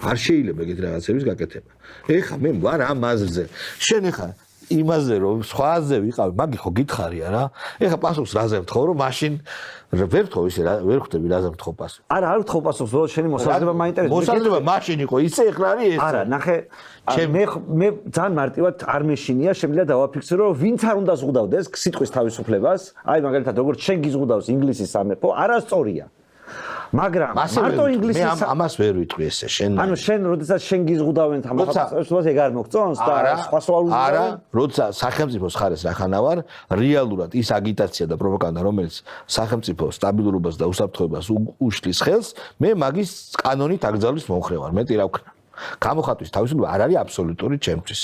არ შეიძლება ეგეთ რაღაცების გაკეთება. ეხა მე ვარ ამ აზრზე. შენ ეხა იმაზე რომ სხვაზე ვიყავი, მაგი ხო გითხარია რა. ეხა პასუხს რაზე ვთხოვ, რომ მაშინ ვერ ვთხოვ ისე რა, ვერ ხვდები რაზე ვთხოვ პასუხს. არა, არ ვთხოვ პასუხს, რომ შენი მოსაზრება მაინტერესებს. მოსაზრება მაშინ იყო, ისე ეხლა არის ეს. არა, ნახე, მე ძალიან მარტივად არ მეშინია, შემიძლია დავაფიქსირო, რომ ვინც არ უნდა ზღუდავდეს სიტყვის თავისუფლებას, აი მაგალითად როგორც შენ გიზღუდავს ინგლისის სამეფო, არასწორია. მაგრამ მარტო ინგლისის ამას ვერ ვიტყვი ესე შენ. ანუ შენ როდესაც შენ გიზღუდავენ თამაშს ეგ არ მოგწონს და სხვა სვაულს არა, როცა სახელმწიფოს ხარეს რახანა ვარ, რეალურად ის აგიტაცია და პროპაგანდა, რომელიც სახელმწიფო სტაბილურობას და უსაფრთხოებას უშლის ხელს, მე მაგის კანონით აკრძალვის მომხრე ვარ. მეტი რა ვქნა. გამოხატვის თავისუფლება არ არის აბსოლუტური ჩემთვის.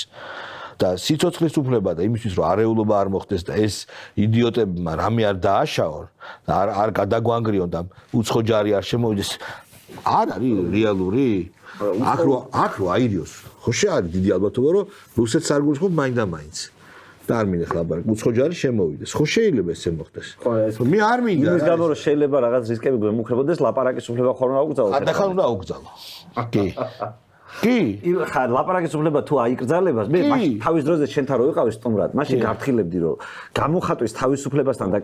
და სიცოცხლის უფლება და იმისთვის რომ არეულობა არ მოხდეს და ეს იდიოტებმა რამე არ დააშაონ და არ გადაგვანგრიონ და უცხო ჯარი არ შემოვიდეს არ არის რეალური აქ რო აირიოს ხო შეარი დიდი ალბათობა რომ რუსეთს არ გულისხმობ მაინდა-მაინც და არ მინახ ლაპარაკი უცხო ჯარი შემოვიდეს ხო შეიძლება ესე მოხდეს მე არ მინდა იმის გამო რომ შეიძლება რაღაც რისკები გვემუქრებოდეს ლაპარაკის უფლება ხომ უნდა აუგზავნოს ადახან უნდა აუგზავნო კი კი ხა ლაპარაკის უფლება თუ აიკრძალებას მე მაშინ თავის დროზე შენთან რო ვიყავი სტუმრად მაშინ გავთხილებდი რომ გამოხატვის თავისუფლებასთან და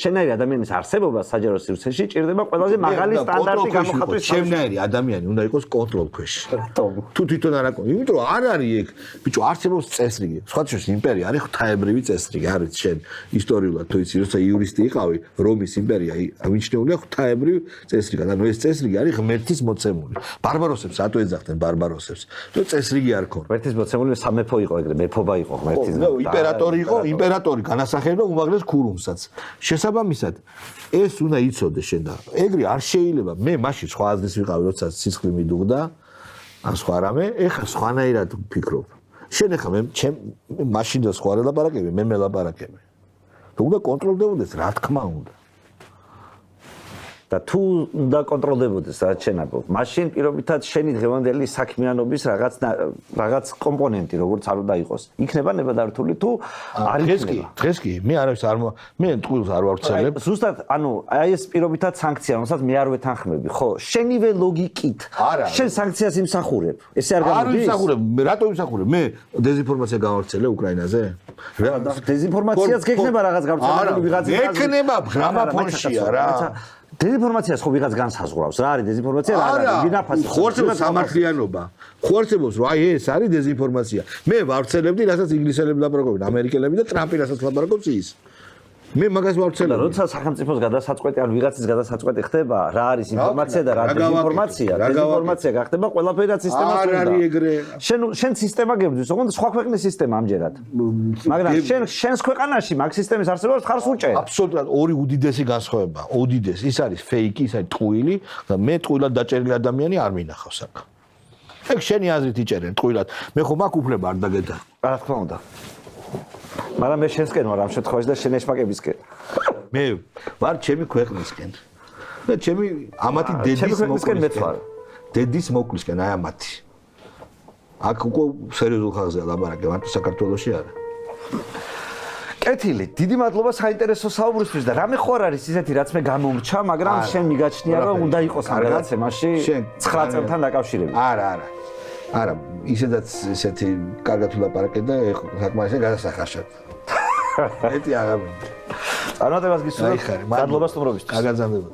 შენაირი ადამიანის არსებობა საჯარო სივრცეში ჭირდება ყველაზე მაღალი სტანდარტი გამოხატვის შენაირი ადამიანი უნდა იყოს კონტროლ ქვეშ თუ თვითონ არ აკონი იმიტომ რომ არ არის ეგ ბიჭო არსებობს წესრიგი სხვადასხვა იმპერია არის ღვთაებრივი წესრიგი არის შენ ისტორიულად თუ იცი როცა იურისტი იყავი რომის იმპერია აღნიშნულია ღვთაებრივ წესრიგად ანუ ეს წესრიგი არის ღმერთის მოცემული ბარბაროსებს ეძახდნენ ბარბაროსებს. თუ წესრიგი არ ქონდა. ღმერთის მოცემული სამეფო იყო ეგრე, მეფობა იყო ღმერთის. ნუ იმპერატორი იყო, იმპერატორი განასახიერებდა უმაღლეს ქურუმსაც. შესაბამისად, ეს უნდა იცოდე შენ და ეგრე არ შეიძლება. მე მაშინ სხვა აზრის ვიყავი, როცა სისხლი მიდუღდა, ან სხვა რამე, ეხა სხვანაირად ვფიქრობ. შენ ეხა მე მაშინ და სხვა ლაპარაკები, მე მელაპარაკები. თუ უნდა კონტროლდებოდეს, რა თქმა უნდა. და თუ უნდა კონტროლდებოდეს რაც შენაბო, მაშინ პირობითად შენი დღევანდელი საქმიანობის რაღაც კომპონენტი, როგორც არ უნდა იყოს, იქნება ნებადართული თუ არ იქნება. დღეს კი მე არავის არ მე ტყუილს არ ვავრცელებ. ზუსტად, ანუ აი ეს პირობითად სანქცია, რომელსაც მე არ ვეთანხმები, ხო, შენივე ლოგიკით. შენ სანქციას იმსახურებ. ესე არ გამოდის? არ ვიმსახურებ, რატო ვიმსახურებ? მე დეზინფორმაცია გავავრცელე უკრაინაზე? დეზინფორმაციაც გექნება რაღაც გავრცელებული ვიღაცის. გექნება გრამაფონშია რა. დეზინფორმაციას ხო ვიღაც განსაზღვრავს. რა არის დეზინფორმაცია? რა არის? ვინაფასი? ხორცებს სამართლიანობა. ხორცებს რომ აი ეს არის დეზინფორმაცია. მე ვავრცელებდი, რასაც ინგლისელები ლაპარაკობენ, ამერიკელები და ტრამპი რასაც ლაპარაკობს ის. მე მაგას ვავრცელებდი. როცა სახელმწიფოს გადასაწყვეტი ან ვიღაცის გადასაწყვეტი ხდება, რა არის ინფორმაცია და რა დეზინფორმაცია? დეზინფორმაცია გახდება ყველაფერი რაც სისტემას უნდა. არ არის ეგრე. შენ სისტემა გებძვის, ოღონდ სხვა ქვეყნის სისტემა ამჯერად. მაგრამ შენს ქვეყანაში მაგ სისტემის არსებობას ხარს უჭერ. აბსოლუტურად ორი უდიდესი განსხვავება. უდიდესი. ის არის ფეიკი, ის არის ტყუილი და მე ტყუილად დაჭერილი ადამიანი არ მინახავს აქ. ეგ შენი აზრით იჭერენ ტყუილად. მე ხო მაგ უფლება არ დაგედა. რა თქმა უნდა. მაგრამ მე შენსკენ ვარ ამ შემთხვევაში და შენ ეშმაკებისკენ. მე ვარ ჩემი ქვეყნისკენ. და ჩემი ამათი დედის მოკლისკენ. დედის მოკლისკენ, აი ამათი. აქ უკვე სერიოზულ ხალხზეა ლაპარაკი, მარტო საქართველოში არა. კეთილი, დიდი მადლობა საინტერესო საუბრისთვის და რამე ხო არ არის ისეთი რაც მე გამომრჩა, მაგრამ შენ მიგაჩნია რომ უნდა იყოს ამ გადაცემაში 9 წელთან დაკავშირებით. არა. არა, ისედაც ესეთი კარგად ვლაპარაკე და საკმარისად გადასახაშად. ეტი აღარ. წარმატებას გისურვებ. მადლობა სტუმრობისთვის. გაგაძანებო.